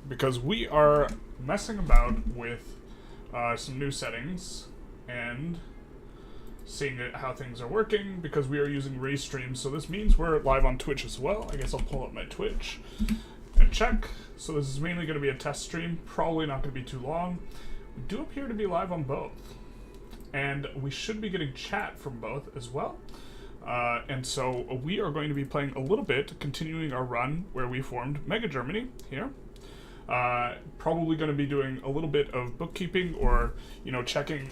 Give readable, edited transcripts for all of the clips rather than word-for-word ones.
because we are messing about with some new settings and seeing how things are working, because we are using Restream. So this means we're live on Twitch as well. I guess I'll pull up my Twitch and check. So this is mainly going to be a test stream, probably not going to be too long. We do appear to be live on both, and we should be getting chat from both as well. And so we are going to be playing a little bit, continuing our run where we formed Mega Germany here. Probably going to be doing a little bit of bookkeeping, or, you know, checking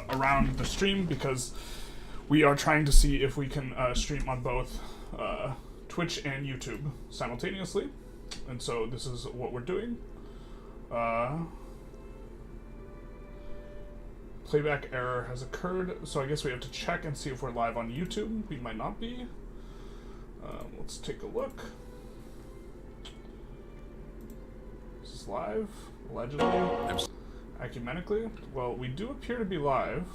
around the stream, because we are trying to see if we can stream on both Twitch and YouTube simultaneously. And so this is what we're doing. Playback error has occurred, so I guess we have to check and see if we're live on YouTube. We might not be. Let's take a look. Is this live? Allegedly? Ecumenically? Well, we do appear to be live.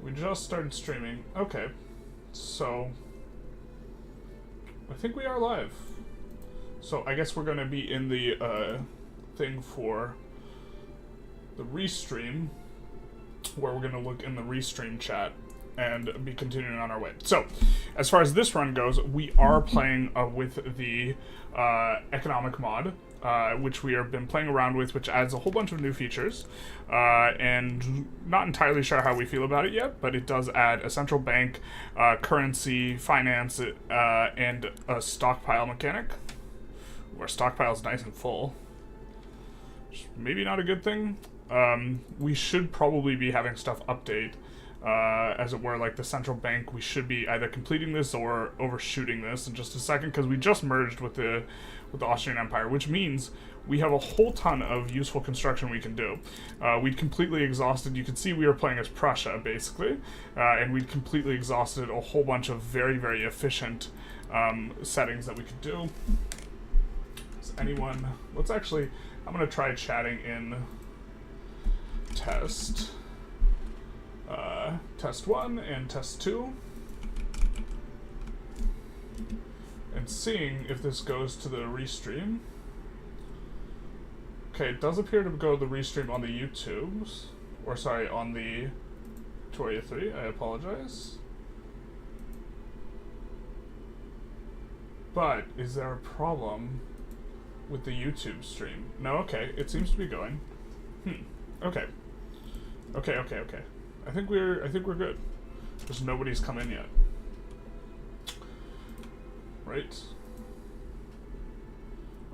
We just started streaming. Okay. So I think we are live. So I guess we're going to be in the thing for the restream, where we're going to look in the restream chat and be continuing on our way. So, as far as this run goes, we are playing with the economic mod, which we have been playing around with, which adds a whole bunch of new features, and not entirely sure how we feel about it yet, but it does add a central bank, currency, finance, and a stockpile mechanic. Our stockpile is nice and full. Maybe not a good thing. We should probably be having stuff update, as it were, like the central bank. We should be either completing this or overshooting this in just a second, because we just merged with the Austrian Empire, which means we have a whole ton of useful construction we can do. We'd completely exhausted, you can see we were playing as Prussia, basically, and we'd completely exhausted a whole bunch of very, very efficient settings that we could do. Does anyone... Let's actually... I'm going to try chatting in test 1 and test 2, and seeing if this goes to the restream. Okay, it does appear to go to the restream on the YouTubes, or sorry, on the Victoria 3, I apologize. But is there a problem with the YouTube stream? No, okay, it seems to be going. Okay. Okay. I think we're good. Just nobody's come in yet. Right?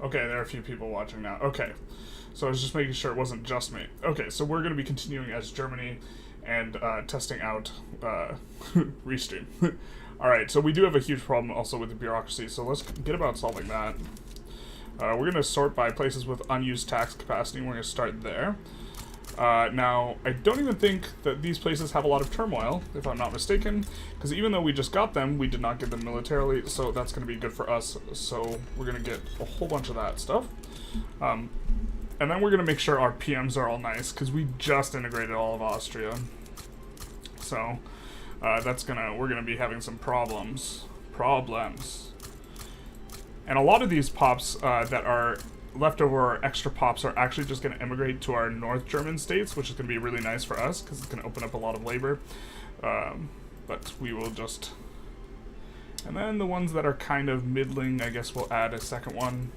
Okay, there are a few people watching now. Okay. So I was just making sure it wasn't just me. Okay, so we're gonna be continuing as Germany and testing out Restream. Alright, so we do have a huge problem also with the bureaucracy, so let's get about solving that. We're going to sort by places with unused tax capacity, and we're going to start there. Now, I don't even think that these places have a lot of turmoil, if I'm not mistaken, because even though we just got them, we did not get them militarily, so that's going to be good for us. So we're going to get a whole bunch of that stuff. And then we're going to make sure our PMs are all nice, because we just integrated all of Austria. So we're going to be having some problems. And a lot of these pops that are leftover or extra pops are actually just going to immigrate to our North German states, which is going to be really nice for us, because it's going to open up a lot of labor. But we will just... And then the ones that are kind of middling, I guess we'll add a second one.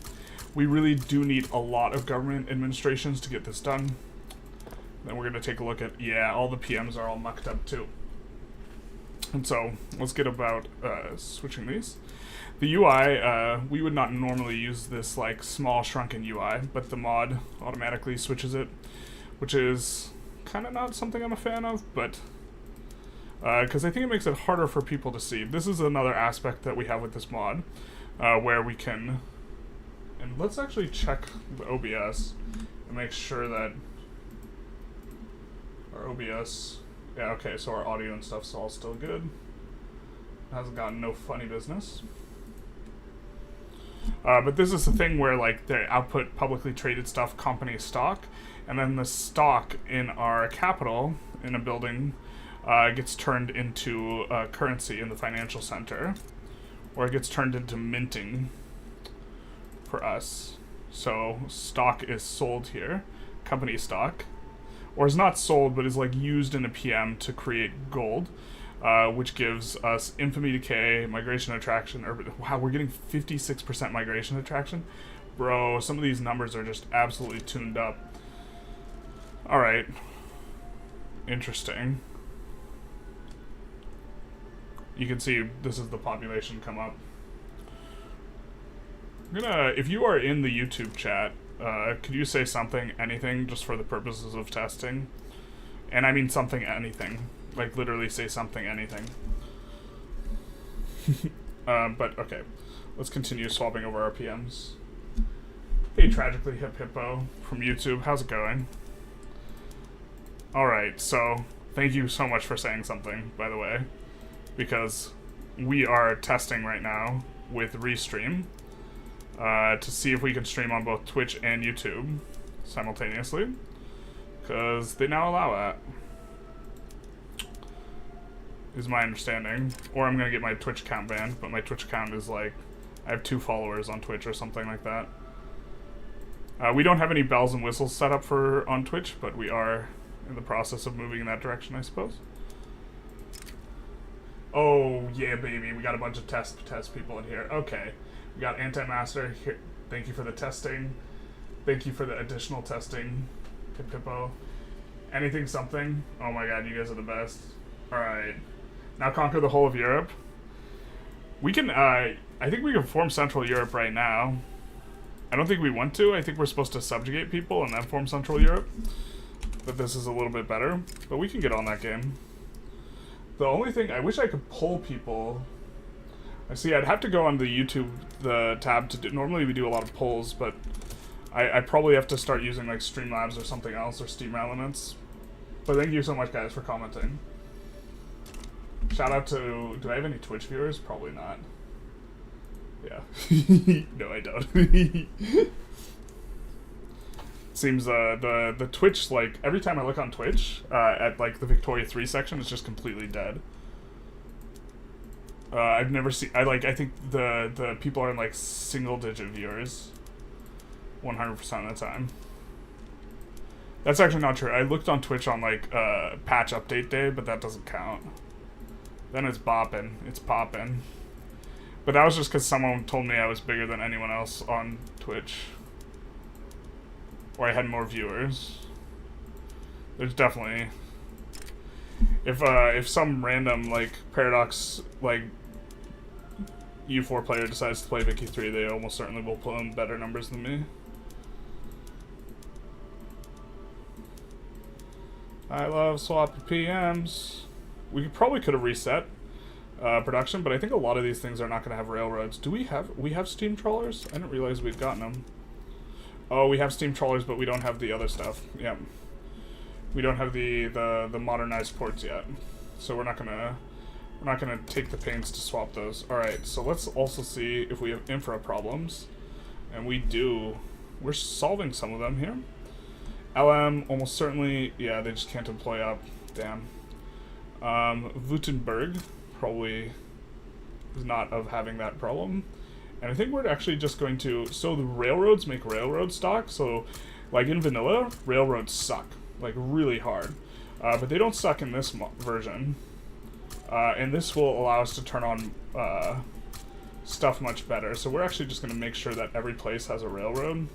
We really do need a lot of government administrations to get this done. Then we're going to take a look at... Yeah, all the PMs are all mucked up too. And so, let's get about switching these. The UI, we would not normally use this like small shrunken UI, but the mod automatically switches it, which is kind of not something I'm a fan of, but because I think it makes it harder for people to see. This is another aspect that we have with this mod, where we can, and let's actually check the OBS and make sure that our OBS, yeah, okay, so our audio and stuff's all still good. Hasn't gotten no funny business. But this is the thing where, like, they output publicly traded stuff, company stock, and then the stock in our capital, in a building, gets turned into currency in the financial center, or it gets turned into minting for us. So stock is sold here, company stock, or is not sold, but is like used in a PM to create gold, which gives us infamy decay, migration attraction. Wow, we're getting 56% migration attraction. Bro, some of these numbers are just absolutely tuned up. All right, interesting. You can see this is the population come up. I'm gonna, if you are in the YouTube chat, could you say something, anything, just for the purposes of testing? And I mean something, anything. Like, literally say something, anything. But, okay. Let's continue swapping over our PMs. Hey, Tragically Hip Hippo from YouTube. How's it going? Alright, so, thank you so much for saying something, by the way. Because we are testing right now with Restream. To see if we can stream on both Twitch and YouTube simultaneously, because they now allow that, is my understanding. Or I'm gonna get my Twitch account banned, but my Twitch account is like, I have 2 followers on Twitch or something like that. We don't have any bells and whistles set up for on Twitch, but we are in the process of moving in that direction, I suppose. Oh yeah, baby, we got a bunch of test people in here. Okay. We got Anti-Master here. Thank you for the testing. Thank you for the additional testing, Hip Hippo. Anything something? Oh my god, you guys are the best. Alright. Now conquer the whole of Europe. We can, I think we can form Central Europe right now. I don't think we want to. I think we're supposed to subjugate people and then form Central Europe. But this is a little bit better. But we can get on that game. The only thing, I wish I could pull people. I see, I'd have to go on the YouTube, the tab to do, normally we do a lot of polls, but I probably have to start using like Streamlabs or something else, or Steam Elements. But thank you so much, guys, for commenting. Shout out to, do I have any Twitch viewers? Probably not. Yeah. No, I don't. Seems the Twitch, like, every time I look on Twitch, at like the Victoria 3 section, it's just completely dead. I've never seen, I think the people are in like single-digit viewers 100% of the time. That's actually not true. I looked on Twitch on like patch update day, but that doesn't count. Then it's bopping. It's popping. But that was just because someone told me I was bigger than anyone else on Twitch. Or I had more viewers. There's definitely... If some random, like, Paradox, like, U4 player decides to play Vicky 3, they almost certainly will pull in better numbers than me. I love swapping PMs. We probably could have reset production, but I think a lot of these things are not going to have railroads. Do we have steam trawlers? I didn't realize we'd gotten them. Oh, we have steam trawlers, but we don't have the other stuff. Yeah. We don't have the modernized ports yet. So we're not gonna take the pains to swap those. Alright, so let's also see if we have infra problems. And we do. We're solving some of them here. LM, almost certainly, yeah, they just can't employ up. Damn. Württemberg probably is not of having that problem. And I think we're actually just going to, so the railroads make railroad stock, so like in vanilla, railroads suck, like really hard. But they don't suck in this version. And this will allow us to turn on stuff much better. So we're actually just going to make sure that every place has a railroad.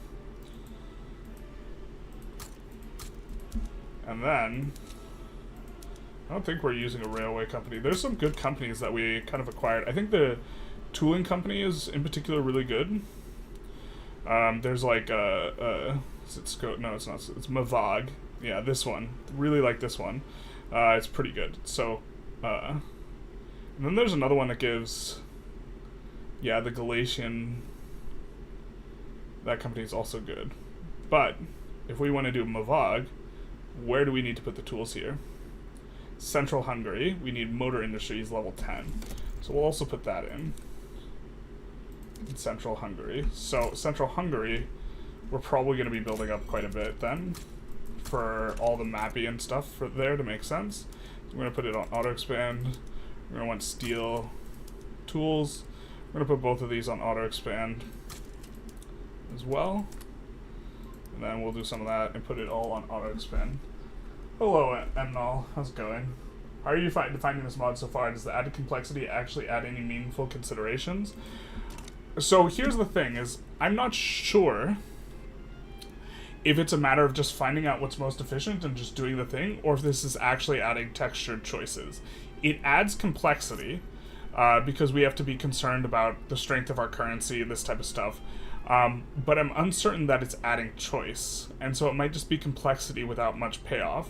And then, I don't think we're using a railway company. There's some good companies that we kind of acquired. I think the tooling company is in particular really good. There's like is it Scope? No, it's not. It's Mavag. Yeah, this one. Really like this one. It's pretty good. So, and then there's another one that gives, yeah, the Galatian. That company is also good. But if we want to do Mavag, where do we need to put the tools here? Central Hungary. We need motor industries level 10. So we'll also put that in Central Hungary. So Central Hungary, we're probably going to be building up quite a bit then for all the mappy and stuff for there to make sense. So we're going to put it on auto expand. We're going to want steel tools. We're going to put both of these on auto expand as well. And then we'll do some of that and put it all on auto spin. Hello, Mnol. How's it going? How are you defining this mod so far? Does the added complexity actually add any meaningful considerations? So here's the thing, is I'm not sure if it's a matter of just finding out what's most efficient and just doing the thing, or if this is actually adding textured choices. It adds complexity, because we have to be concerned about the strength of our currency, this type of stuff. But I'm uncertain that it's adding choice, and so it might just be complexity without much payoff.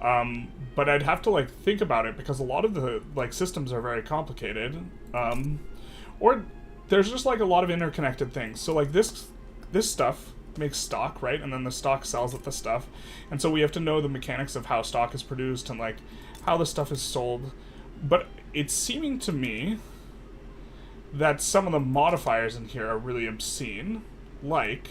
But I'd have to like think about it, because a lot of the like systems are very complicated, or there's just like a lot of interconnected things. So like this stuff makes stock, right? And then the stock sells at the stuff, and so we have to know the mechanics of how stock is produced and like how the stuff is sold. But it's seeming to me that some of the modifiers in here are really obscene, like,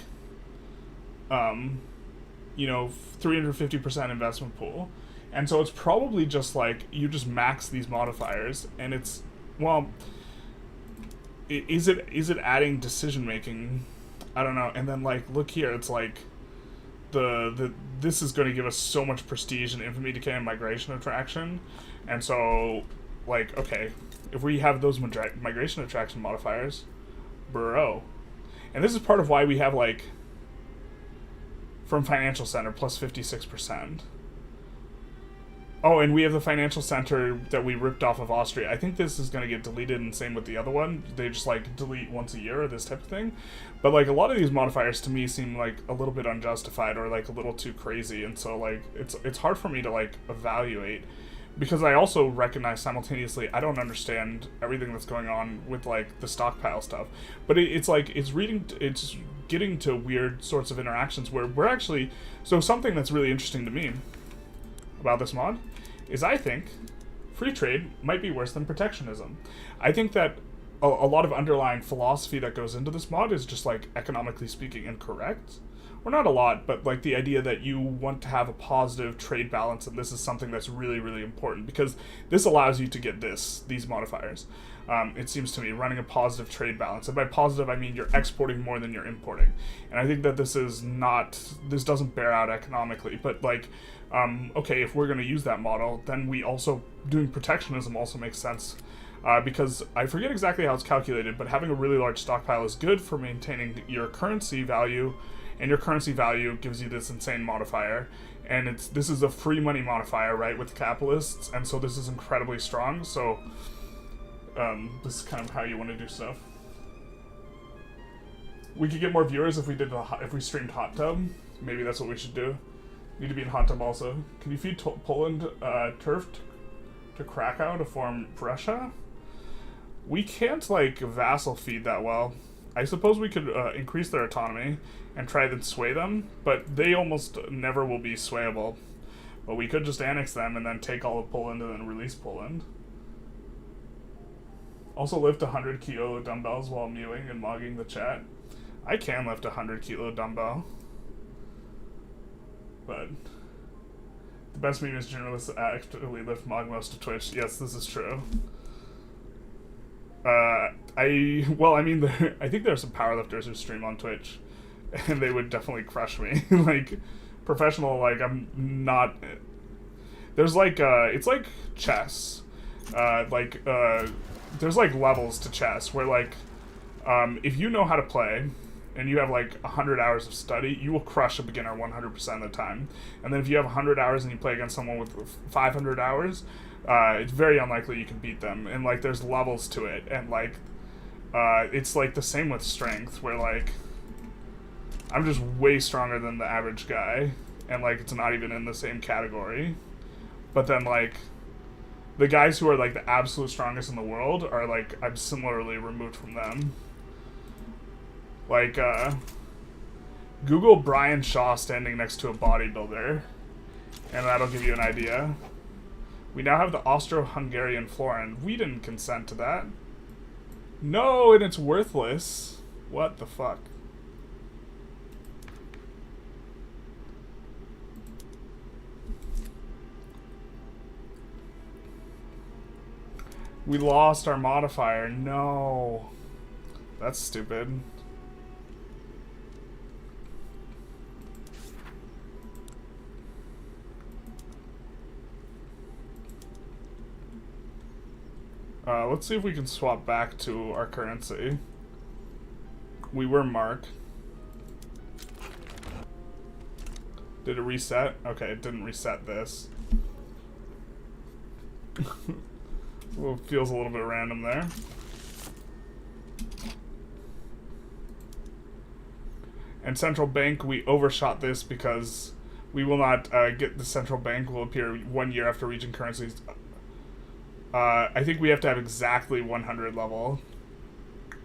you know, 350% investment pool. And so it's probably just like, you just max these modifiers, and it's, well, is it adding decision making? I don't know. And then like, look here, it's like, this is going to give us so much prestige and infamy, decay, and migration attraction. And so, like, okay, if we have those migration attraction modifiers, bro. And this is part of why we have, like, from Financial Center, plus 56%. Oh, and we have the Financial Center that we ripped off of Austria. I think this is going to get deleted, and same with the other one. They just, like, delete once a year or this type of thing. But, like, a lot of these modifiers to me seem, like, a little bit unjustified or, like, a little too crazy. And so, like, it's hard for me to, like, evaluate. Because I also recognize simultaneously, I don't understand everything that's going on with, like, the stockpile stuff. But it's like, it's getting to weird sorts of interactions where we're actually... So something that's really interesting to me about this mod is I think free trade might be worse than protectionism. I think that a lot of underlying philosophy that goes into this mod is just, like, economically speaking, incorrect. Or not a lot, but like the idea that you want to have a positive trade balance, and this is something that's really, really important, because this allows you to get these modifiers. It seems to me, running a positive trade balance. And by positive, I mean you're exporting more than you're importing. And I think that this doesn't bear out economically, but like, okay, if we're going to use that model, then doing protectionism also makes sense. Because I forget exactly how it's calculated, but having a really large stockpile is good for maintaining your currency value, and your currency value gives you this insane modifier. And this is a free money modifier, right, with the capitalists, and so this is incredibly strong. So this is kind of how you want to do stuff. We could get more viewers if we streamed Hot Tub. Maybe that's what we should do. Need to be in Hot Tub also. Can you feed Poland turf to Krakow to form Prussia? We can't, like, vassal feed that well. I suppose we could increase their autonomy and try to sway them, but they almost never will be swayable. But we could just annex them and then take all of Poland and then release Poland. Also lift 100 kilo dumbbells while mewing and mogging the chat. I can lift 100 kilo dumbbell. But the best meme is Generalist actually lift mog most of Twitch. Yes, this is true. I think there are some powerlifters who stream on Twitch, and they would definitely crush me. Like, professional, like, I'm not... There's, like, it's like chess. There's, like, levels to chess, where, like, if you know how to play, and you have, like, 100 hours of study, you will crush a beginner 100% of the time. And then if you have 100 hours and you play against someone with 500 hours... it's very unlikely you can beat them, and like there's levels to it, and like it's like the same with strength, where like I'm just way stronger than the average guy, and like it's not even in the same category. But then like the guys who are like the absolute strongest in the world are like, I'm similarly removed from them. Like Google Brian Shaw standing next to a bodybuilder, and that'll give you an idea. We now have the Austro-Hungarian florin. We didn't consent to that. No, and it's worthless. What the fuck? We lost our modifier. No. That's stupid. Let's see if we can swap back to our currency. We were mark. Did it reset? Okay, it didn't reset this. Well, it feels a little bit random there. And central bank, we overshot this because we will not get the central bank will appear 1 year after reaching currencies. I think we have to have exactly 100 level,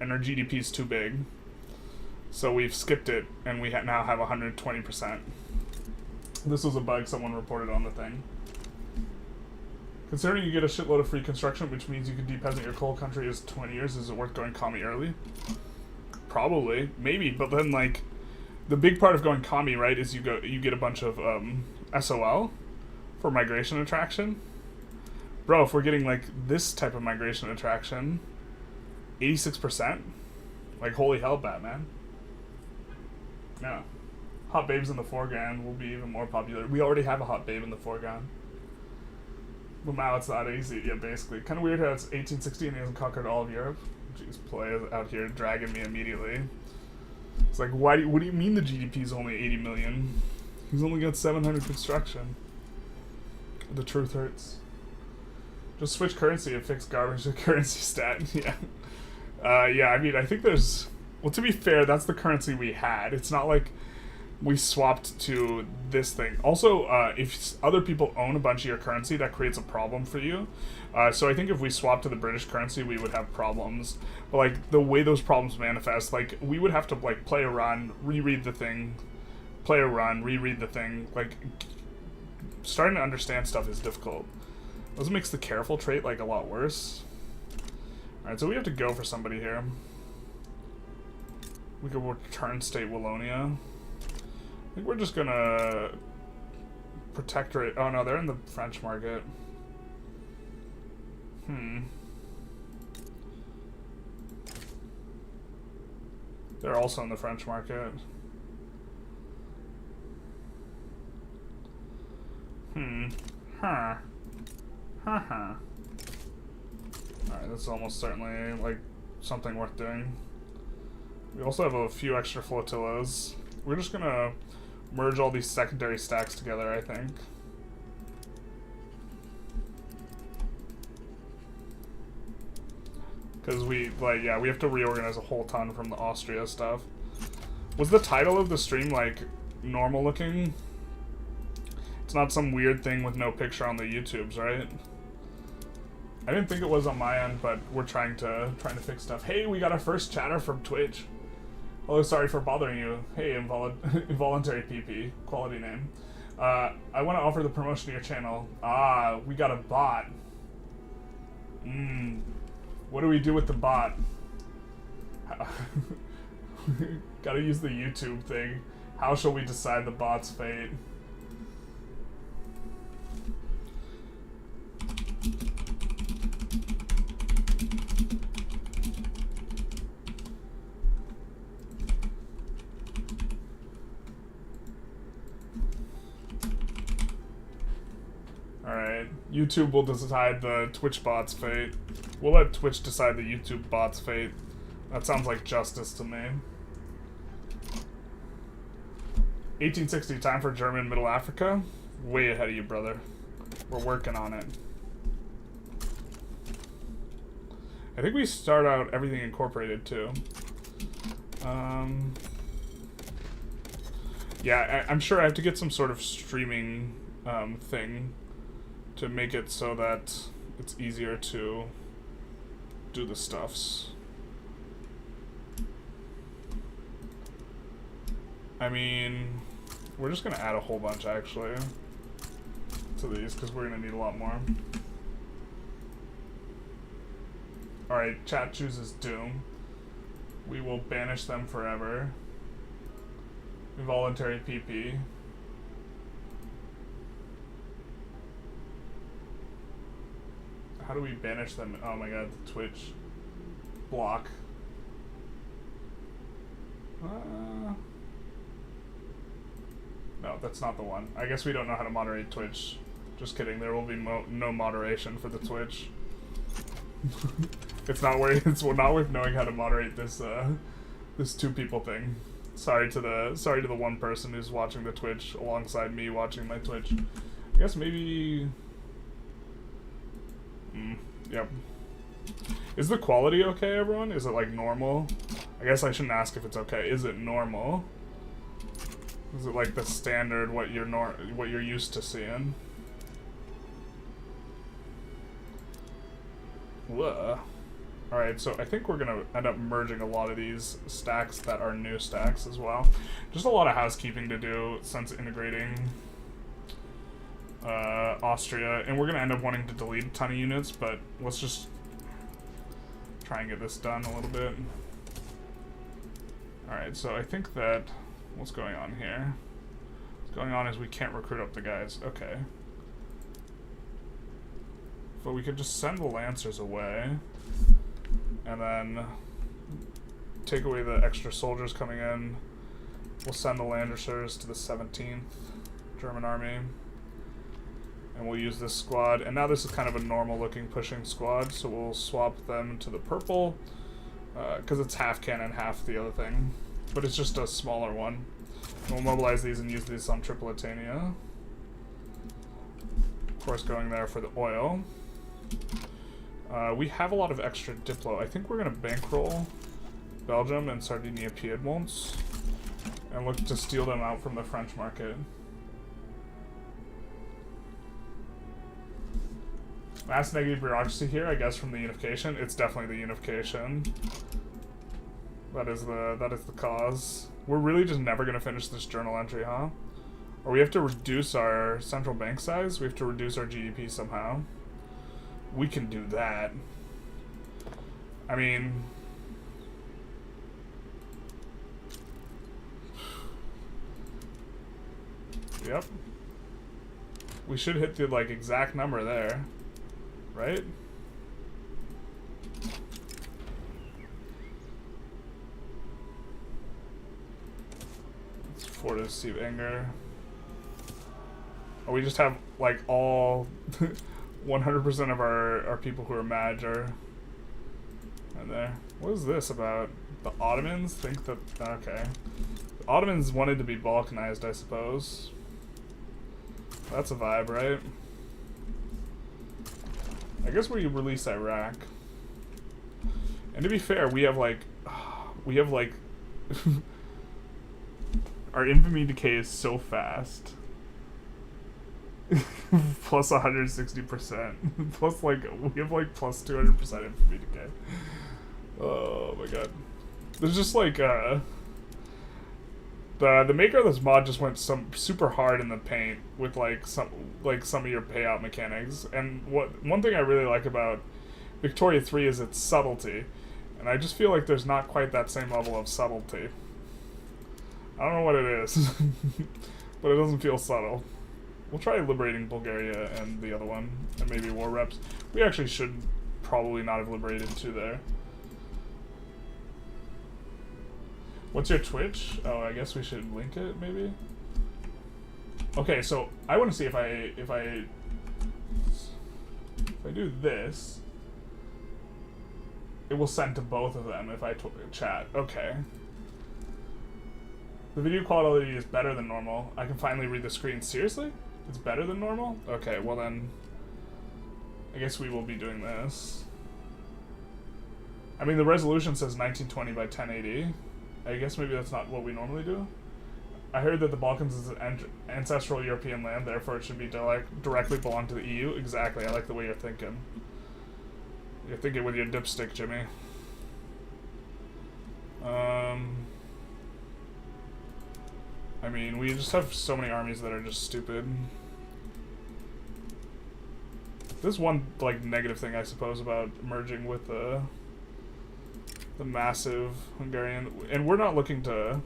and our GDP is too big. So we've skipped it, and we now have 120%. This was a bug someone reported on the thing. Considering you get a shitload of free construction, which means you can depeasant your coal country as 20 years, is it worth going commie early? Probably, maybe, but then like, the big part of going commie, right, is you get a bunch of SOL for migration attraction. Bro, if we're getting like this type of migration attraction, 86%, like holy hell, Batman. Yeah. Hot babes in the foreground will be even more popular. We already have a hot babe in the foreground. But now it's not easy. Yeah, basically. Kind of weird how it's 1860 and he hasn't conquered all of Europe. Jeez, play out here dragging me immediately. It's like, what do you mean the GDP is only 80 million? He's only got 700 construction. The truth hurts. Just switch currency and fix garbage to currency stat. Yeah. Yeah, I mean, I think there's... Well, to be fair, that's the currency we had. It's not like we swapped to this thing. Also, if other people own a bunch of your currency, that creates a problem for you. So I think if we swapped to the British currency, we would have problems. But, like, the way those problems manifest, like, we would have to, like, play a run, reread the thing, play a run, reread the thing. Like, starting to understand stuff is difficult. This makes the careful trait, like, a lot worse. Alright, so we have to go for somebody here. We could return state Wallonia. I think we're just gonna protectorate. Oh no, they're in the French market. They're also in the French market. Alright, that's almost certainly like something worth doing. We also have a few extra flotillas. We're just gonna merge all these secondary stacks together, I think. Because we have to reorganize a whole ton from the Austria stuff. Was the title of the stream, like, normal looking? It's not some weird thing with no picture on the YouTubes, right? I didn't think it was on my end, but we're trying to fix stuff. Hey, we got our first chatter from Twitch. Hello, sorry for bothering you. Hey, involuntary PP, quality name. I want to offer the promotion to your channel. Ah, we got a bot. What do we do with the bot? Gotta use the YouTube thing. How shall we decide the bot's fate? Alright, YouTube will decide the Twitch bot's fate. We'll let Twitch decide the YouTube bot's fate. That sounds like justice to me. 1860, time for German Middle Africa? Way ahead of you, brother. We're working on it. I think we start out everything incorporated, too. Yeah, I'm sure I have to get some sort of streaming thing to make it so that it's easier to do the stuffs. I mean, we're just gonna add a whole bunch actually to these because we're gonna need a lot more. Alright, chat chooses Doom. We will banish them forever. Involuntary PP. How do we banish them? Oh my god, the Twitch block. No, that's not the one. I guess we don't know how to moderate Twitch. Just kidding, there will be no moderation for the Twitch. It's not worth knowing how to moderate this this 2 people thing. Sorry to the one person who's watching the Twitch alongside me watching my Twitch. I guess maybe. Yep. Is the quality okay, everyone? Is it like normal? I guess I shouldn't ask if it's okay. Is it normal? Is it like the standard what you're used to seeing? Ugh. Alright, so I think we're gonna end up merging a lot of these stacks that are new stacks as well. Just a lot of housekeeping to do since integrating Austria, and we're gonna end up wanting to delete a ton of units, but let's just try and get this done a little bit. Alright, so I think that what's going on here? What's going on is we can't recruit up the guys. Okay. But we could just send the Lancers away and then take away the extra soldiers coming in. We'll send the Lancers to the 17th German army. And we'll use this squad. And now this is kind of a normal looking pushing squad, so we'll swap them to the purple. Because it's half cannon, half the other thing. But it's just a smaller one. And we'll mobilize these and use these on Tripolitania. Of course, going there for the oil. We have a lot of extra Diplo. I think we're going to bankroll Belgium and Sardinia Piedmont and look to steal them out from the French market. Mass negative bureaucracy here, I guess, from the unification. It's definitely the unification. That is the cause. We're really just never going to finish this journal entry, huh? Or we have to reduce our central bank size? We have to reduce our GDP somehow. We can do that. I mean... Yep. We should hit the, like, exact number there. Right? Let's afford to receive anger. Oh, we just have, like, all... 100% of our people who are mad are in there. What is this about? The Ottomans think that... Okay. The Ottomans wanted to be Balkanized, I suppose. That's a vibe, right? I guess we release Iraq. And to be fair, we have like... our infamy decay is so fast. Plus 160%. Plus, like, we have, like, plus 200% infamy decay. Oh, my god. There's just, like, the maker of this mod just went super hard in the paint with, like, some of your payout mechanics. And one thing I really like about Victoria 3 is its subtlety. And I just feel like there's not quite that same level of subtlety. I don't know what it is. But it doesn't feel subtle. We'll try liberating Bulgaria and the other one, and maybe war reps. We actually should probably not have liberated 2 there. What's your Twitch? Oh, I guess we should link it, maybe? Okay, so I want to see if I do this, it will send to both of them if I chat. Okay. The video quality is better than normal. I can finally read the screen. Seriously? It's better than normal? Okay, well then, I guess we will be doing this. I mean, the resolution says 1920 by 1080. I guess maybe that's not what we normally do. I heard that the Balkans is an ancestral European land, therefore it should be directly belong to the EU. Exactly, I like the way you're thinking. You're thinking with your dipstick, Jimmy. I mean, we just have so many armies that are just stupid. There's one, like, negative thing, I suppose, about merging with the massive Hungarian... And we're not looking to...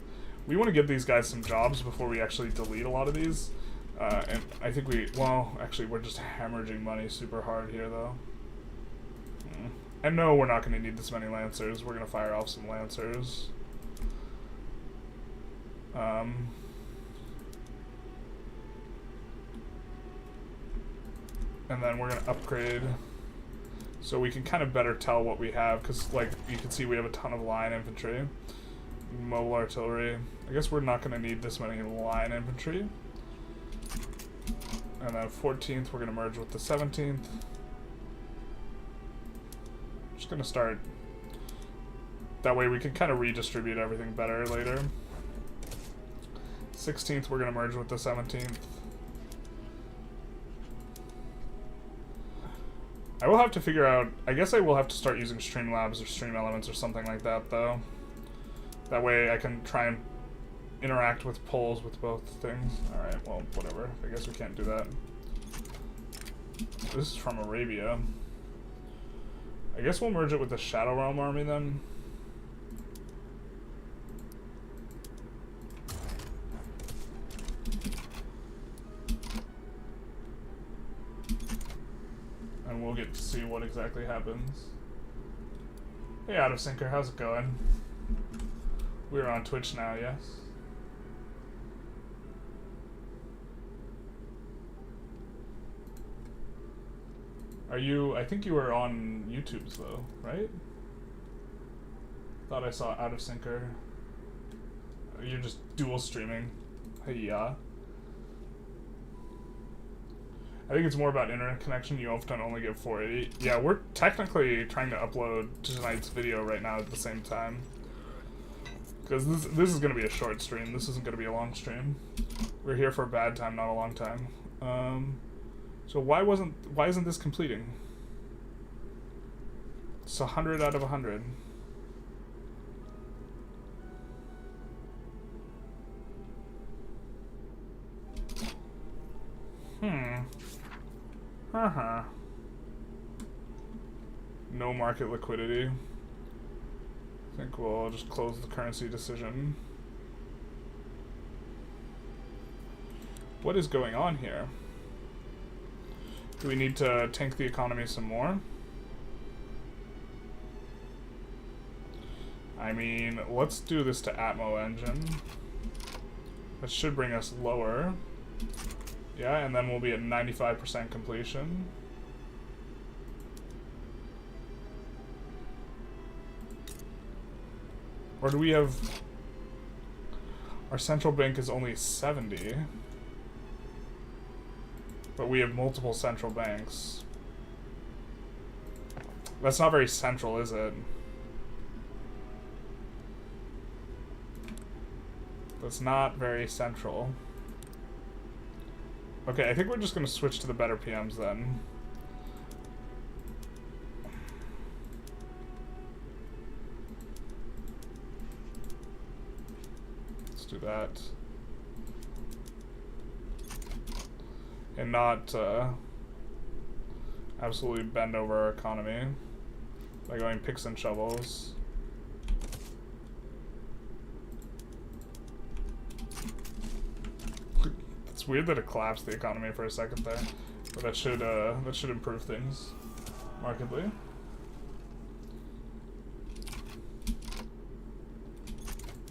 We want to give these guys some jobs before we actually delete a lot of these. And I think we... Well, actually, we're just hemorrhaging money super hard here, though. And no, we're not going to need this many Lancers. We're going to fire off some Lancers. And then we're going to upgrade So we can kind of better tell what we have, because, like, you can see we have a ton of line infantry. Mobile artillery. I guess we're not going to need this many line infantry. And then 14th, we're going to merge with the 17th. Just going to start. That way we can kind of redistribute everything better later. 16th, we're going to merge with the 17th. I will have to figure out, I guess I will have to start using Streamlabs or Stream Elements or something like that, though. That way I can try and interact with polls with both things. Alright, well, whatever. I guess we can't do that. This is from Arabia. I guess we'll merge it with the Shadow Realm army then. And we'll get to see what exactly happens. Hey, Out of Syncer, how's it going? We're on Twitch now, yes? Are you, I think you were on YouTube's though, right? Thought I saw Out of Syncer. You're just dual streaming. Hey, yeah. I think it's more about internet connection. You often only get 480. Yeah, we're technically trying to upload tonight's video right now at the same time. Because this is going to be a short stream. This isn't going to be a long stream. We're here for a bad time, not a long time. So why isn't this completing? It's 100 out of 100. No market liquidity. I think we'll just close the currency decision. What is going on here? Do we need to tank the economy some more? I mean, let's do this to Atmo engine. That should bring us lower. Yeah, and then we'll be at 95% completion. Or do we have... Our central bank is only 70. But we have multiple central banks. That's not very central, is it? That's not very central. Okay, I think we're just going to switch to the better PMs then. Let's do that. And not absolutely bend over our economy by going picks and shovels. It's weird that it collapsed the economy for a second there, but that should improve things markedly.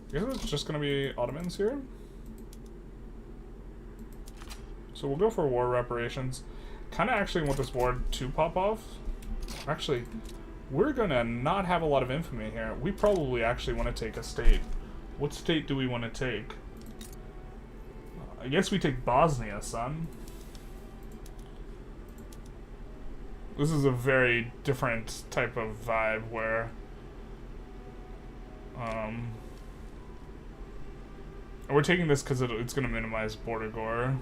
I guess it's just gonna be Ottomans here. So we'll go for war reparations. Kinda actually want this war to pop off. Actually, we're gonna not have a lot of infamy here. We probably actually want to take a state. What state do we want to take? I guess we take Bosnia, son. This is a very different type of vibe where... we're taking this because it's going to minimize border gore.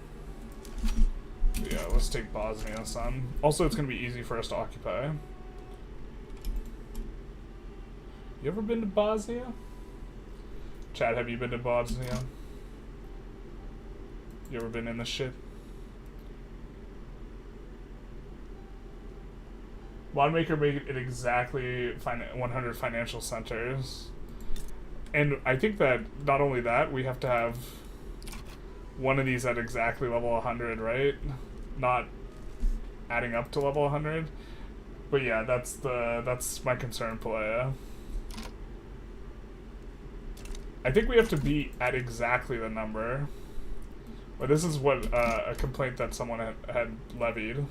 Yeah, let's take Bosnia, son. Also, it's going to be easy for us to occupy. You ever been to Bosnia? Chad, have you been to Bosnia? You ever been in this shit? Modmaker made it exactly 100 financial centers. And I think that not only that, we have to have one of these at exactly level 100, right? Not adding up to level 100. But yeah, that's my concern, Palea. I think we have to be at exactly the number. But this is what a complaint that someone had levied.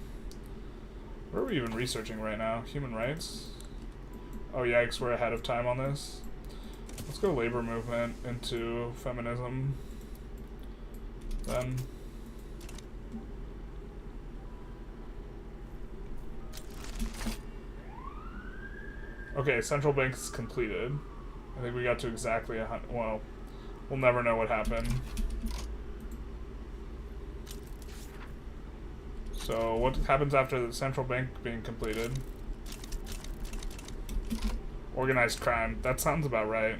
What are we even researching right now? Human rights? Oh yikes, we're ahead of time on this. Let's go labor movement into feminism. Then. Okay, central bank's completed. I think we got to exactly 100. Well, we'll never know what happened. So what happens after the central bank being completed? Organized crime. That sounds about right.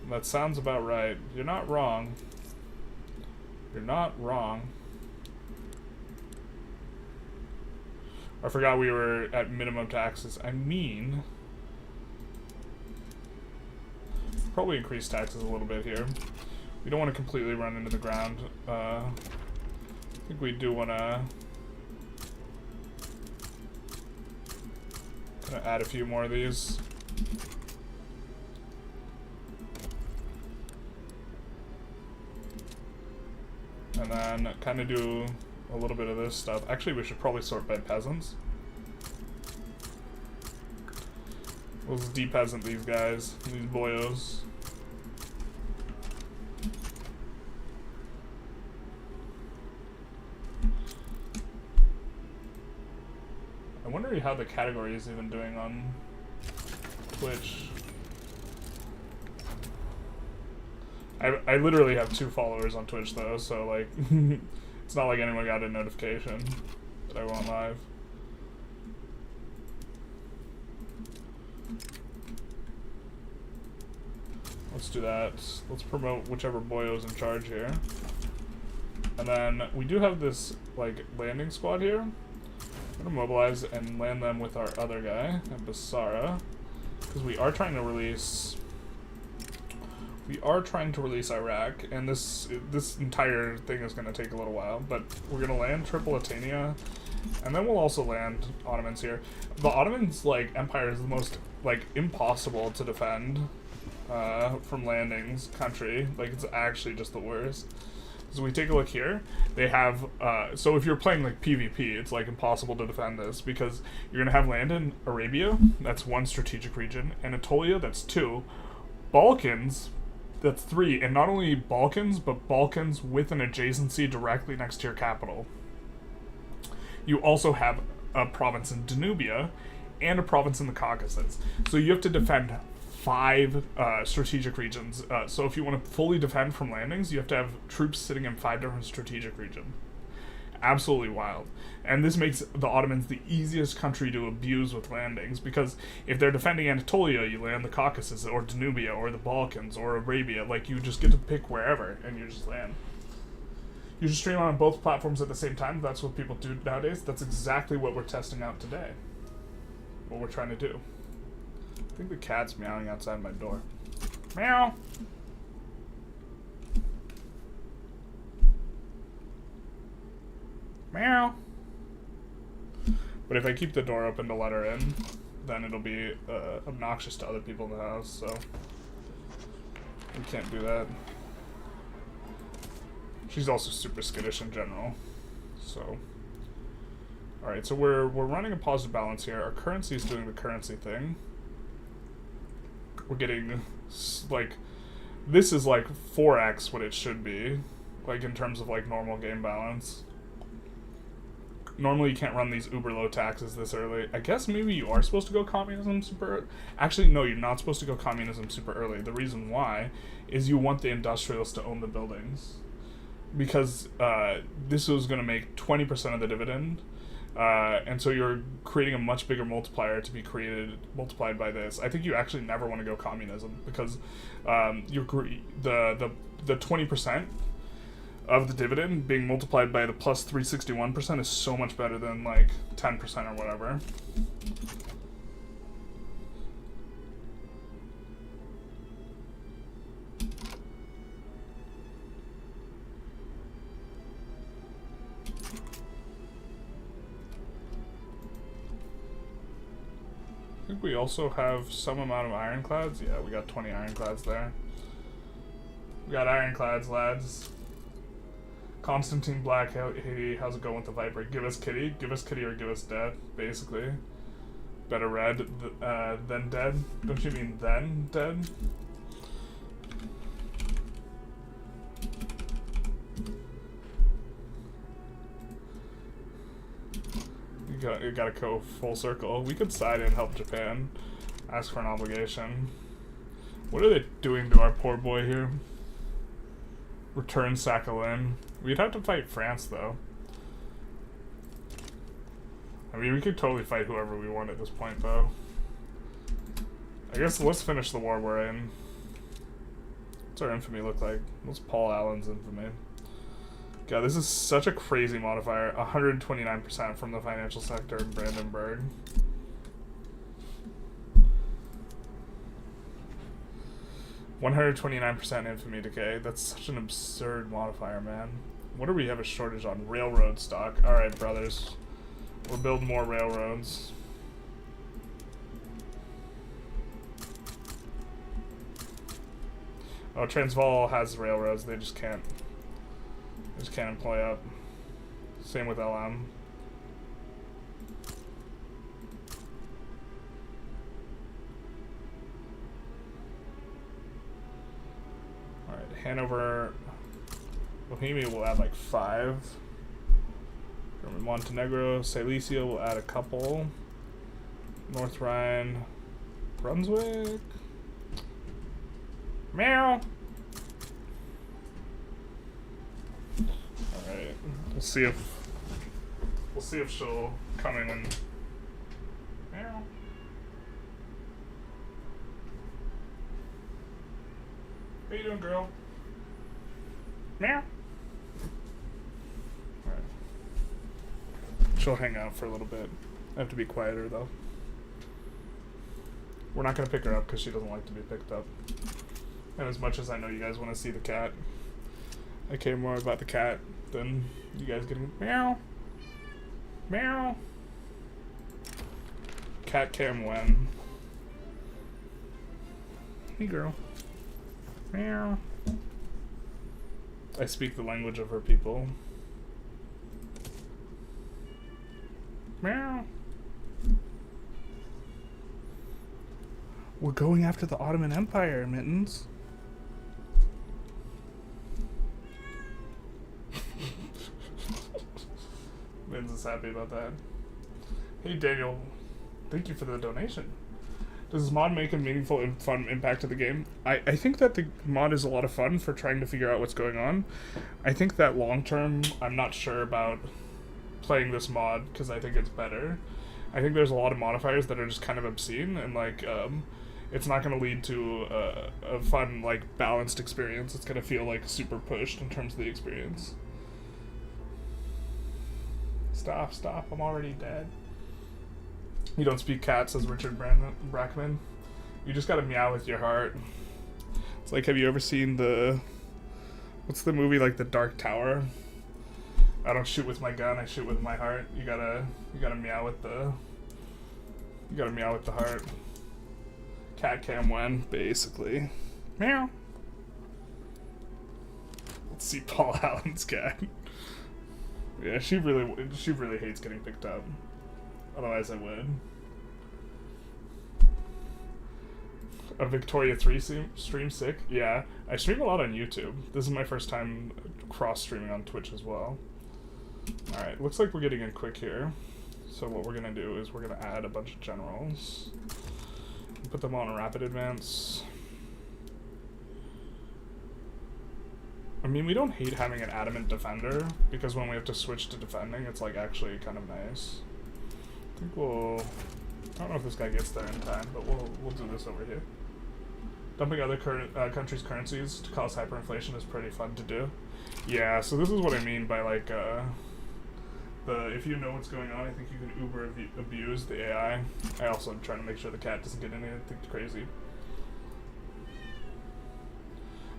That sounds about right. You're not wrong. You're not wrong. I forgot we were at minimum taxes. I mean, probably increase taxes a little bit here. We don't want to completely run into the ground. I think we do want to kind of add a few more of these. And then kind of do a little bit of this stuff. Actually, we should probably sort by peasants. Let's de-peasant these guys, these boyos. I wonder how the category is even doing on Twitch. I literally have 2 followers on Twitch though, so like it's not like anyone got a notification that I went live. Let's do that. Let's promote whichever boyo's in charge here. And then we do have this like landing squad here. I'm gonna mobilize and land them with our other guy at Basara, because we are trying to release Iraq, and this entire thing is going to take a little while, but we're going to land Tripolitania, and then we'll also land Ottomans here. The Ottomans, like, empire is the most, like, impossible to defend from landings country. Like, it's actually just the worst. So we take a look here. They have, so if you're playing, like, PvP, it's, like, impossible to defend this, because you're going to have land in Arabia, that's 1 strategic region, Anatolia, that's 2, Balkans, that's 3, and not only Balkans, but Balkans with an adjacency directly next to your capital. You also have a province in Danubia and a province in the Caucasus. So you have to defend 5 strategic regions. So if you want to fully defend from landings, you have to have troops sitting in 5 different strategic regions. Absolutely wild. And this makes the Ottomans the easiest country to abuse with landings, because if they're defending Anatolia, you land the Caucasus, or Danubia, or the Balkans, or Arabia. Like, you just get to pick wherever, and you just land. You just stream on both platforms at the same time. That's what people do nowadays. That's exactly what we're testing out today. What we're trying to do. I think the cat's meowing outside my door. Meow! Meow. But if I keep the door open to let her in, then it'll be obnoxious to other people in the house, so we can't do that. She's also super skittish in general, so. Alright, so we're running a positive balance here. Our currency is doing the currency thing. We're getting, like, this is like 4x what it should be, like, in terms of, like, normal game balance. Normally you can't run these uber low taxes this early. I guess maybe you are supposed to go communism super... Actually, no, you're not supposed to go communism super early. The reason why is you want the industrialists to own the buildings. Because this was going to make 20% of the dividend. And so you're creating a much bigger multiplier to be multiplied by this. I think you actually never want to go communism, because the 20% of the dividend being multiplied by the plus 361% is so much better than like 10% or whatever. I think we also have some amount of ironclads. Yeah, we got 20 ironclads there. We got ironclads, lads. Constantine Black, Haiti, how's it going with the Viper? Give us kitty or give us death, basically. Better red than dead. Don't you mean then dead? You gotta go full circle. We could side and help Japan. Ask for an obligation. What are they doing to our poor boy here? Return Sakhalin. We'd have to fight France, though. I mean, we could totally fight whoever we want at this point, though. I guess let's finish the war we're in. What's our infamy look like? What's Paul Allen's infamy? God, this is such a crazy modifier. 129% from the financial sector in Brandenburg. (129% infamy decay). That's such an absurd modifier, man. What do we have a shortage on? Railroad stock. Alright, brothers. We'll build more railroads. Oh, Transvaal has railroads. They just can't employ up. Same with LM. Alright, Hanover, Bohemia will add like 5. Montenegro, Silesia will add a couple. North Rhine, Brunswick. Meow. Alright, we'll see if she'll come in and meow. How you doing, girl? Meow. Alright. She'll hang out for a little bit. I have to be quieter though. We're not gonna pick her up because she doesn't like to be picked up. And as much as I know you guys want to see the cat, I care more about the cat than you guys getting meow. Meow. Cat cam when. Hey girl. Meow. I speak the language of her people. Meow. We're going after the Ottoman Empire, Mittens. Mittens is happy about that. Hey Daniel, thank you for the donation. Does this mod make a meaningful and fun impact to the game? I think that the mod is a lot of fun for trying to figure out what's going on. I think that long term, I'm not sure about playing this mod because I think it's better. I think there's a lot of modifiers that are just kind of obscene and like it's not going to lead to a fun, like, balanced experience. It's going to feel like super pushed in terms of the experience. Stop, I'm already dead. You don't speak cat, says Richard Brackman. You just gotta meow with your heart. It's like, have you ever seen what's the movie, like The Dark Tower? I don't shoot with my gun, I shoot with my heart. You gotta meow with the heart. Cat cam when, basically. Meow. Let's see Paul Allen's cat. Yeah, she really hates getting picked up. Otherwise I would. A Victoria 3 stream sick? Yeah, I stream a lot on YouTube. This is my first time cross-streaming on Twitch as well. Alright, looks like we're getting in quick here. So what we're gonna do is we're gonna add a bunch of generals. Put them on a rapid advance. I mean, we don't hate having an adamant defender, because when we have to switch to defending, it's like actually kind of nice. I think I don't know if this guy gets there in time, but we'll do this over here. Dumping other countries' currencies to cause hyperinflation is pretty fun to do. Yeah, so this is what I mean by like, if you know what's going on, I think you can uber abuse the AI. I also am trying to make sure the cat doesn't get anything crazy.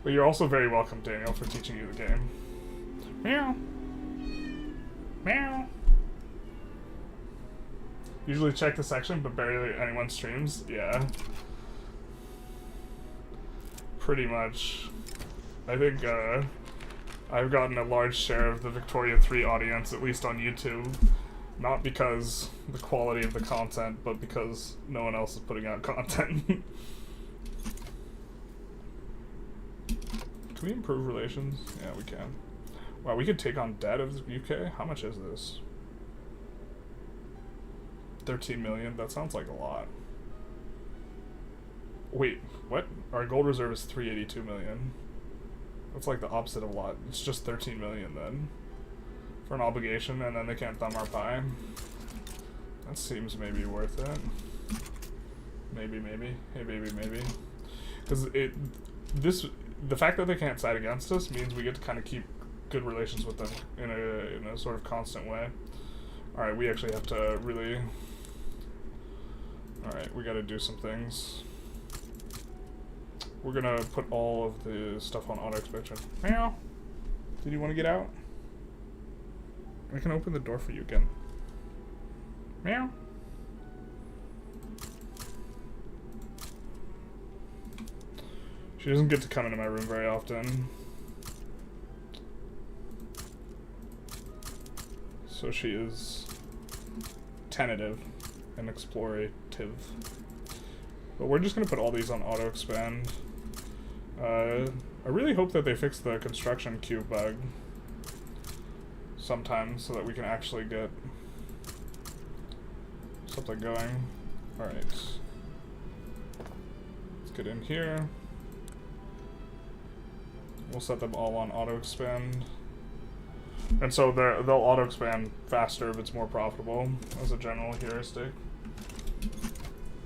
But you're also very welcome, Daniel, for teaching you the game. Meow. Meow. Usually check the section, but barely anyone streams. Yeah. Pretty much. I think I've gotten a large share of the Victoria 3 audience, at least on YouTube. Not because the quality of the content, but because no one else is putting out content. Can we improve relations? Yeah, we can. Wow, we could take on debt of the UK? How much is this? 13 million? That sounds like a lot. Wait, what? Our gold reserve is 382 million. That's like the opposite of a lot. It's just 13 million then. For an obligation, and then they can't thumb our pie. That seems maybe worth it. Maybe. Hey baby, maybe. Because the fact that they can't side against us means we get to kind of keep good relations with them in a sort of constant way. Alright, we actually have to really... Alright, we gotta do some things. We're gonna put all of the stuff on auto expansion. Meow! Did you want to get out? I can open the door for you again. Meow! She doesn't get to come into my room very often. So she is tentative and explorative. But we're just gonna put all these on auto expand. I really hope that they fix the construction cube bug sometime so that we can actually get something going. Alright. Let's get in here. We'll set them all on auto expand. And so they'll auto expand faster if it's more profitable as a general heuristic.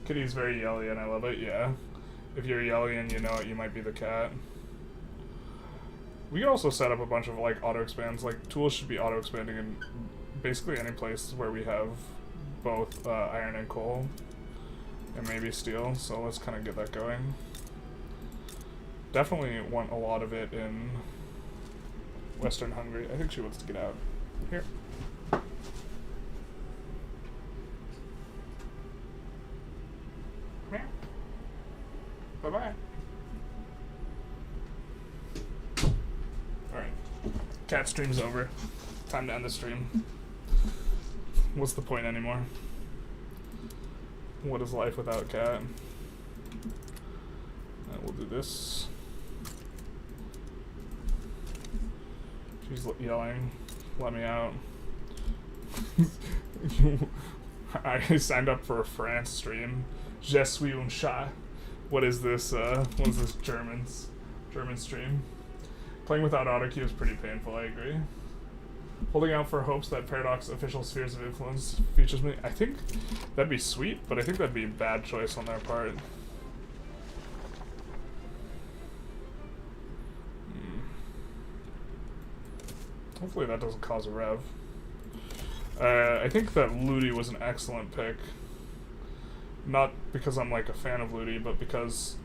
Kitty's very yelly and I love it, yeah. If you're yelly and you know it, you might be the cat. We can also set up a bunch of like auto expands. Like tools should be auto expanding in basically any place where we have both iron and coal, and maybe steel. So let's kind of get that going. Definitely want a lot of it in Western Hungary. I think she wants to get out. Here. Bye-bye. Alright. Cat stream's over. Time to end the stream. What's the point anymore? What is life without cat? We'll do this. She's yelling. Let me out. I signed up for a France stream. Je suis un chat. What is this German stream? Playing without autocue is pretty painful, I agree. Holding out for hopes that Paradox official spheres of influence features me. I think that'd be sweet, but I think that'd be a bad choice on their part. Hopefully that doesn't cause a rev. I think that Ludi was an excellent pick. Not because I'm like a fan of Ludi, but because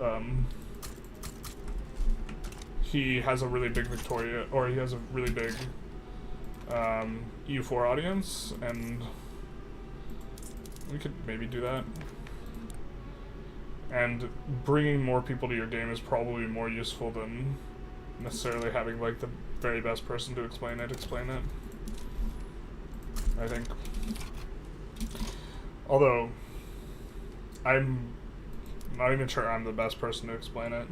he has a really big Victoria, or he has a really big EU4 audience, and we could maybe do that. And bringing more people to your game is probably more useful than necessarily having like the very best person to explain it. I think. Although I'm not even sure I'm the best person to explain it.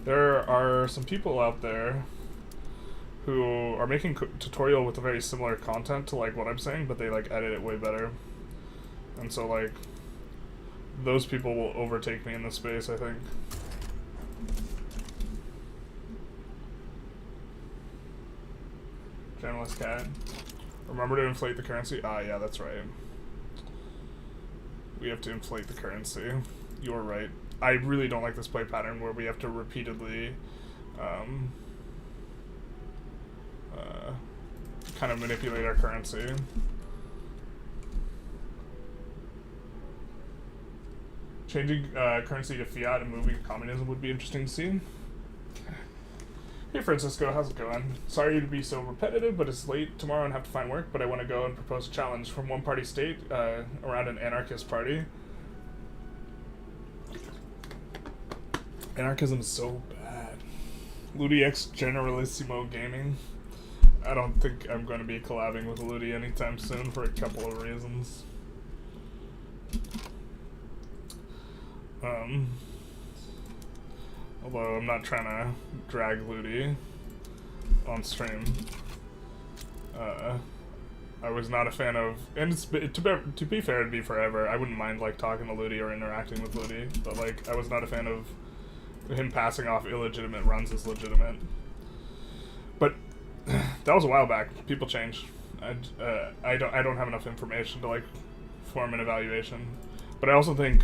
There are some people out there who are making tutorial with a very similar content to like what I'm saying, but they like edit it way better. And so like those people will overtake me in this space, I think. Generalist cat. Remember to inflate the currency? Ah, yeah, that's right. We have to inflate the currency. You're right. I really don't like this play pattern where we have to repeatedly kind of manipulate our currency. Changing currency to fiat and moving to communism would be interesting to see. Hey Francisco, how's it going? Sorry to be so repetitive, but it's late tomorrow and have to find work, but I want to go and propose a challenge from one party state around an anarchist party. Anarchism is so bad. Ludi X Generalissimo Gaming. I don't think I'm going to be collabing with Ludi anytime soon for a couple of reasons. Although I'm not trying to drag Ludi on stream. I was not a fan of, and to be fair, it'd be forever. I wouldn't mind like talking to Ludi or interacting with Ludi, but like I was not a fan of him passing off illegitimate runs as legitimate. But that was a while back. People change. I don't have enough information to like form an evaluation. But I also think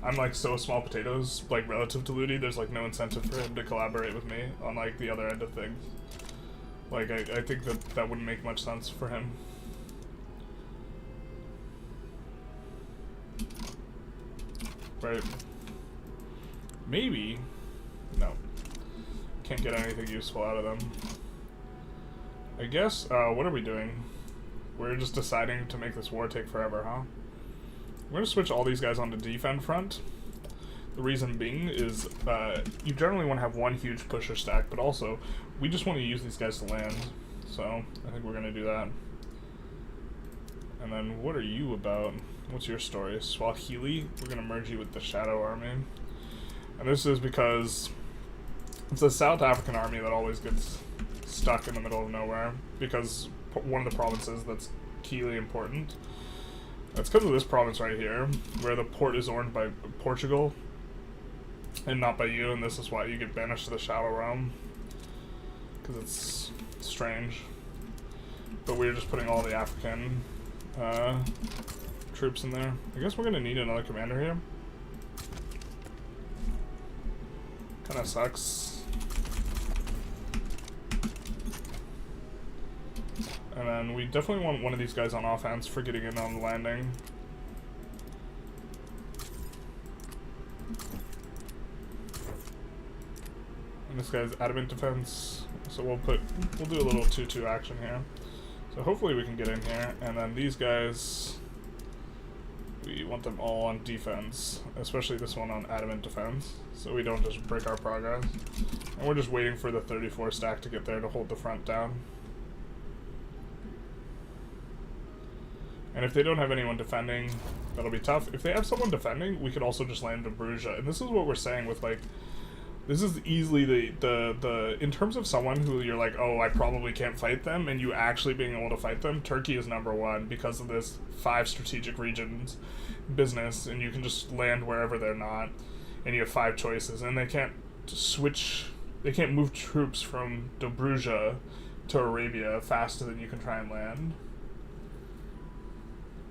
I'm like so small potatoes, like relative to Ludi. There's like no incentive for him to collaborate with me on like the other end of things. Like I think that wouldn't make much sense for him. Right. Maybe. No. Can't get anything useful out of them. I guess, what are we doing? We're just deciding to make this war take forever, huh? We're gonna switch all these guys onto defend front. The reason being is, you generally want to have one huge pusher stack, but also, we just want to use these guys to land. So, I think we're gonna do that. And then, what are you about? What's your story? Swahili? We're gonna merge you with the Shadow Army. And this is because it's a South African army that always gets stuck in the middle of nowhere, because one of the provinces that's keyly important. That's because of this province right here, where the port is owned by Portugal, and not by you, and this is why you get banished to the Shadow Realm. Because it's strange. But we're just putting all the African troops in there. I guess we're gonna need another commander here. Kinda sucks. And then we definitely want one of these guys on offense for getting in on the landing. And this guy's adamant defense, so we'll do a little 2-2 action here. So hopefully we can get in here, and then these guys, we want them all on defense, especially this one on adamant defense, so we don't just break our progress. And we're just waiting for the 34 stack to get there to hold the front down. And if they don't have anyone defending, that'll be tough. If they have someone defending, we could also just land in Bruges. And this is what we're saying with, like, this is easily the in terms of someone who you're like, oh, I probably can't fight them, and you actually being able to fight them, Turkey is #1 because of this 5 strategic regions business, and you can just land wherever they're not, and you have 5 choices, and they can't switch, they can't move troops from Dobruja to Arabia faster than you can try and land.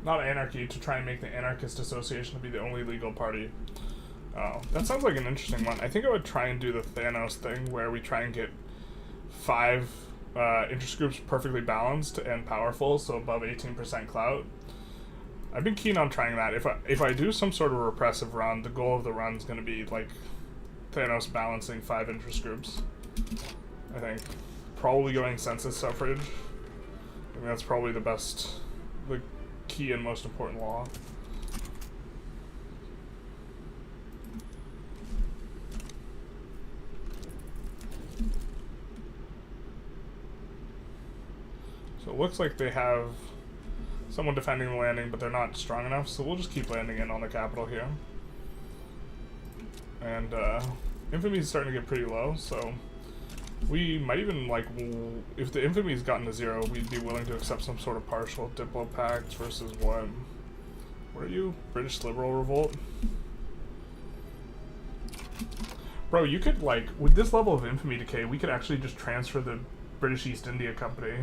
Not anarchy, to try and make the Anarchist Association to be the only legal party. Oh, that sounds like an interesting one. I think I would try and do the Thanos thing, where we try and get 5 interest groups perfectly balanced and powerful, so above 18% clout. I've been keen on trying that. If I do some sort of repressive run, the goal of the run is going to be, like, Thanos balancing 5 interest groups, I think. Probably going census suffrage. I think that's probably the key and most important law. So it looks like they have someone defending the landing, but they're not strong enough, so we'll just keep landing in on the capital here. And infamy is starting to get pretty low, so we might even, like, if the infamy's gotten to 0, we'd be willing to accept some sort of partial Diplo pact versus what? What are you? British Liberal Revolt? Bro, you could, like, with this level of infamy decay, we could actually just transfer the British East India Company.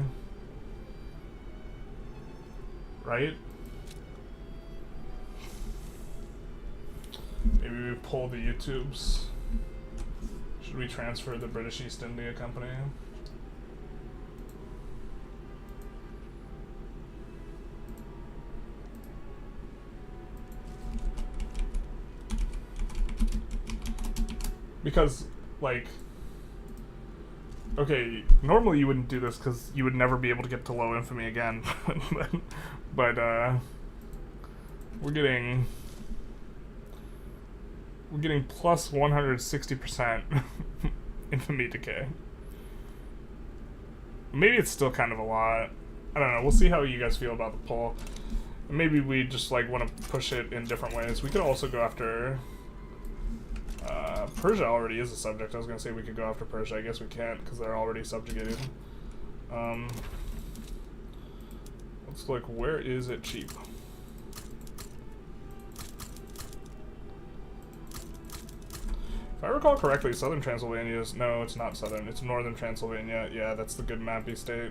Right? Maybe we pull the YouTubes. Should we transfer the British East India Company? Because, like, okay, normally you wouldn't do this because you would never be able to get to low infamy again. but we're getting plus 160% Infamy decay. Maybe it's still kind of a lot. I don't know. We'll see how you guys feel about the poll. Maybe we just like want to push it in different ways. We could also go after Persia. Already is a subject. I was gonna say we could go after Persia. I guess we can't because they're already subjugated. Let's look. Where is it cheap? If I recall correctly, Southern Transylvania is... No, it's not Southern. It's Northern Transylvania. Yeah, that's the good mappy state.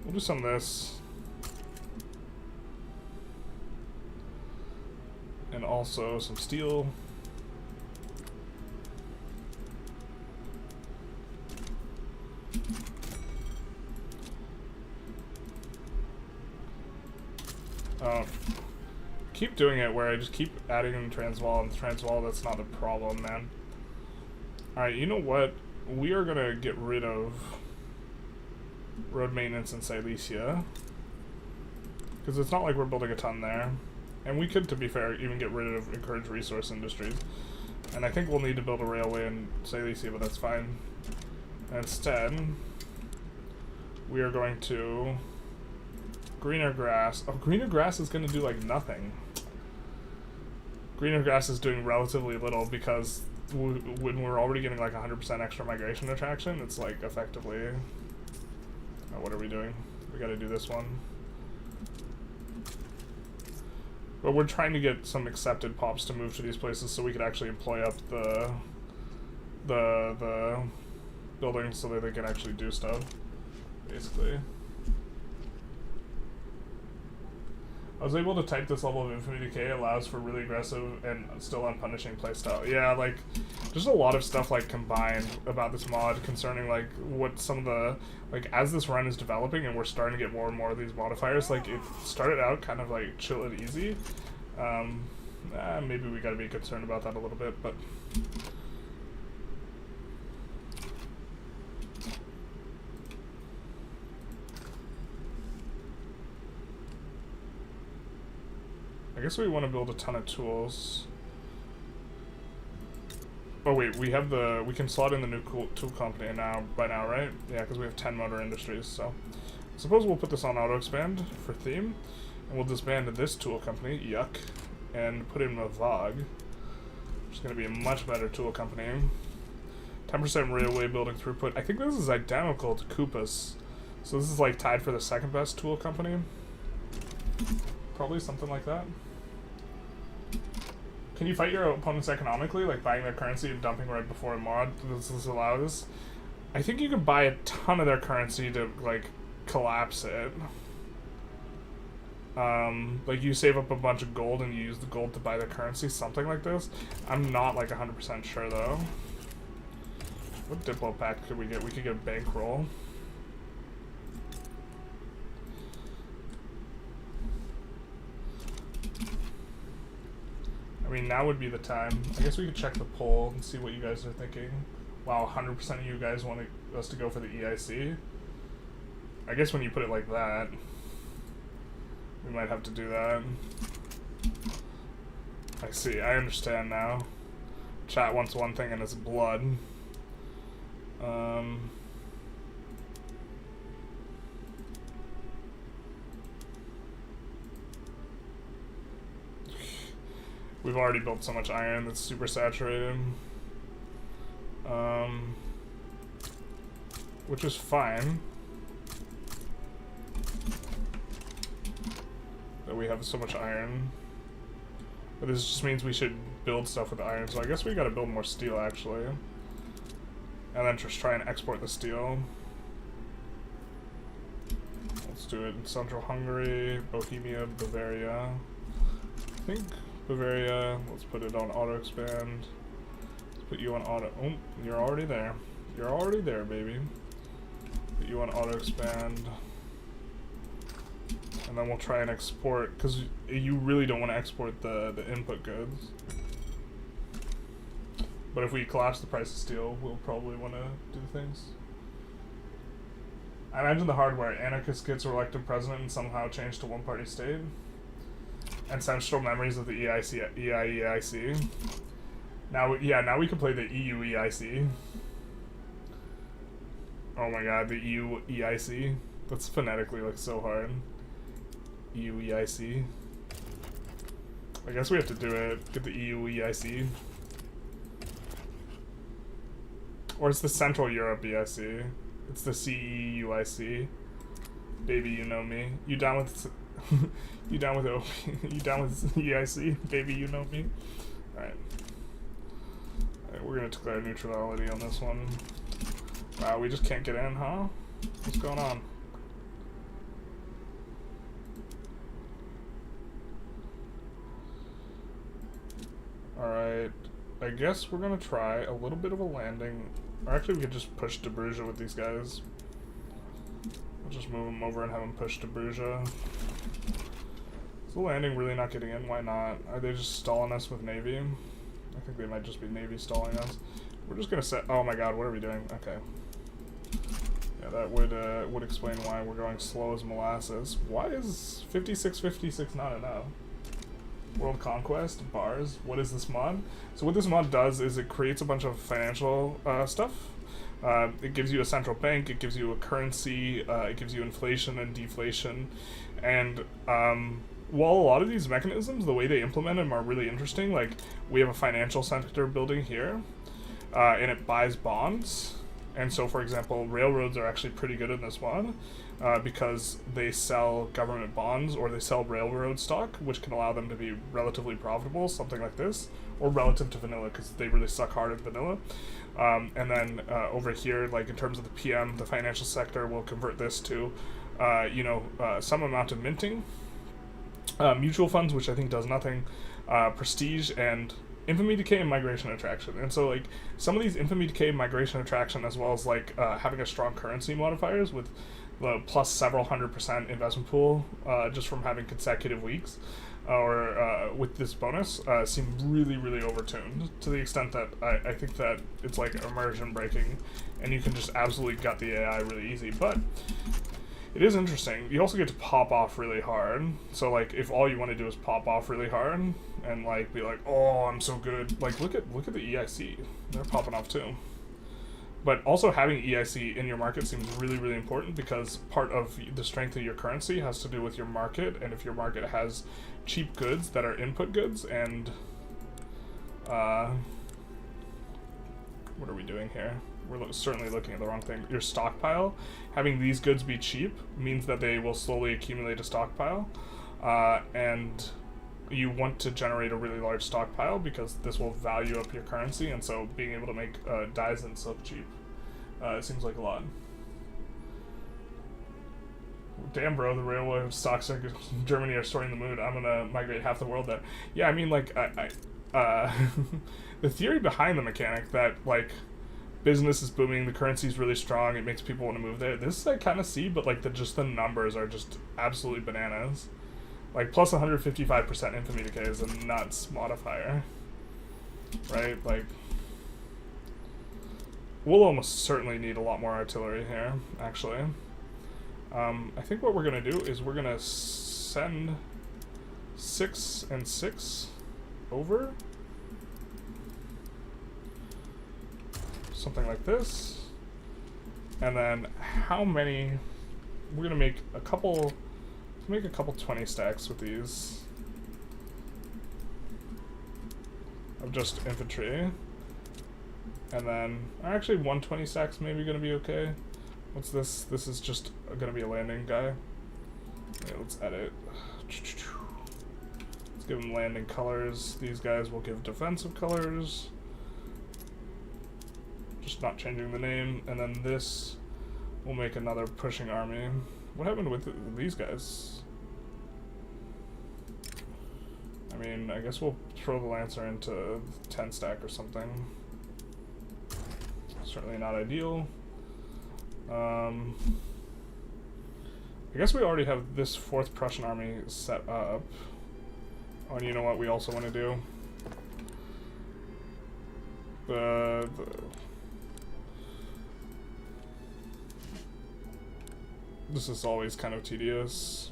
We'll do some of this. And also some steel. Keep doing it where I just keep adding in Transvaal, and Transvaal, that's not the problem, man. Alright, you know what? We are gonna get rid of road maintenance in Silesia. Because it's not like we're building a ton there. And we could, to be fair, even get rid of encourage resource industries. And I think we'll need to build a railway in Silesia, but that's fine. And instead, we are going to... Greener grass. Oh, greener grass is going to do, like, nothing. Greener grass is doing relatively little because when we're already getting, like, 100% extra migration attraction, it's, like, effectively... Oh, what are we doing? We gotta do this one. But we're trying to get some accepted pops to move to these places so we could actually employ up the buildings so that they can actually do stuff, basically. I was able to type this level of infamy decay allows for really aggressive and still unpunishing playstyle. Yeah, like, there's a lot of stuff, like, combined about this mod concerning, like, what some of the, like, as this run is developing and we're starting to get more and more of these modifiers, like, it started out kind of, like, chill and easy. Maybe we gotta be concerned about that a little bit, but... I guess we want to build a ton of tools. Oh wait, we have the... We can slot in the new tool company by now, right? Yeah, because we have 10 motor industries, so... Suppose we'll put this on auto-expand for theme, and we'll disband this tool company, yuck, and put in a VOG, which is going to be a much better tool company. 10% railway building throughput. I think this is identical to Koopa's, so this is like tied for the second best tool company. Probably something like that. Can you fight your opponents economically, like buying their currency and dumping right before a mod? Does this allow this? I think you can buy a ton of their currency to, like, collapse it. Like, you save up a bunch of gold and you use the gold to buy their currency, something like this. I'm not, like, 100% sure, though. What Diplo pack could we get? We could get a bankroll. I mean, now would be the time. I guess we could check the poll and see what you guys are thinking. Wow, 100% of you guys want us to go for the EIC. I guess when you put it like that, we might have to do that. I see, I understand now. Chat wants one thing and it's blood. We've already built so much iron that's super saturated. Which is fine. That we have so much iron. But this just means we should build stuff with iron, so I guess we gotta build more steel, actually. And then just try and export the steel. Let's do it in Central Hungary, Bohemia, Bavaria. I think Bavaria, let's put it on auto expand. Let's put you on auto, oh, you're already there. You're already there, baby. Put you on auto expand. And then we'll try and export, because you really don't want to export the input goods. But if we collapse the price of steel, we'll probably want to do things. I imagine the hardware. Anarchist gets elected president and somehow changed to one-party state. Ancestral memories of the EIC. Now, yeah, now we can play the EU EIC. Oh my god, the EU EIC. That's phonetically like so hard. EU EIC. I guess we have to do it. Get the EU EIC. Or it's the Central Europe EIC. It's the CEUIC. Baby, you know me. You down with you down with OP? You down with EIC? Baby, you know me. Alright. Alright, we're gonna declare neutrality on this one. Wow, we just can't get in, huh? What's going on? Alright, I guess we're gonna try a little bit of a landing. Or actually we could just push to Bruges with these guys. We'll just move them over and have them push to Bruges. Is the landing really not getting in? Why not? Are they just stalling us with Navy? I think they might just be Navy stalling us. We're just gonna set, oh my god, what are we doing? Okay. Yeah, that would explain why we're going slow as molasses. Why is 5656 not enough? World Conquest, bars. What is this mod? So what this mod does is it creates a bunch of financial stuff. It gives you a central bank, it gives you a currency, it gives you inflation and deflation. And while a lot of these mechanisms, the way they implement them are really interesting, like we have a financial sector building here, and it buys bonds. And so, for example, railroads are actually pretty good in this mod. Because they sell government bonds or they sell railroad stock, which can allow them to be relatively profitable, something like this, or relative to vanilla, because they really suck hard at vanilla. And then over here, like in terms of the PM, the financial sector will convert this to, some amount of minting, mutual funds, which I think does nothing, prestige, and infamy, decay, and migration attraction. And so, like, some of these infamy, decay, migration attraction, as well as like having a strong currency modifiers with the plus several 100% investment pool just from having consecutive weeks, or with this bonus, seem really, really overtuned to the extent that I think that it's like immersion breaking, and you can just absolutely gut the AI really easy. But it is interesting. You also get to pop off really hard. So like, if all you want to do is pop off really hard and like be like, oh, I'm so good. Like, look at the EIC. They're popping off too. But also having EIC in your market seems really, really important, because part of the strength of your currency has to do with your market, and if your market has cheap goods that are input goods, and what are we doing here? We're certainly looking at the wrong thing. Your stockpile, having these goods be cheap means that they will slowly accumulate a stockpile, and you want to generate a really large stockpile because this will value up your currency, and so being able to make dyes and silk cheap seems like a lot. Damn, bro, the railway stocks in Germany are storing the mood. I'm gonna migrate half the world there. Yeah, I mean, like, the theory behind the mechanic that, like, business is booming, the currency is really strong, it makes people want to move there. This I kind of see, but, like, the numbers are just absolutely bananas. Like, plus 155% infamy decay is a nuts modifier. Right? Like, we'll almost certainly need a lot more artillery here, actually. I think what we're going to do is we're going to send 6 and 6 over. Something like this. And then how many... We're going to make a couple 20 stacks with these. Of just infantry. And then, actually 120 stacks maybe going to be okay. What's this? This is just going to be a landing guy. Okay, let's edit. Let's give them landing colors. These guys will give defensive colors. Just not changing the name. And then this will make another pushing army. What happened with these guys? I mean, I guess we'll throw the Lancer into 10 stack or something. Certainly not ideal. I guess we already have this 4th Prussian army set up. Oh, and you know what we also want to do? This is always kind of tedious.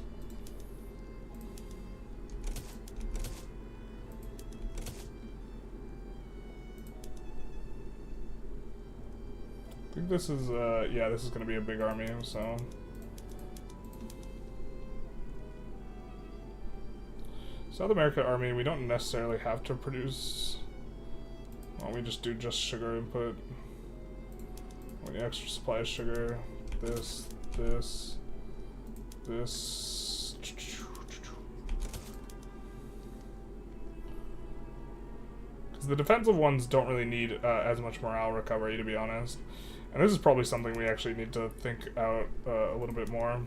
think this is, yeah, this is going to be a big army, so... South America army, we don't necessarily have to produce... Well, we just do just sugar input. We need extra supply of sugar. This. Because the defensive ones don't really need as much morale recovery, to be honest. And this is probably something we actually need to think out a little bit more.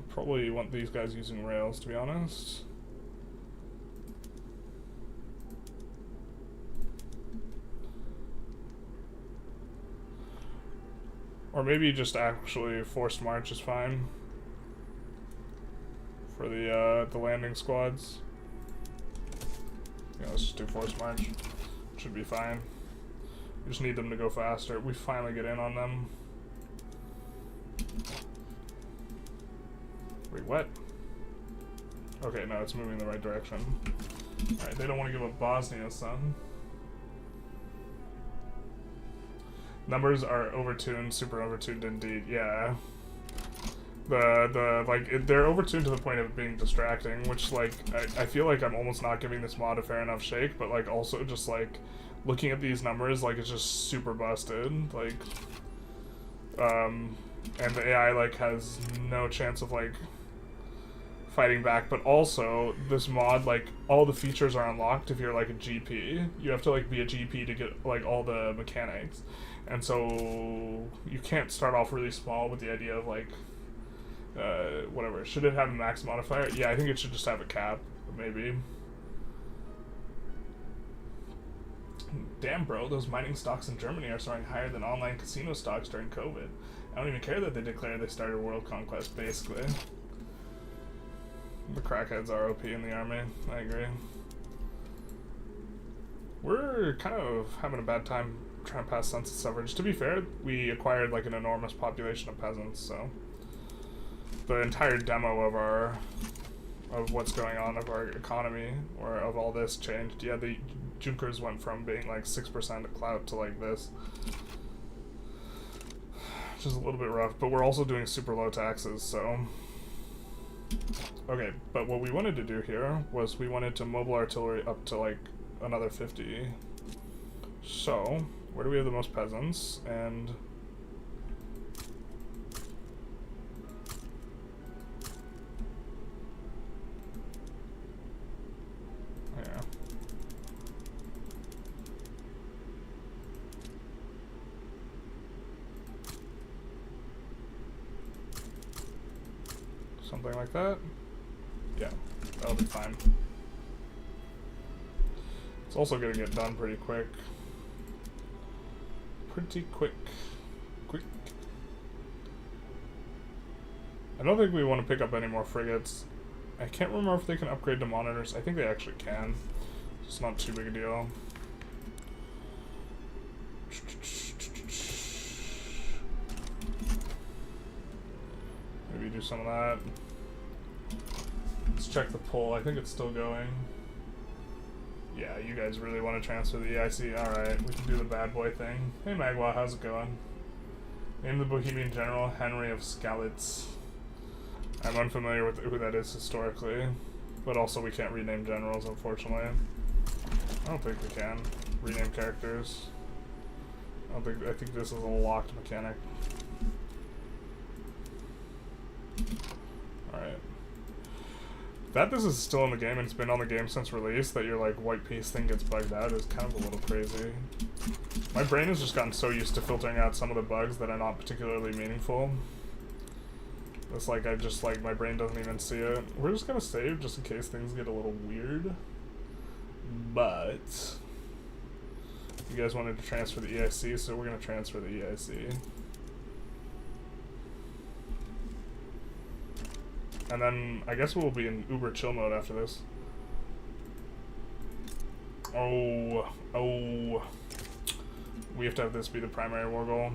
Probably want these guys using rails, to be honest. Or maybe just actually forced march is fine for the landing squads. Yeah, let's just do forced march. Should be fine. We just need them to go faster. We finally get in on them. Wait, what? Okay, no, it's moving in the right direction. Alright, they don't want to give up Bosnia, son. Numbers are overtuned, super overtuned indeed, yeah. They're overtuned to the point of it being distracting, which, like, I feel like I'm almost not giving this mod a fair enough shake, but, like, also just, like, looking at these numbers, like, it's just super busted, like, and the AI, like, has no chance of, like, fighting back, but also, this mod, like, all the features are unlocked if you're, like, a GP. You have to, like, be a GP to get, like, all the mechanics. And so, you can't start off really small with the idea of, like, whatever. Should it have a max modifier? Yeah, I think it should just have a cap, maybe. Damn, bro, those mining stocks in Germany are soaring higher than online casino stocks during COVID. I don't even care that they declared they started world conquest, basically. The crackheads are OP in the army, I agree. We're kind of having a bad time trying to pass census suffrage. To be fair, we acquired like an enormous population of peasants, so the entire demo of what's going on of our economy or of all this changed. Yeah, the Junkers went from being like 6% of clout to like this, which is a little bit rough, but we're also doing super low taxes, so okay. But what we wanted to do here was we wanted to mobile artillery up to like another 50. So where do we have the most peasants? And yeah, something like that. Yeah, that'll be fine. It's also gonna get done pretty quick. Quick. I don't think we want to pick up any more frigates. I can't remember if they can upgrade to monitors. I think they actually can. It's not too big a deal. Maybe do some of that. Let's check the poll. I think it's still going. Yeah, you guys really want to transfer the EIC? Alright, we can do the bad boy thing. Hey Magua, how's it going? Name the Bohemian general, Henry of Skalitz. I'm unfamiliar with who that is historically, but also we can't rename generals, unfortunately. I don't think we can rename characters. I think this is a locked mechanic. Alright. That this is still in the game and it's been on the game since release, that your like white piece thing gets bugged out is kind of a little crazy. My brain has just gotten so used to filtering out some of the bugs that are not particularly meaningful. It's like I just like my brain doesn't even see it. We're just gonna save just in case things get a little weird. But you guys wanted to transfer the EIC, so we're gonna transfer the EIC. And then, I guess we'll be in uber chill mode after this. Oh. We have to have this be the primary war goal.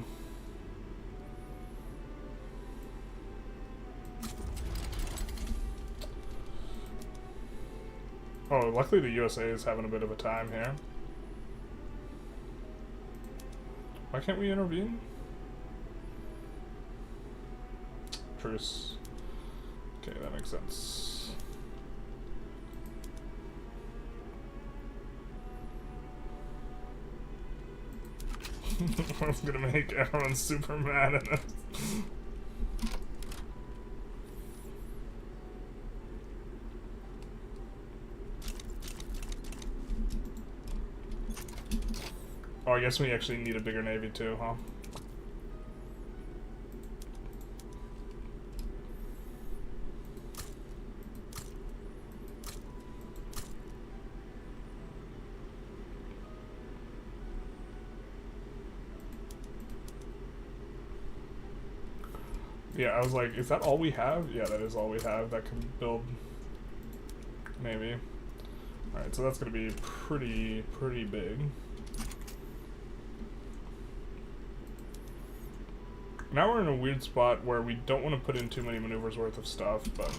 Oh, luckily the USA is having a bit of a time here. Why can't we intervene? Truce. Okay, that makes sense. I was gonna make everyone super mad at us. Oh, I guess we actually need a bigger navy too, huh? Yeah, I was like, is that all we have? Yeah, that is all we have that can build navy. Alright, so that's gonna be pretty big. Now we're in a weird spot where we don't want to put in too many maneuvers worth of stuff, but...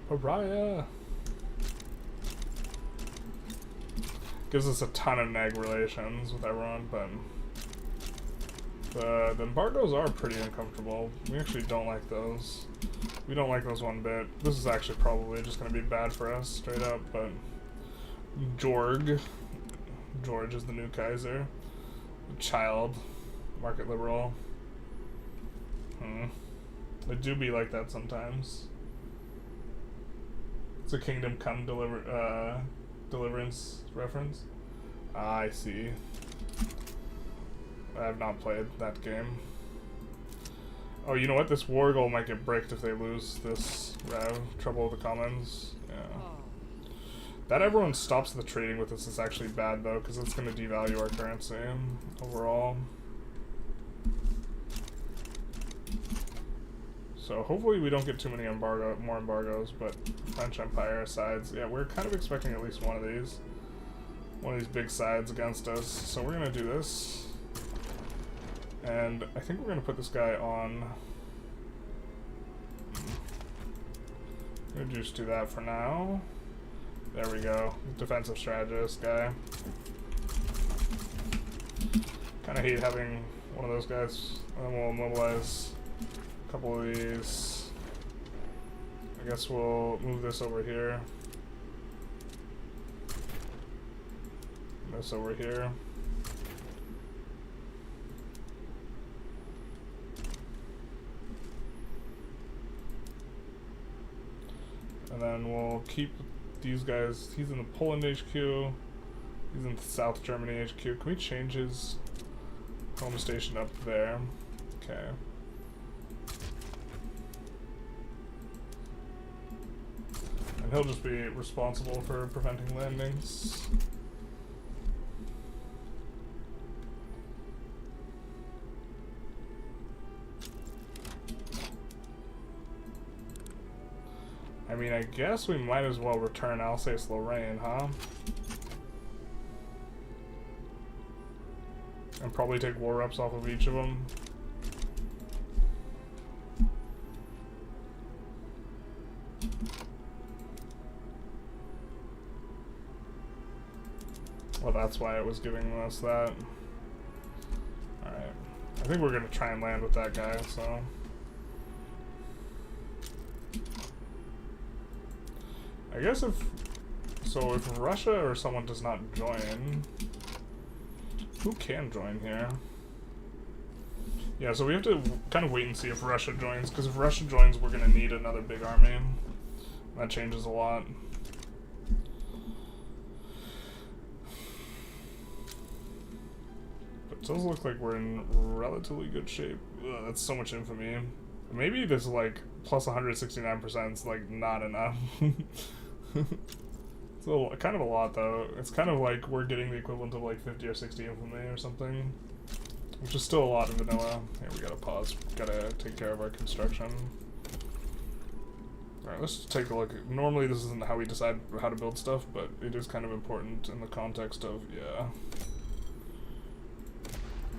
Pariah! Gives us a ton of neg relations with everyone, but... The embargoes are pretty uncomfortable. We actually don't like those. We don't like those one bit. This is actually probably just going to be bad for us, straight up, but... George is the new Kaiser. Child. Market liberal. They do be like that sometimes. It's a Kingdom Come Deliverance reference. Ah, I see. I have not played that game. Oh, you know what? This war goal might get bricked if they lose this Rev. Trouble with the Commons. Yeah. That everyone stops the trading with us is actually bad, though, because it's going to devalue our currency overall. So hopefully we don't get too many more embargoes, but French Empire sides. Yeah, we're kind of expecting at least one of these big sides against us. So we're going to do this. And I think we're going to put this guy on... I'm going to just do that for now. There we go. Defensive strategist guy. Kind of hate having one of those guys. And then we'll mobilize a couple of these. I guess we'll move this over here. This over here. And then we'll keep these guys. He's in the Poland HQ. He's in South Germany HQ. Can we change his home station up there? Okay. And he'll just be responsible for preventing landings. I mean, I guess we might as well return Alsace-Lorraine, huh? And probably take war reps off of each of them. Well, that's why it was giving us that. Alright. I think we're gonna try and land with that guy, so... I guess if Russia or someone does not join, who can join here? Yeah, so we have to kind of wait and see if Russia joins, because if Russia joins, we're going to need another big army. That changes a lot. But it does look like we're in relatively good shape. Ugh, that's so much infamy. Maybe this, like, plus 169% is, like, not enough. It's kind of a lot, though. It's kind of like we're getting the equivalent of like 50 or 60 infamy or something, which is still a lot of vanilla. Here, we gotta pause. Gotta take care of our construction. Alright, let's just take a look. Normally this isn't how we decide how to build stuff, but it is kind of important in the context of, yeah,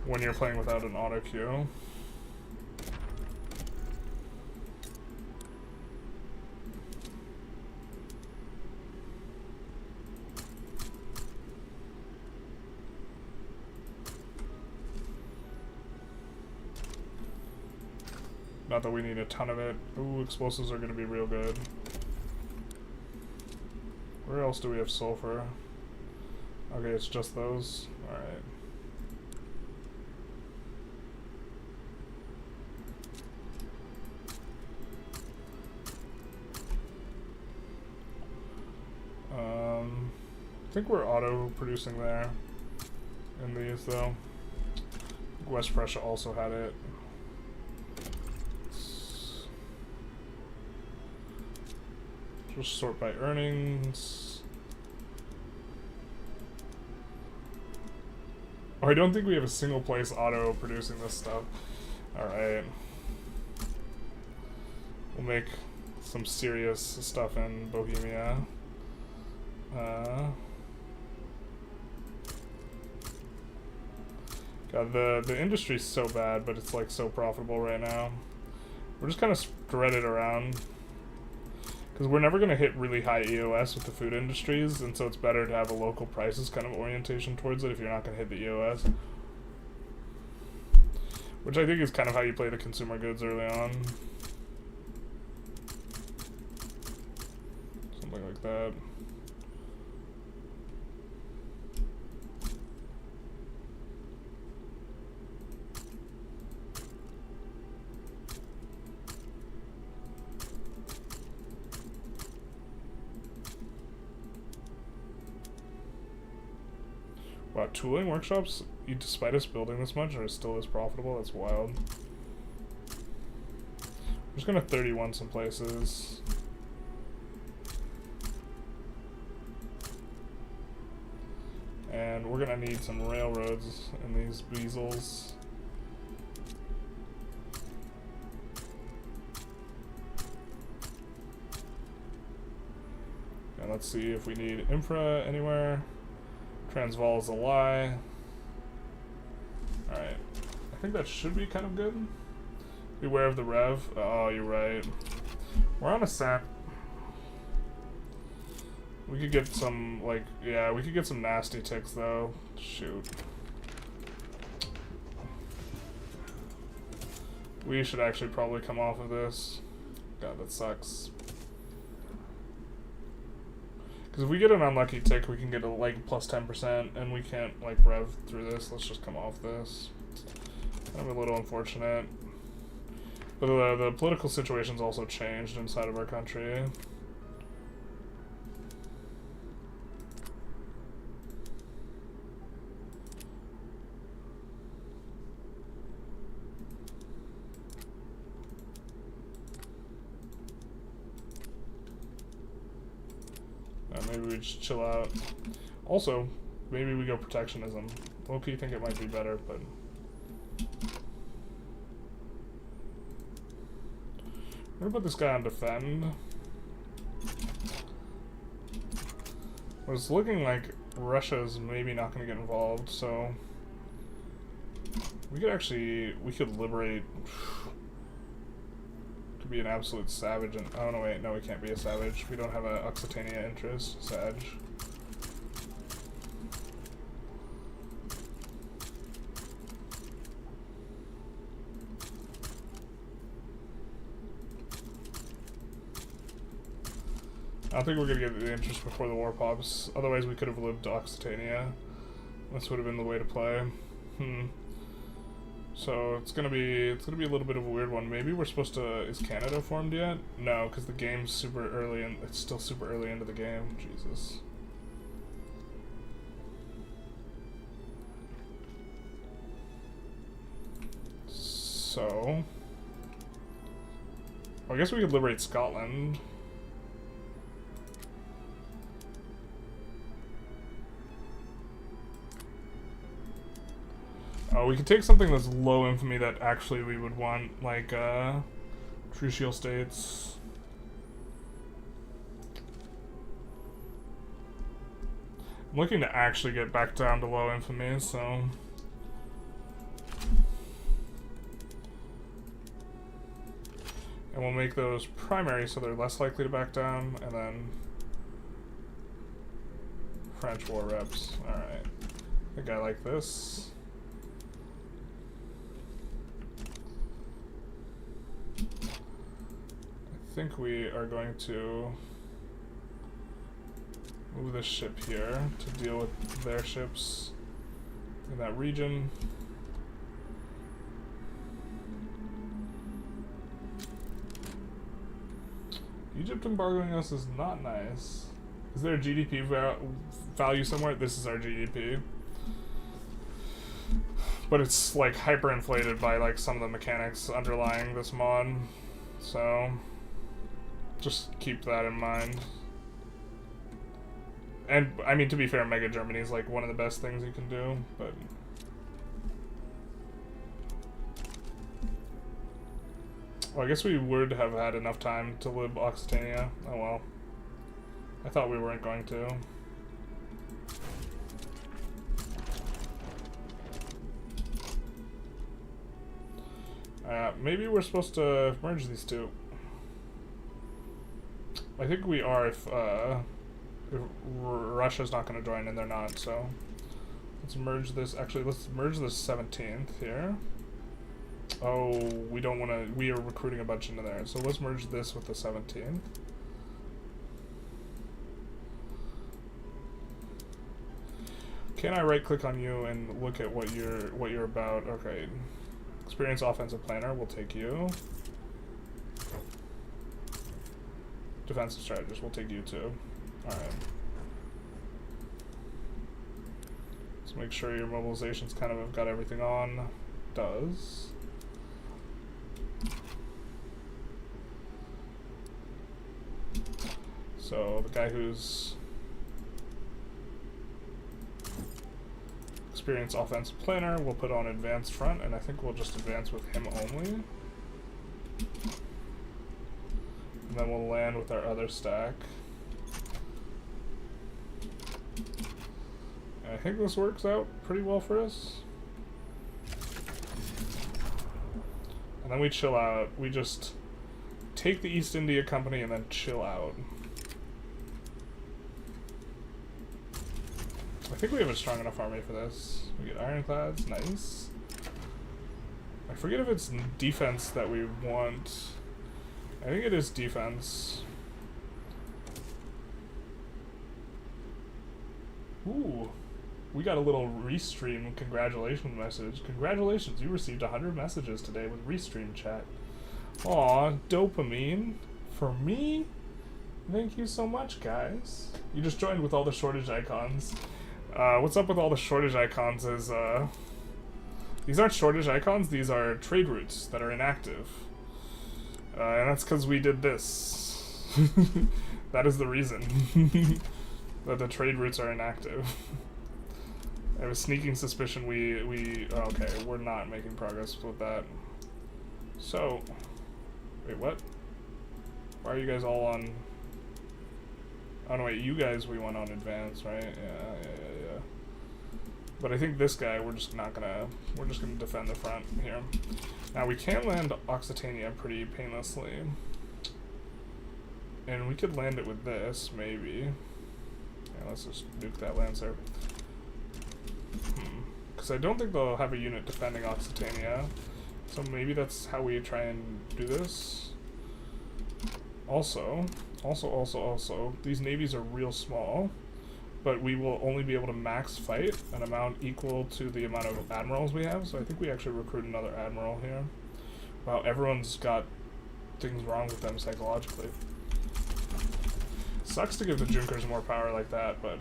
when you're playing without an auto queue. Not that we need a ton of it. Ooh, explosives are going to be real good. Where else do we have sulfur? Okay, it's just those. Alright. I think we're auto-producing there in these, though. West Prussia also had it. Just sort by earnings. Oh, I don't think we have a single place auto-producing this stuff. Alright. We'll make some serious stuff in Bohemia. God, the industry's so bad, but it's like so profitable right now. We're just kind of spread it around. Because we're never going to hit really high EOS with the food industries, and so it's better to have a local prices kind of orientation towards it if you're not going to hit the EOS. Which I think is kind of how you play the consumer goods early on. Something like that. Wow, tooling workshops, despite us building this much, are still as profitable? That's wild. I'm just gonna 31 some places. And we're gonna need some railroads in these weasels. And let's see if we need infra anywhere. Transvaal is a lie. Alright. I think that should be kind of good. Beware of the rev. Oh, you're right. We're on a sap. We could get some, like, yeah, we could get some nasty ticks, though. Shoot. We should actually probably come off of this. God, that sucks. Because if we get an unlucky tick, we can get a, like, plus 10%, and we can't, like, rev through this. Let's just come off this. Kind of a little unfortunate. But the political situation's also changed inside of our country. Maybe we just chill out. Also, maybe we go protectionism. Low-key think it might be better, but... I'm gonna put this guy on defend. It's looking like Russia's maybe not gonna get involved, so... We could liberate... Be an absolute savage and oh no wait, no, we can't be a savage. We don't have a Occitania interest. Sag. I don't think we're gonna get the interest before the war pops. Otherwise we could have lived to Occitania. This would have been the way to play. So it's gonna be a little bit of a weird one. Maybe we're supposed to. Is Canada formed yet? No, because the game's super early and it's still super early into the game. Jesus. So, I guess we could liberate Scotland. Oh, we could take something that's low infamy that actually we would want, like, Trucial States. I'm looking to actually get back down to low infamy, so... And we'll make those primary so they're less likely to back down, and then... French war reps. Alright. I think I like this. think we are going to move this ship here to deal with their ships in that region. Egypt embargoing us is not nice. Is there a GDP value somewhere? This is our GDP. But it's like hyperinflated by like some of the mechanics underlying this mod. So just keep that in mind. And I mean, to be fair, Mega Germany is like one of the best things you can do, but well, I guess we would have had enough time to live Occitania. Oh well. I thought we weren't going to. Maybe we're supposed to merge these two. I think we are if Russia's not going to join and they're not, so let's merge this. Actually, let's merge the 17th here. Oh, we don't want to, we are recruiting a bunch into there, so let's merge this with the 17th. Can I right click on you and look at what you're about? Okay. Experienced offensive planner, we'll take you. Defensive strategist, we'll take you too. Alright. Let's make sure your mobilization's kind of got everything on. Does. So the guy who's experienced offensive planner we'll put on advanced front, and I think we'll just advance with him only. And then we'll land with our other stack. And I think this works out pretty well for us. And then we chill out. We just take the East India Company and then chill out. I think we have a strong enough army for this. We get ironclads, nice. I forget if it's defense that we want. I think it is defense. Ooh, we got a little restream congratulations message. Congratulations, you received 100 messages today with restream chat. Aw, dopamine. For me? Thank you so much, guys. You just joined with all the shortage icons. What's up with all the shortage icons is, these aren't shortage icons, these are trade routes that are inactive. And that's because we did this. That is the reason. That the trade routes are inactive. I have a sneaking suspicion okay, we're not making progress with that. So, wait, what? Why are you guys all on... Oh no, wait, you guys we went on advance, right? Yeah. But I think this guy, we're just gonna defend the front here. Now we can land Occitania pretty painlessly. And we could land it with this, maybe. Yeah, let's just nuke that Lancer. Because I don't think they'll have a unit defending Occitania. So maybe that's how we try and do this. Also, these navies are real small, but we will only be able to max fight an amount equal to the amount of admirals we have, so I think we actually recruit another admiral here. Wow, everyone's got things wrong with them psychologically. Sucks to give the Junkers more power like that, but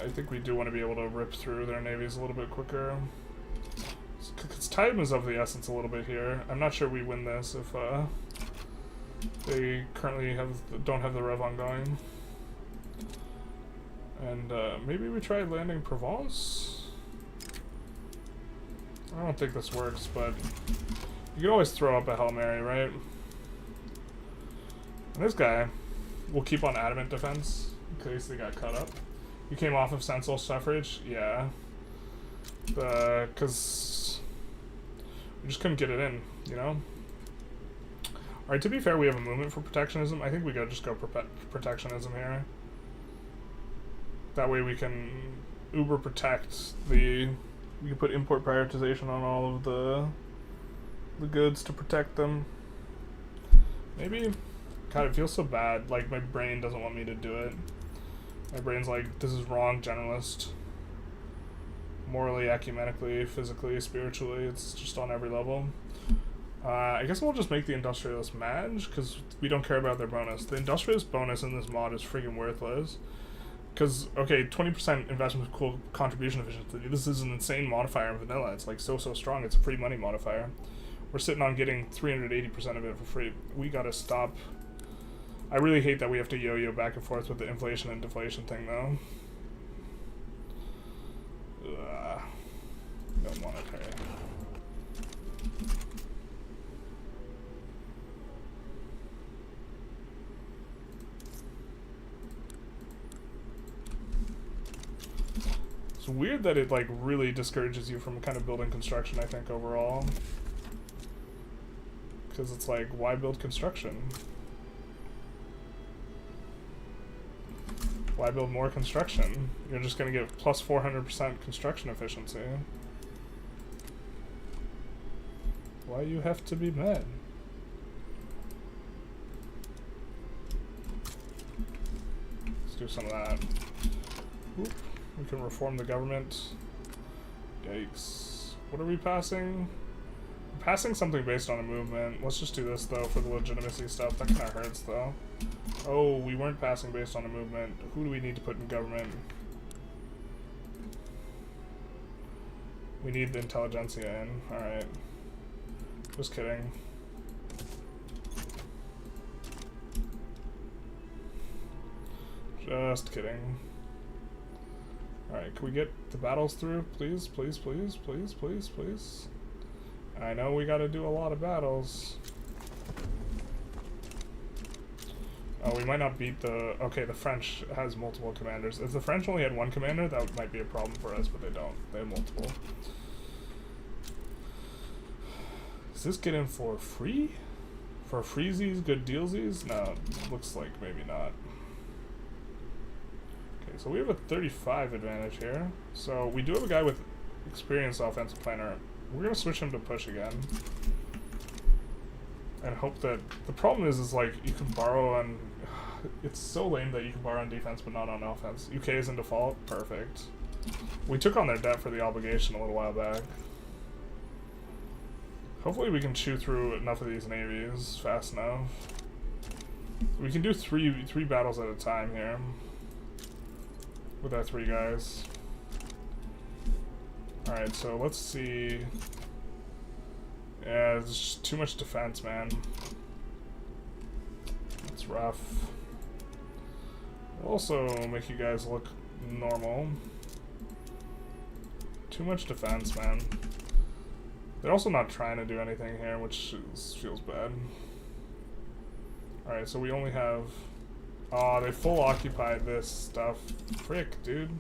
I think we do want to be able to rip through their navies a little bit quicker. Because time is of the essence a little bit here. I'm not sure we win this if they currently don't have the rev ongoing. And maybe we try landing Provence? I don't think this works, but you can always throw up a Hail Mary, right? And this guy will keep on adamant defense in case they got cut up. You came off of Sensual Suffrage? Yeah. Because we just couldn't get it in, you know? Alright, to be fair, we have a movement for protectionism. I think we just go protectionism here. That way we can uber protect we can put import prioritization on all of the goods to protect them. Maybe? God, it feels so bad. Like, my brain doesn't want me to do it. My brain's like, this is wrong, generalist. Morally, ecumenically, physically, spiritually, it's just on every level. I guess we'll just make the Industrialist Madge, because we don't care about their bonus. The Industrialist bonus in this mod is freaking worthless. Because, okay, 20% investment contribution efficiency. This is an insane modifier in vanilla. It's like so strong. It's a free money modifier. We're sitting on getting 380% of it for free. We gotta stop. I really hate that we have to yo-yo back and forth with the inflation and deflation thing, though. No monetary. It's weird that it like really discourages you from kind of building construction, I think, overall. Because it's like, why build construction? Why build more construction? You're just gonna get plus 400% construction efficiency. Why you have to be mad? Let's do some of that. Oop. We can reform the government. Yikes. What are we passing? We're passing something based on a movement. Let's just do this, though, for the legitimacy stuff. That kind of hurts, though. Oh, we weren't passing based on a movement. Who do we need to put in government? We need the Intelligentsia in. Alright. Just kidding. Just kidding. Alright, can we get the battles through? Please, please, please, please, please, please. I know we gotta do a lot of battles. Oh, we might not beat the... Okay, the French has multiple commanders. If the French only had one commander, that might be a problem for us, but they don't. They have multiple. Does this get in for free? For freezies, good dealsies? No, looks like maybe not. Okay, so we have a 35 advantage here. So we do have a guy with experienced offensive planner. We're gonna switch him to push again. And hope that... The problem is like, you can borrow on... It's so lame that you can borrow on defense but not on offense. UK is in default? Perfect. We took on their debt for the obligation a little while back. Hopefully we can chew through enough of these navies fast enough. We can do three battles at a time here. With our 3 guys. Alright, so let's see... Yeah, there's just too much defense, man. It's rough. It'll also make you guys look normal. Too much defense, man. They're also not trying to do anything here, which feels bad. Alright, so we only have... Aw, they full occupied this stuff. Frick, dude.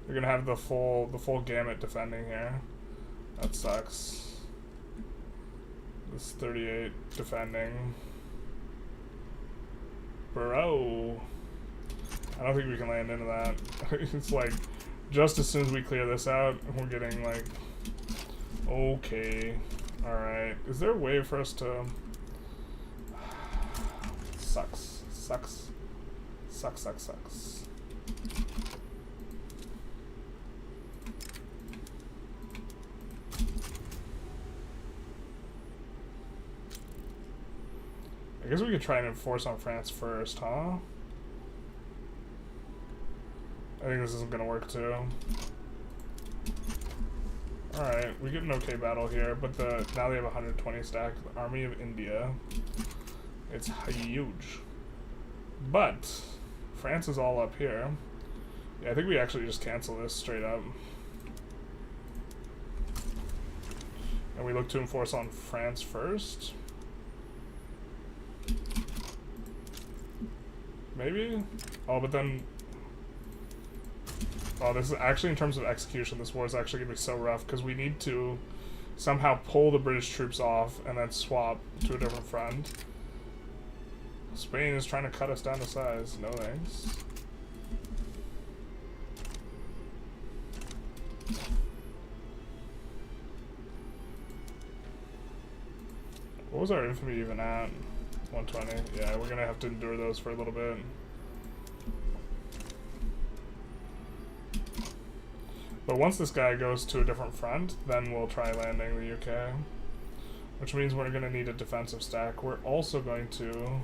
They're gonna have the full gamut defending here. That sucks. This 38 defending. Bro. I don't think we can land into that. It's like, just as soon as we clear this out, we're getting like... Okay. Alright. Is there a way for us to... Sucks. Sucks. Sucks, sucks, sucks. I guess we could try and enforce on France first, huh? I think this isn't gonna work too. Alright, we get an okay battle here, but now they have 120 stack. The Army of India. It's huge. But France is all up here. Yeah, I think we actually just cancel this straight up. And we look to enforce on France first. Maybe? Oh, but then... Oh, this is actually, in terms of execution, this war is actually going to be so rough, because we need to somehow pull the British troops off and then swap to a different front. Spain is trying to cut us down to size. No thanks. What was our infamy even at? 120. Yeah, we're gonna have to endure those for a little bit. But once this guy goes to a different front, then we'll try landing the UK. Which means we're gonna need a defensive stack. We're also going to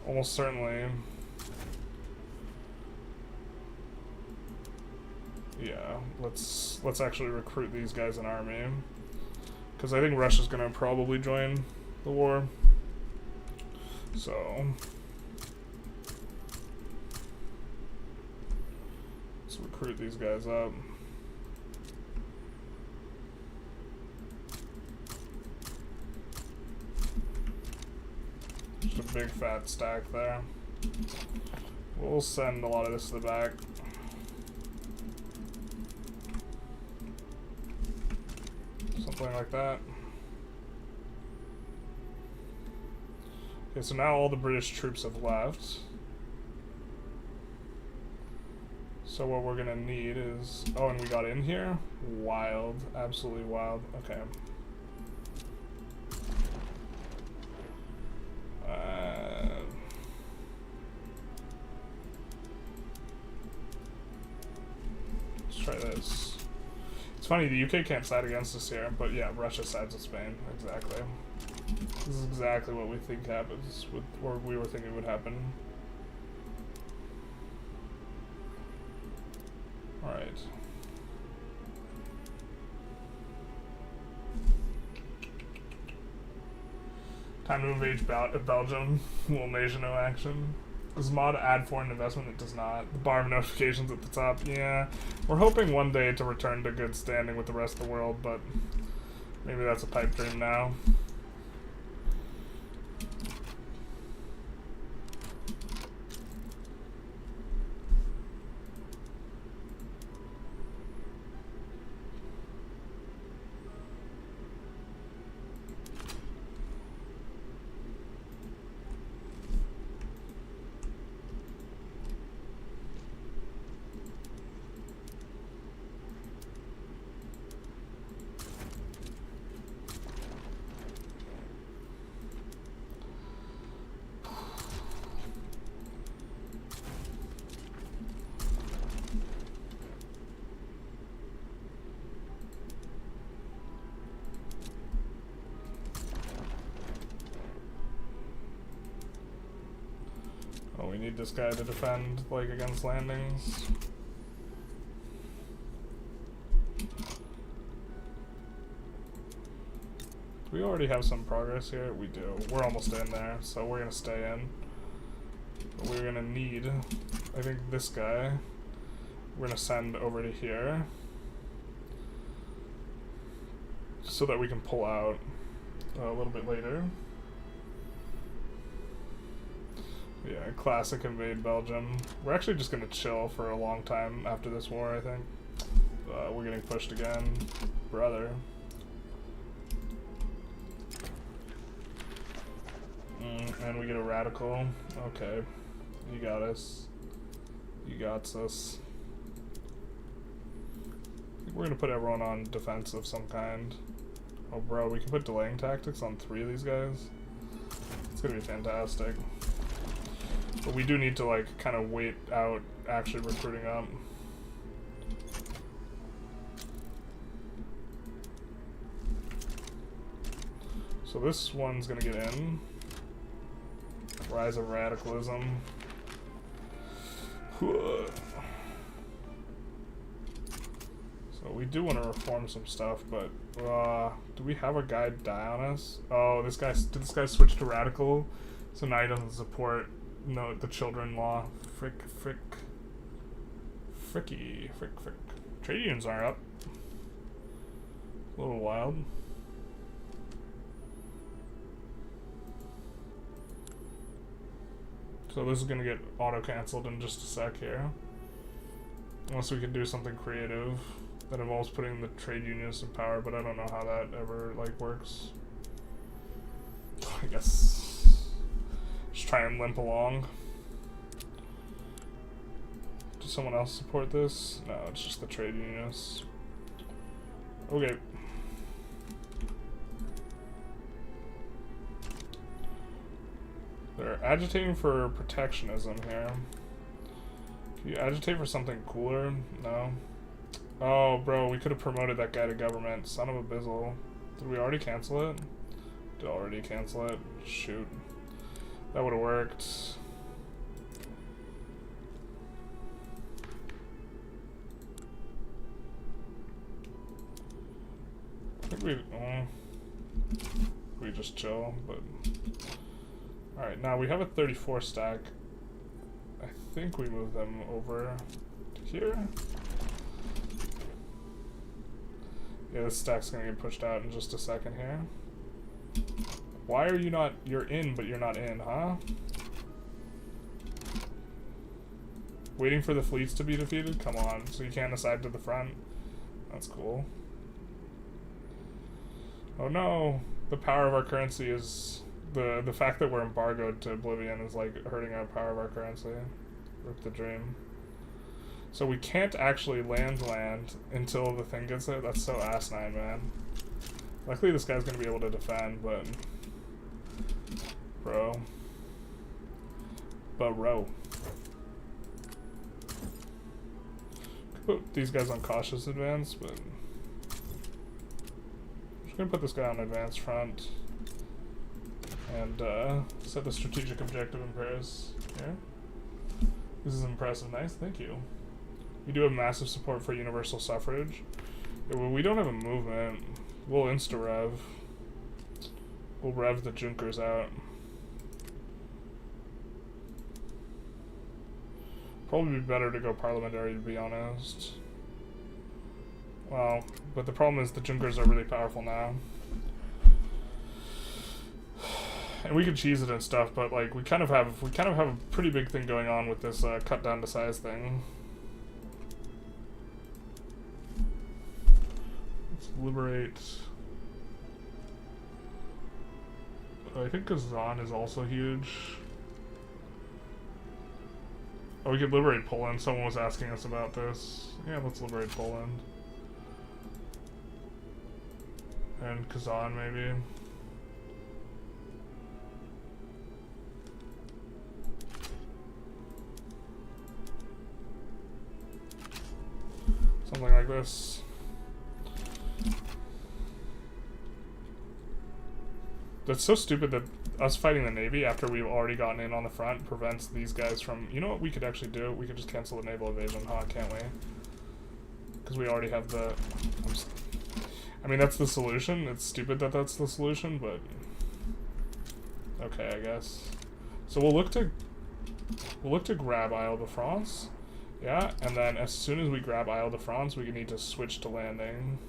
almost certainly, yeah, let's actually recruit these guys in army, because I think Russia's gonna probably join the war. So let's recruit these guys up. Just a big fat stack there. We'll send a lot of this to the back. Something like that. Okay, so now all the British troops have left. So what we're gonna need is... Oh, and we got in here? Wild. Absolutely wild. Okay. Let's try this. It's funny, the UK can't side against us here, but yeah, Russia sides with Spain. Exactly. This is exactly what we think happens, with, or we were thinking would happen. Alright. Time to invade Belgium. Will Malaysia no action? Does mod add foreign investment? It does not. The bar of notifications at the top. Yeah. We're hoping one day to return to good standing with the rest of the world, but maybe that's a pipe dream now. We need this guy to defend, like, against landings. Do we already have some progress here? We do. We're almost in there, so we're gonna stay in. But we're gonna need, I think, this guy. We're gonna send over to here, so that we can pull out a little bit later. Yeah, classic invade Belgium. We're actually just gonna chill for a long time after this war, I think. We're getting pushed again. Brother. And we get a radical. Okay. You got us. You got us. I think we're gonna put everyone on defense of some kind. Oh bro, we can put delaying tactics on 3 of these guys. It's gonna be fantastic. But we do need to, like, kind of wait out actually recruiting up. So this one's gonna get in. Rise of radicalism. So we do want to reform some stuff, but do we have a guy die on us? Oh, did this guy switch to radical? So now he doesn't support the children law. Frick. Trade unions are up. A little wild. So this is gonna get auto-cancelled in just a sec here. Unless we can do something creative that involves putting the trade unions in power, but I don't know how that ever, like, works. I guess just try and limp along. Does someone else support this? No, it's just the trade unionists. Okay. They're agitating for protectionism here. Can you agitate for something cooler? No. Oh, bro, we could have promoted that guy to government. Son of a bizzle. Did we already cancel it? Did already cancel it? Shoot. That would have worked. I think we just chill, but... Alright, now we have a 34 stack. I think we move them over to here. Yeah, this stack's gonna get pushed out in just a second here. Why are you not... You're in, but you're not in, huh? Waiting for the fleets to be defeated? Come on, so you can't aside to the front? That's cool. Oh no! The power of our currency is... The fact that we're embargoed to oblivion is like hurting our power of our currency. Rip the dream. So we can't actually land until the thing gets there. That's so asinine, man. Luckily this guy's gonna be able to defend, but... Bro. Could put these guys on cautious advance, but... I'm just gonna put this guy on advance front. And set the strategic objective in Paris here. This is impressive. Nice, thank you. We do have massive support for universal suffrage. Yeah, well, we don't have a movement. We'll insta-rev. We'll rev the Junkers out. Probably be better to go parliamentary, to be honest. Well, but the problem is the Junkers are really powerful now. And we could cheese it and stuff, but like we kind of have a pretty big thing going on with this cut down to size thing. Let's liberate. I think Kazan is also huge. Oh, we could liberate Poland. Someone was asking us about this. Yeah, let's liberate Poland. And Kazan maybe. Something like this. That's so stupid that us fighting the Navy after we've already gotten in on the front prevents these guys from... You know what we could actually do? We could just cancel the naval invasion, huh? Can't we? Because we already have the... I mean, that's the solution. It's stupid that that's the solution, but... Okay, I guess. So we'll look to grab Isle de France. Yeah, and then as soon as we grab Isle de France, we need to switch to landing.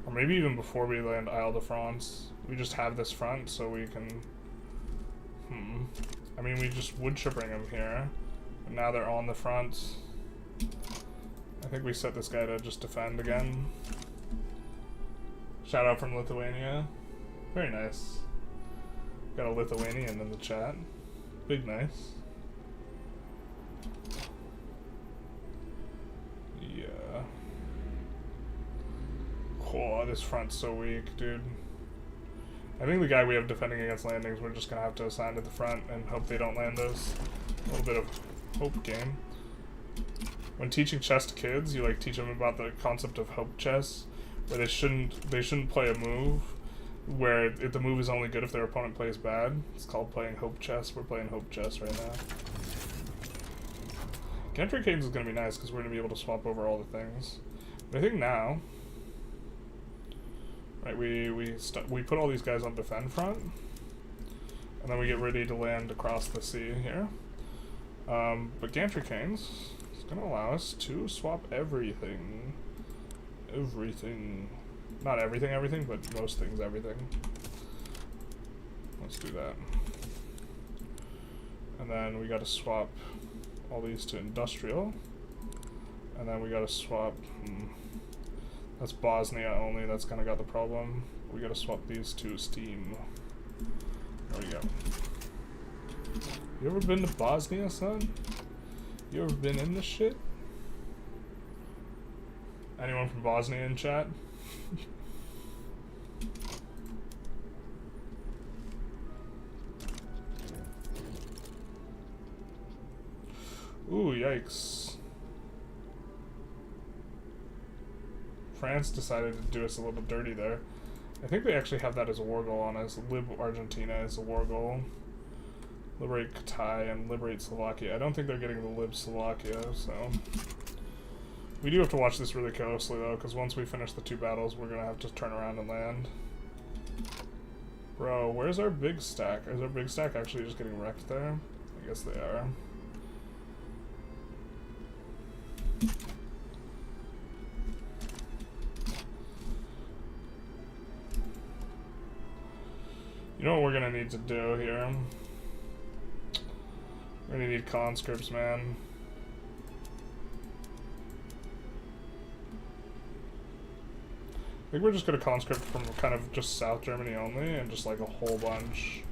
Or maybe even before we land Isle de France, we just have this front so we can... I mean, we just would bring them here, but now they're on the front. I think we set this guy to just defend again. Shout out from Lithuania. Very nice. Got a Lithuanian in the chat. Big nice. Yeah. Oh, this front's so weak, dude. I think the guy we have defending against landings, we're just gonna have to assign to the front and hope they don't land us. A little bit of hope game. When teaching chess to kids, you like teach them about the concept of hope chess, where they shouldn't play a move where the move is only good if their opponent plays bad. It's called playing hope chess. We're playing hope chess right now. Gantry Canes is going to be nice because we're going to be able to swap over all the things. But I think now, right, we put all these guys on defend front, and then we get ready to land across the sea here. But Gantry Canes is going to allow us to swap everything. Not everything, but most things everything. Let's do that. And then we gotta swap all these to industrial. And then we gotta swap... That's Bosnia only, that's kinda got the problem. We gotta swap these to steam. There we go. You ever been to Bosnia, son? You ever been in this shit? I Anyone from Bosnia in chat? Ooh, yikes. France decided to do us a little dirty there. I think they actually have that as a war goal on us. Lib Argentina as a war goal. Liberate Katai and liberate Slovakia. I don't think they're getting the Lib Slovakia, so... We do have to watch this really closely, though, because once we finish the 2 battles, we're going to have to turn around and land. Bro, where's our big stack? Is our big stack actually just getting wrecked there? I guess they are. You know what we're gonna need to do here? We're gonna need conscripts, man. I think we're just gonna conscript from kind of just South Germany only, and just like a whole bunch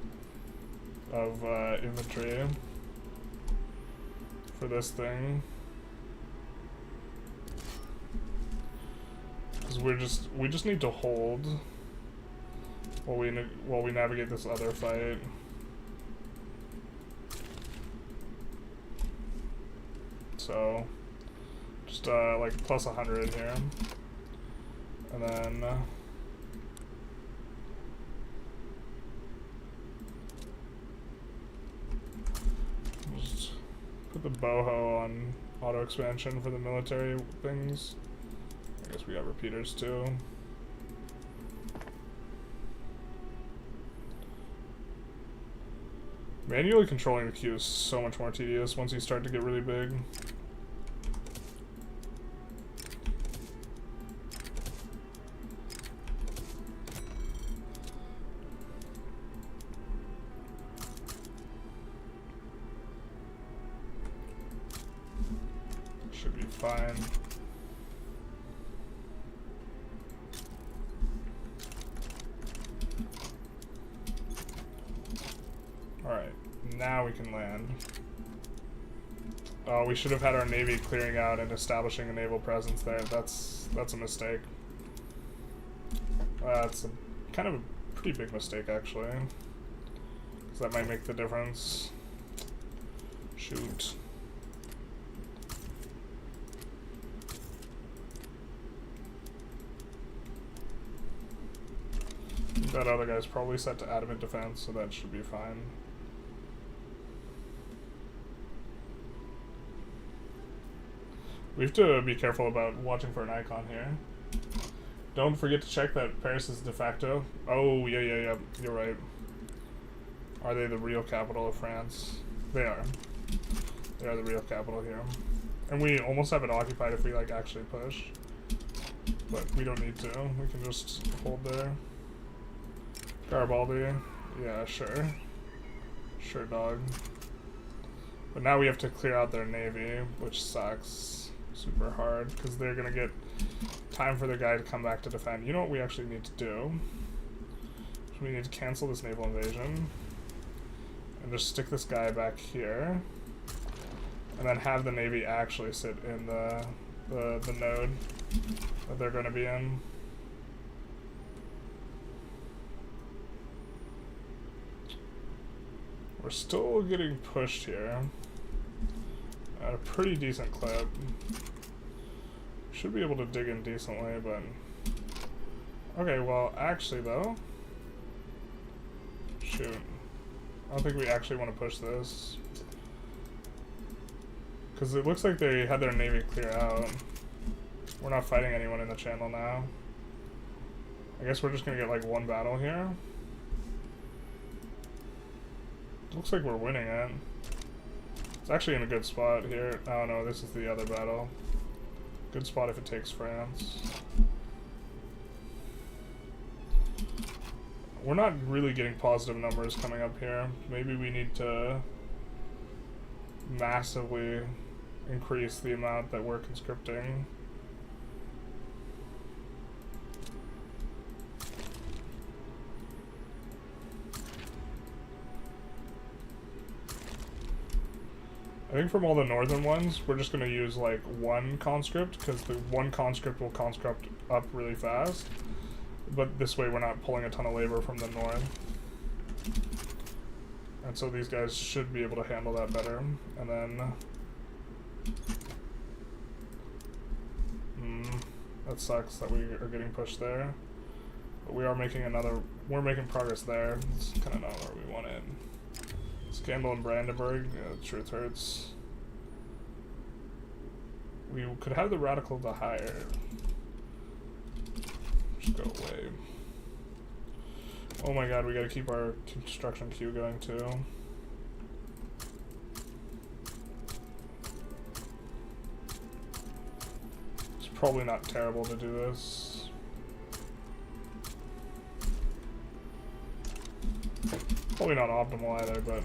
of infantry for this thing. Because we just need to hold while we navigate this other fight. So just like plus 100 here, and then just put the boho on auto expansion for the military things. I guess we got repeaters too. Manually controlling the queue is so much more tedious once you start to get really big. Should be fine. Alright, now we can land. Oh, we should have had our navy clearing out and establishing a naval presence there. That's a mistake. That's a kind of a pretty big mistake, actually. Because that might make the difference. Shoot. That other guy's probably set to adamant defense, so that should be fine. We have to be careful about watching for an icon here. Don't forget to check that Paris is de facto. Oh, yeah. You're right. Are they the real capital of France? They are. They are the real capital here. And we almost have it occupied if we, like, actually push. But we don't need to. We can just hold there. Garibaldi. Yeah, sure. Sure, dog. But now we have to clear out their navy, which sucks super hard, because they're gonna get time for their guy to come back to defend. You know what we actually need to do? We need to cancel this naval invasion and just stick this guy back here, and then have the navy actually sit in the node that they're gonna be in. We're still getting pushed here at a pretty decent clip. Should be able to dig in decently, but... Okay, well, actually, though... Shoot. I don't think we actually want to push this. Because it looks like they had their navy clear out. We're not fighting anyone in the channel now. I guess we're just gonna get, like, one battle here. Looks like we're winning it. It's actually in a good spot here. Oh no, this is the other battle. Good spot if it takes France. We're not really getting positive numbers coming up here. Maybe we need to massively increase the amount that we're conscripting. I think from all the northern ones, we're just going to use like one conscript, because the one conscript will conscript up really fast. But this way we're not pulling a ton of labor from the north. And so these guys should be able to handle that better. And then... that sucks that we are getting pushed there. But we are making we're making progress there. It's kind of not where we want it. Scandal in Brandenburg, truth hurts. We could have the radical to higher. Just go away. Oh my god, we gotta keep our construction queue going too. It's probably not terrible to do this. Probably not optimal either, but...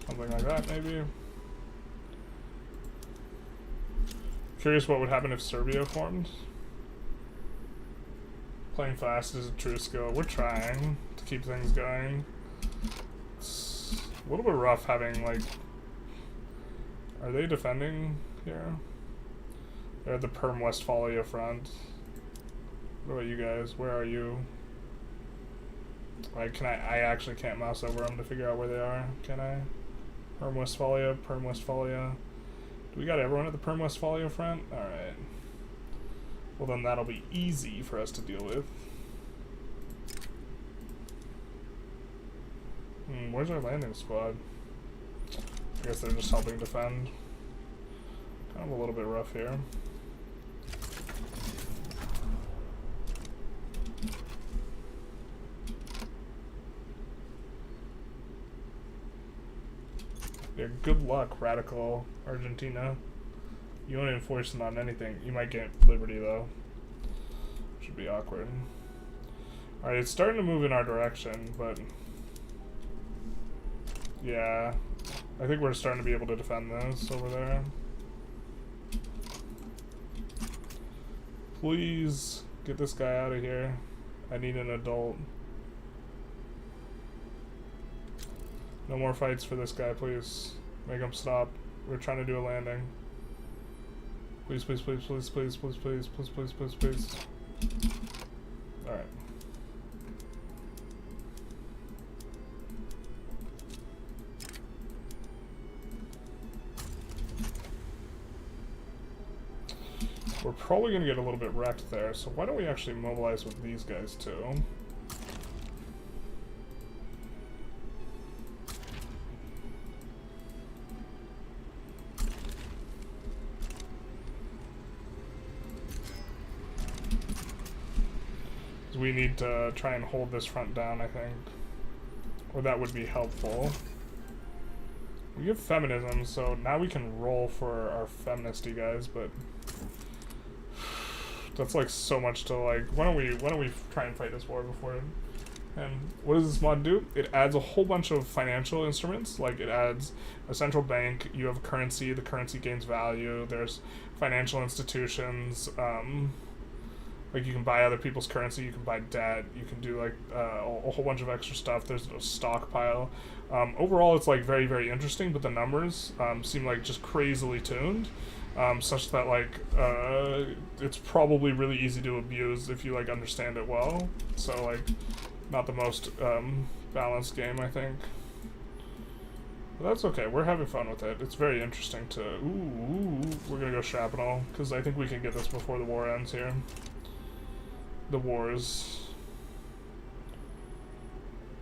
something like that, maybe. Curious what would happen if Serbia formed. Playing fast is a true skill. We're trying to keep things going. It's a little bit rough having, like... Are they defending here? They're at the Perm Westphalia front. What about you guys? Where are you? Like, I actually can't mouse over them to figure out where they are, can I? Perm Westphalia, Perm Westphalia. Do we got everyone at the Perm Westphalia front? Alright. Well then that'll be easy for us to deal with. Where's our landing squad? I guess they're just helping defend. Kind of a little bit rough here. Yeah, good luck, radical Argentina. You won't enforce them on anything. You might get liberty, though. Should be awkward. Alright, it's starting to move in our direction, but... yeah. I think we're starting to be able to defend this over there. Please get this guy out of here. I need an adult. No more fights for this guy, please. Make him stop. We're trying to do a landing. Please, please, please, please, please, please, please, please, please, please, please. Alright. We're probably going to get a little bit wrecked there, so why don't we actually mobilize with these guys too? We need to try and hold this front down, I think. Or that would be helpful. We have feminism, so now we can roll for our feministy guys, but that's like so much to like. Why don't we try and fight this war before? And what does this mod do? It adds a whole bunch of financial instruments. Like it adds a central bank. You have currency. The currency gains value. There's financial institutions. Like you can buy other people's currency, you can buy debt, you can do like a whole bunch of extra stuff. There's a stockpile. Overall, it's like very, very interesting, but the numbers seem like just crazily tuned, such that like it's probably really easy to abuse if you like understand it well. So like, not the most balanced game, I think. But that's okay. We're having fun with it. It's very interesting to. Ooh, we're gonna go shrapnel because I think we can get this before the war ends here. The wars.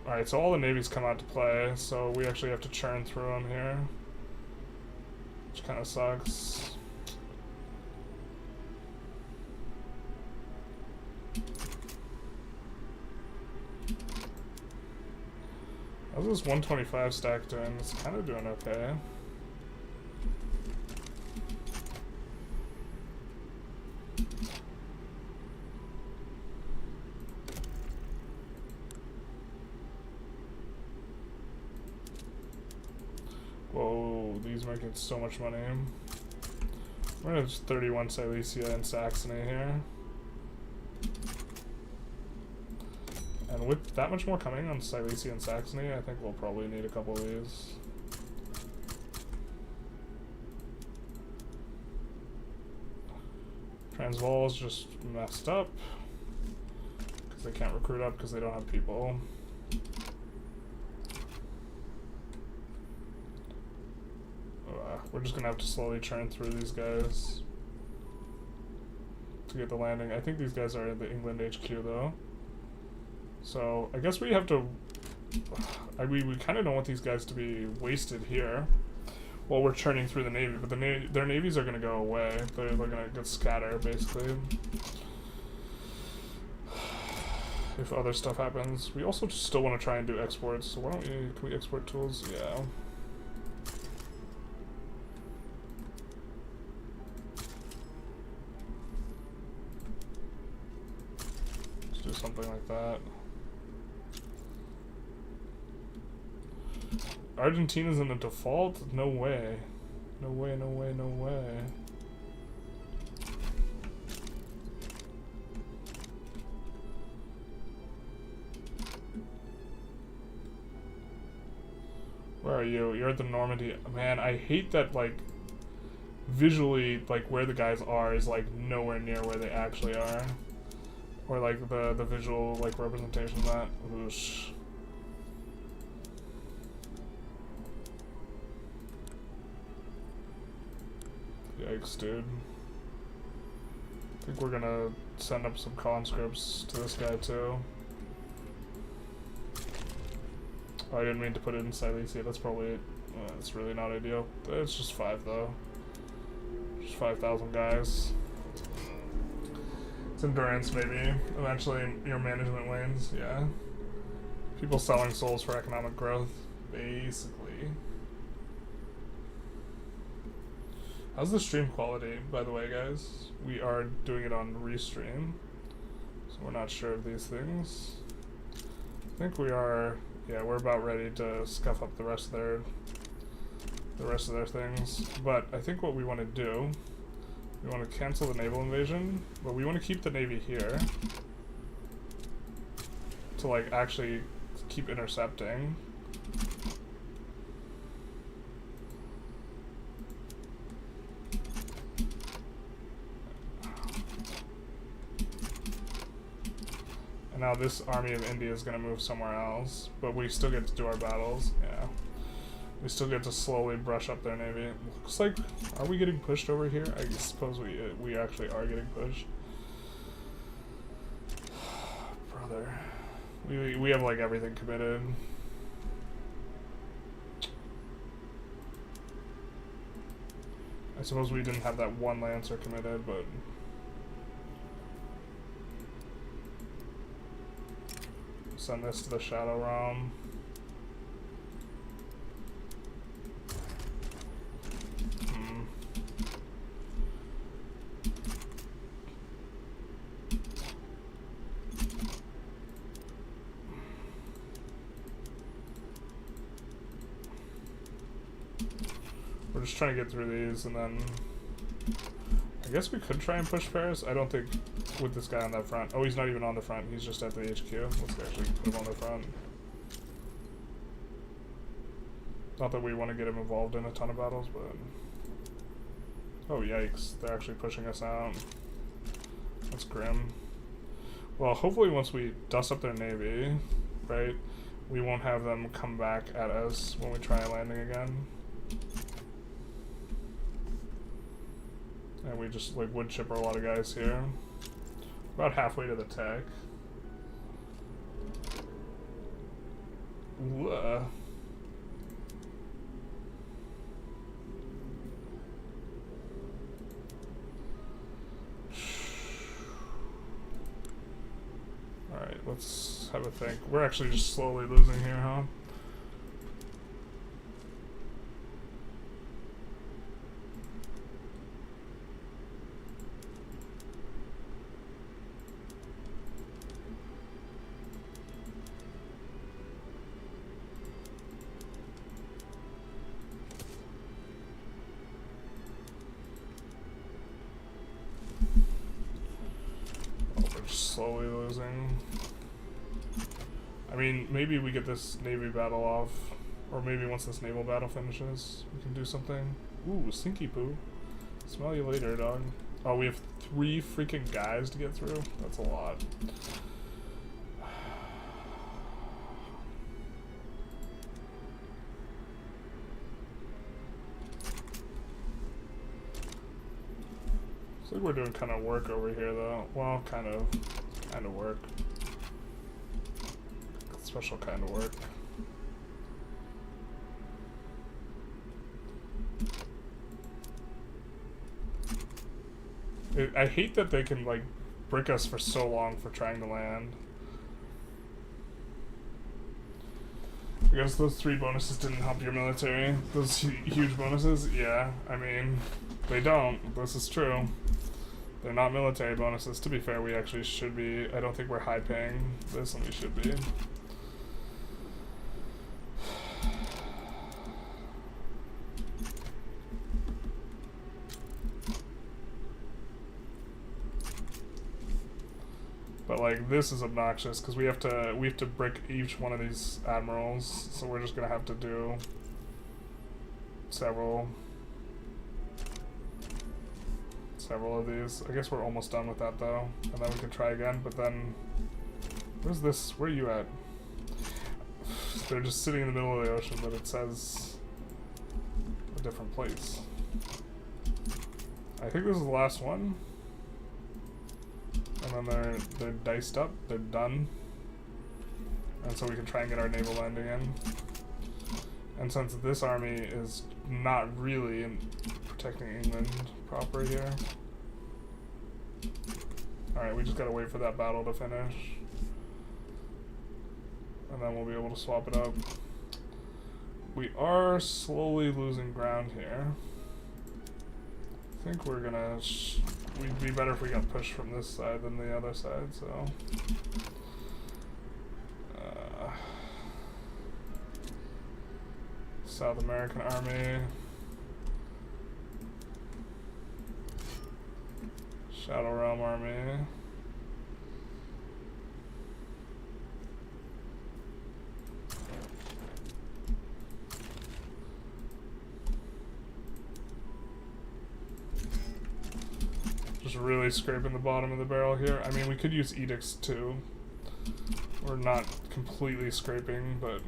Alright, so all the navies come out to play, so we actually have to churn through them here. Which kind of sucks. How's this 125 stack doing? It's kind of doing okay. making so much money. We're gonna have 31 Silesia and Saxony here. And with that much more coming on Silesia and Saxony, I think we'll probably need a couple of these. Transvaal's just messed up because they can't recruit up because they don't have people. We're just gonna have to slowly churn through these guys to get the landing. I think these guys are at the England HQ though. So I guess we have to. We kind of don't want these guys to be wasted here while we're churning through the navy, but their navies are going to go away. They're going to get scattered basically if other stuff happens. We also still want to try and do exports. So why don't we? Can we export tools? Yeah. Let's do something like that. Argentina's in a default? No way. No way, no way, no way. Where are you? You're at the Normandy. Man, I hate that, like, visually, like, where the guys are is, like, nowhere near where they actually are. Or, like, the visual, like, representation of that. Whoosh. Yikes, dude. I think we're gonna send up some conscripts to this guy, too. Oh, I didn't mean to put it in Silesia. That's probably... that's really not ideal. It's just 5, though. Just 5,000 guys. It's endurance, maybe. Eventually, your management lanes, yeah. People selling souls for economic growth, basically. How's the stream quality, by the way, guys? We are doing it on Restream, so we're not sure of these things. I think we are, yeah, we're about ready to scuff up the rest of their things. But I think what we want to do, we want to cancel the naval invasion, but we want to keep the navy here to, like, actually keep intercepting. And now this army of India is going to move somewhere else, but we still get to do our battles. Yeah, we still get to slowly brush up their navy. Looks like, are we getting pushed over here? I suppose we actually are getting pushed. Brother, we have, like, everything committed. I suppose we didn't have that one Lancer committed, but. Send this to the Shadow Realm. We're just trying to get through these, and then I guess we could try and push Paris. I don't think with this guy on that front. Oh, he's not even on the front. He's just at the HQ. Let's actually put him on the front. Not that we want to get him involved in a ton of battles, but... Oh, yikes. They're actually pushing us out. That's grim. Well, hopefully once we dust up their navy, right, we won't have them come back at us when we try landing again. And we just, like, wood chipper a lot of guys here. About halfway to the tech. Alright, let's have a think. We're actually just slowly losing here, huh? slowly losing. I mean, maybe we get this navy battle off, or maybe once this naval battle finishes, we can do something. Ooh, Sinky Poo. Smell you later, dog. Oh, we have 3 freaking guys to get through? That's a lot. Looks like we're doing kind of work over here, though. Well, kind of work. Special kind of work. I hate that they can, like, brick us for so long for trying to land. I guess those 3 bonuses didn't help your military. Those huge bonuses? Yeah, I mean, they don't. This is true. They're not military bonuses. To be fair, we actually should be. I don't think we're high paying this, and we should be. But like, this is obnoxious because we have to brick each one of these admirals, so we're just gonna have to do several of these. I guess we're almost done with that though, and then we can try again. But then, where's this? Where are you at? They're just sitting in the middle of the ocean, but it says a different place. I think this is the last one. And then they're diced up, they're done. And so we can try and get our naval landing in. And since this army is not really protecting England proper here. Alright, we just gotta wait for that battle to finish. And then we'll be able to swap it up. We are slowly losing ground here. I think we're gonna... we'd be better if we got pushed from this side than the other side, so... South American Army. Shadow Realm Army. Just really scraping the bottom of the barrel here. I mean, we could use edicts too. We're not completely scraping, but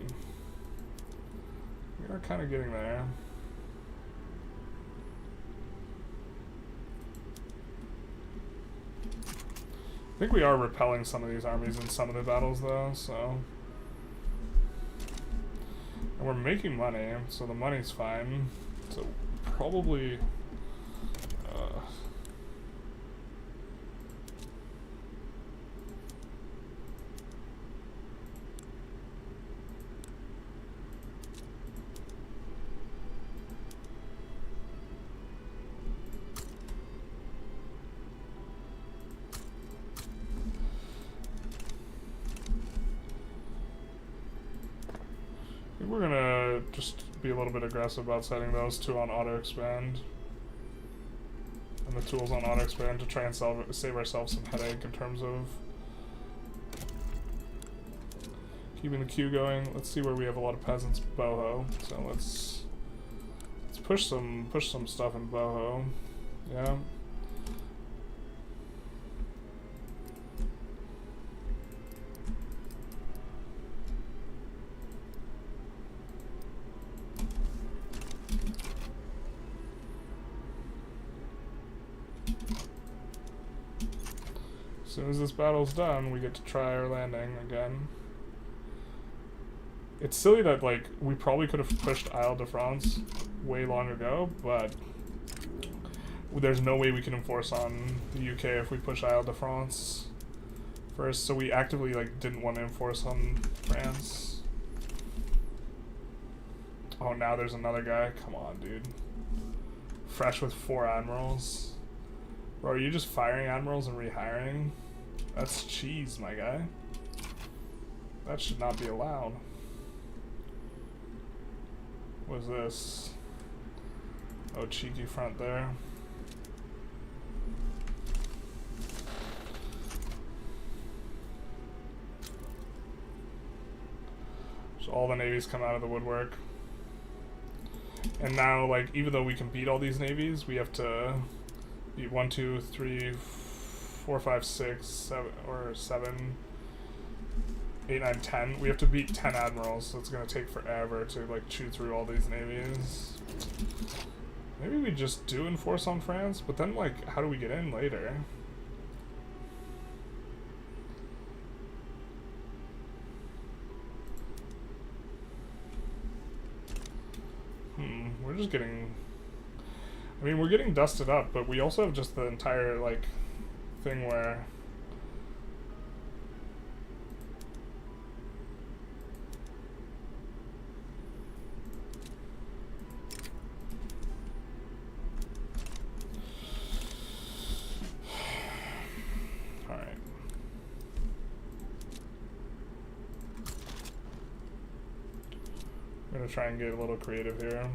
we are kind of getting there. I think we are repelling some of these armies in some of the battles though, so. And we're making money, so the money's fine. So probably we're gonna just be a little bit aggressive about setting those 2 on auto expand and the tools on auto expand to try and save ourselves some headache in terms of keeping the queue going. Let's see where we have a lot of peasants. Boho. So let's push some stuff in Boho. Yeah. As soon as this battle's done, we get to try our landing again. It's silly that, like, we probably could have pushed Isle de France way long ago, but there's no way we can enforce on the UK if we push Isle de France first, so we actively, like, didn't want to enforce on France. Oh, now there's another guy? Come on, dude. Fresh with 4 admirals. Bro, are you just firing admirals and rehiring? That's cheese, my guy. That should not be allowed. What is this? Oh, cheeky front there. So all the navies come out of the woodwork. And now, like, even though we can beat all these navies, we have to beat 1, 2, 3, 4, 5, 6, 7, or 7, 8, 9, 10. We have to beat 10 admirals, so it's gonna take forever to, like, chew through all these navies. Maybe we just do enforce on France, but then, like, how do we get in later? We're just getting... I mean, we're getting dusted up, but we also have just the entire, like, thing where... Alright. I'm gonna try and get a little creative here.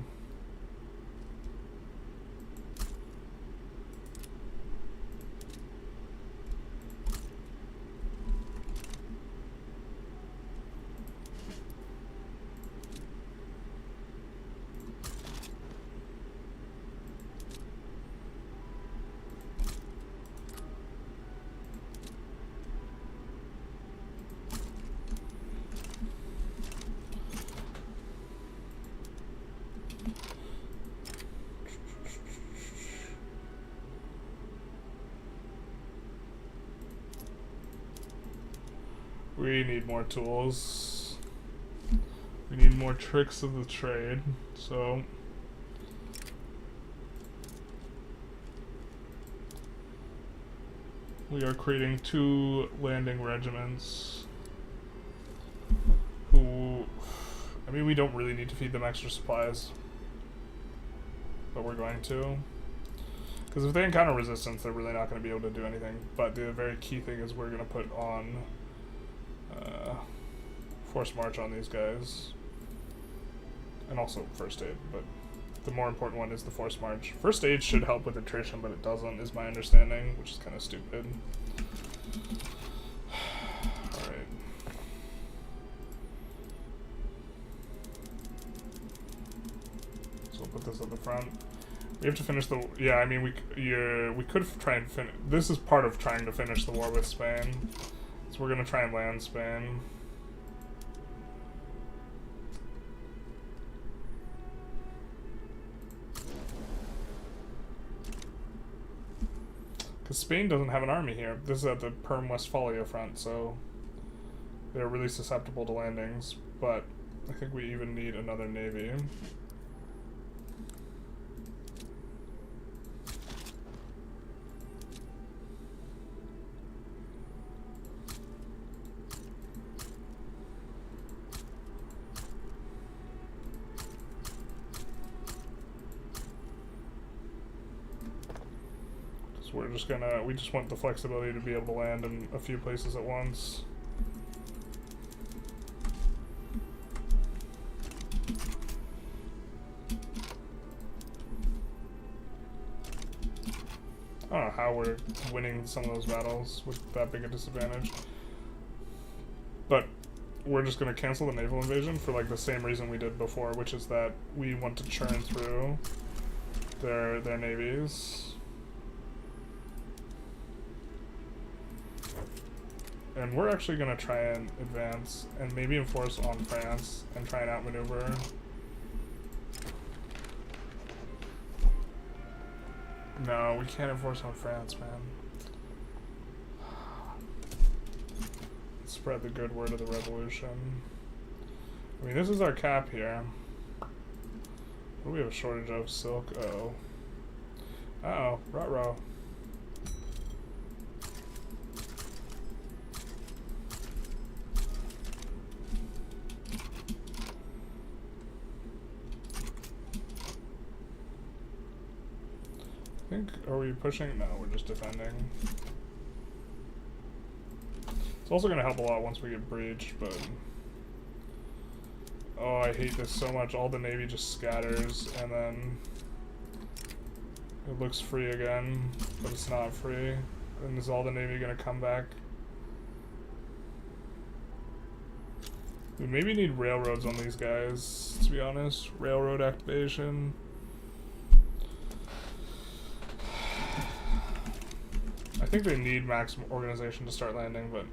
We need more tools. We need more tricks of the trade, so... We are creating 2 landing regiments who... I mean, we don't really need to feed them extra supplies, but we're going to. Because if they encounter resistance, they're really not going to be able to do anything. But the very key thing is we're going to put on forced march on these guys. And also first aid, but the more important one is the forced march. First aid should help with attrition, but it doesn't, is my understanding, which is kind of stupid. Alright. So we'll put this at the front. We have to finish the... Yeah, I mean, we could try and finish... This is part of trying to finish the war with Spain. So we're going to try and land Spain. Because Spain doesn't have an army here. This is at the Perm Westphalia front, so they're really susceptible to landings. But I think we even need another navy. We're just gonna, we just want the flexibility to be able to land in a few places at once. I don't know how we're winning some of those battles with that big a disadvantage. But we're just gonna cancel the naval invasion for like the same reason we did before, which is that we want to churn through their navies. And we're actually going to try and advance and maybe enforce on France and try and outmaneuver. No, we can't enforce on France, man. Spread the good word of the revolution. I mean, this is our cap here. What do we have a shortage of? Silk? Uh-oh. Uh-oh. Ruh-roh. Are we pushing? No, we're just defending. It's also going to help a lot once we get breached, but... Oh, I hate this so much. All the navy just scatters, and then... It looks free again, but it's not free. And is all the navy going to come back? We maybe need railroads on these guys, to be honest. Railroad activation. I think they need maximum organization to start landing, but...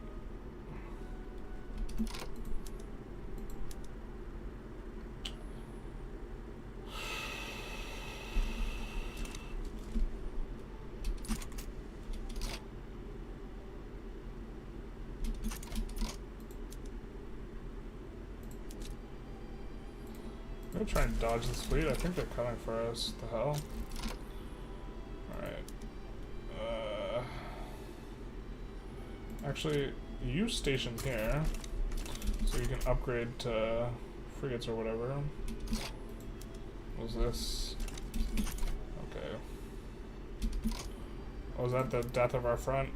I'm gonna try and dodge this fleet. I think they're coming for us. The hell? Alright. Actually, you station here, so you can upgrade to frigates or whatever. What was this? Okay. Oh, was that the death of our front?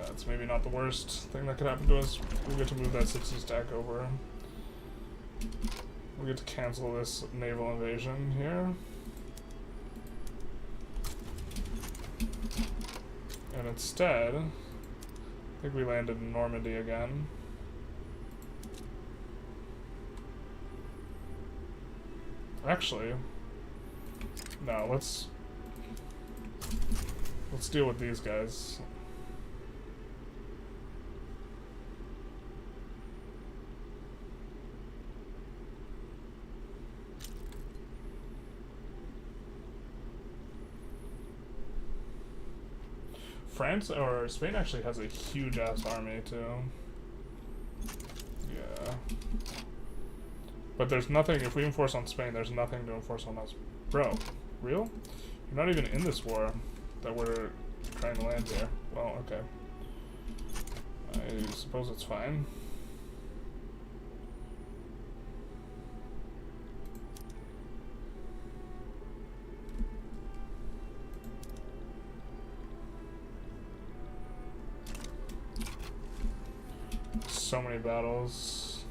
That's maybe not the worst thing that could happen to us. We get to move that 60 stack over. We get to cancel this naval invasion here. And instead, I think we landed in Normandy again. Actually, no, let's deal with these guys. France or Spain actually has a huge ass army too. Yeah. But there's nothing, if we enforce on Spain, there's nothing to enforce on us. Bro, real? You're not even in this war that we're trying to land here. Well, okay. I suppose it's fine. So many battles.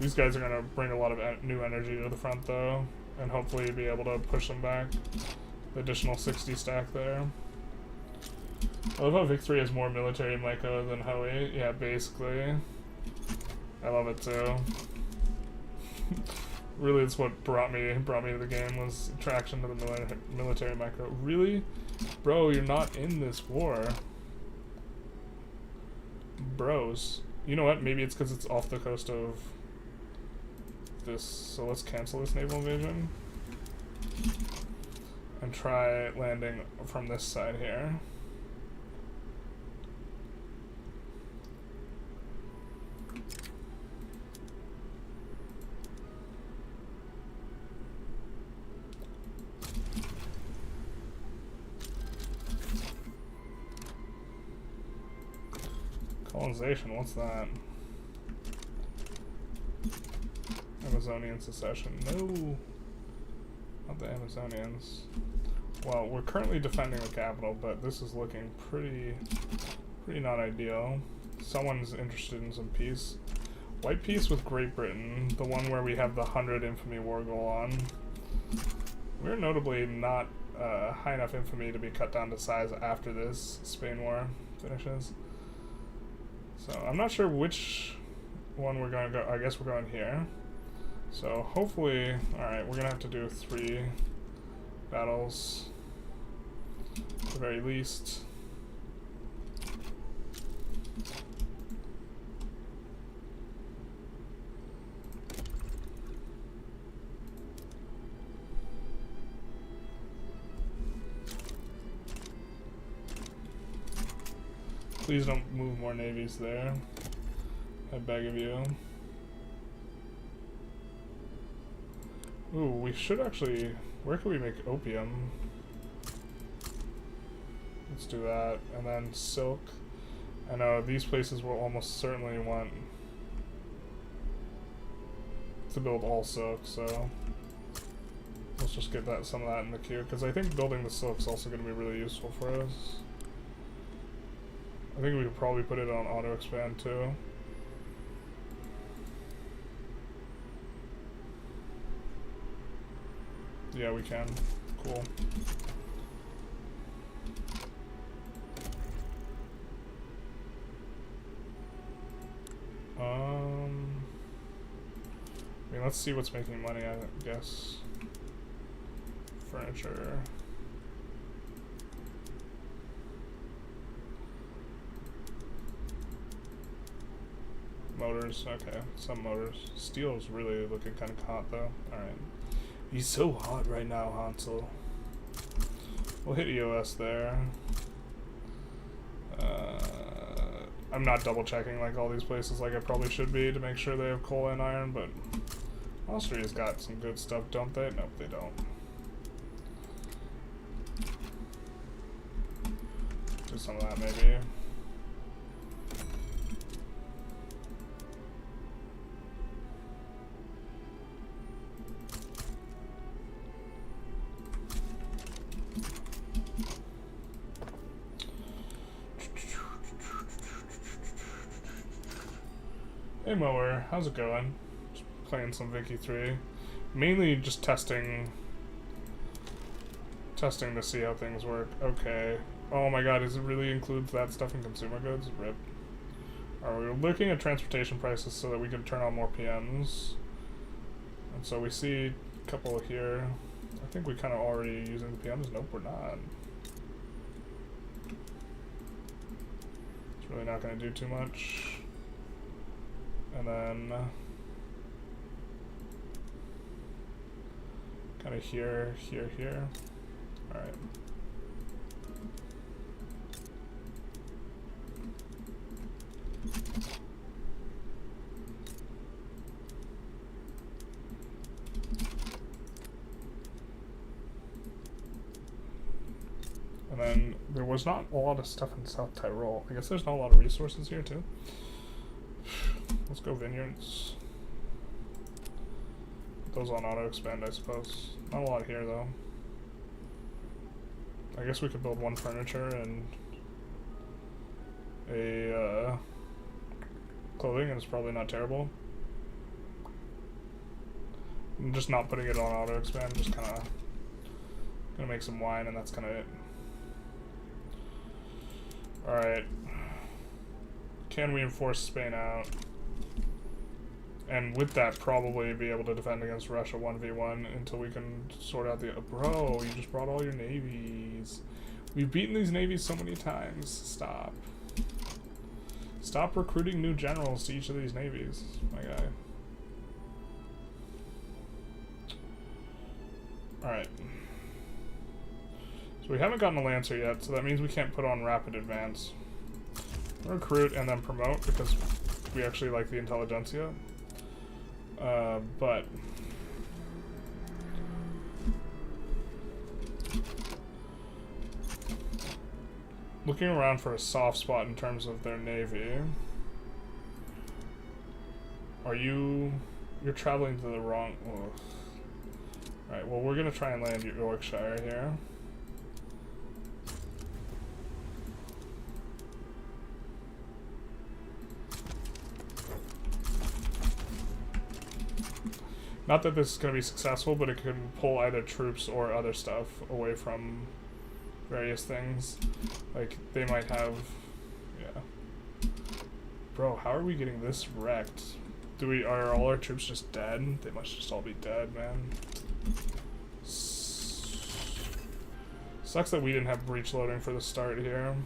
These guys are gonna bring a lot of new energy to the front though, and hopefully be able to push them back. The additional 60 stack there. I love how Victory has more military Myco than Hoey. Yeah, basically. I love it too. Really, it's what brought me to the game, was attraction to the military Myco. Really? Bro, you're not in this war. Bros. You know what? Maybe it's because it's off the coast of this. So let's cancel this naval invasion. And try landing from this side here. Colonization, what's that? Amazonian secession. No! Not the Amazonians. Well, we're currently defending the capital, but this is looking pretty not ideal. Someone's interested in some peace. White peace with Great Britain, the one where we have the 100 infamy war goal on. We're notably not high enough infamy to be cut down to size after this Spain war finishes. So I'm not sure which one we're going to go. I guess we're going here. So hopefully, alright, we're going to have to do 3 battles at the very least. Please don't move more navies there. I beg of you. Ooh, we should actually... Where can we make opium? Let's do that. And then silk. I know these places will almost certainly want to build all silk, so let's just get some of that in the queue, because I think building the silk is also going to be really useful for us. I think we could probably put it on auto expand too. Yeah, we can. Cool. let's see what's making money, I guess. Furniture. Motors, okay, some motors. Steel's really looking kind of hot though. Alright. He's so hot right now, Hansel. We'll hit EOS there. I'm not double checking like all these places like I probably should be to make sure they have coal and iron, but Austria's got some good stuff, don't they? Nope, they don't. Do some of that maybe. Hey Mower, how's it going? Just playing some Vicky 3. Mainly just testing to see how things work. Okay. Oh my god, does it really include that stuff in consumer goods? RIP. Alright, we're looking at transportation prices so that we can turn on more PMs. And so we see a couple here. I think we kind of already using the PMs. Nope, we're not. It's really not going to do too much. And then kind of here, here, here. All right. And then there was not a lot of stuff in South Tyrol. I guess there's not a lot of resources here too. Let's go vineyards. Those on auto expand, I suppose. Not a lot here though. I guess we could build one furniture and a clothing, and it's probably not terrible. I'm just not putting it on auto expand, just kind of gonna make some wine, and that's kind of it. Alright. Can we enforce Spain out? And with that, probably be able to defend against Russia 1v1 until we can sort out the... Bro, you just brought all your navies. We've beaten these navies so many times. Stop. Stop recruiting new generals to each of these navies, my guy. Alright. So we haven't gotten a Lancer yet, so that means we can't put on rapid advance. Recruit and then promote because we actually like the Intelligentsia. But looking around for a soft spot in terms of their navy. You're traveling to the wrong... Alright, well we're gonna try and land Yorkshire here. Not that this is going to be successful, but it can pull either troops or other stuff away from various things. Like, they might have... Yeah. Bro, how are we getting this wrecked? Are all our troops just dead? They must just all be dead, man. Sucks that we didn't have breach loading for the start here.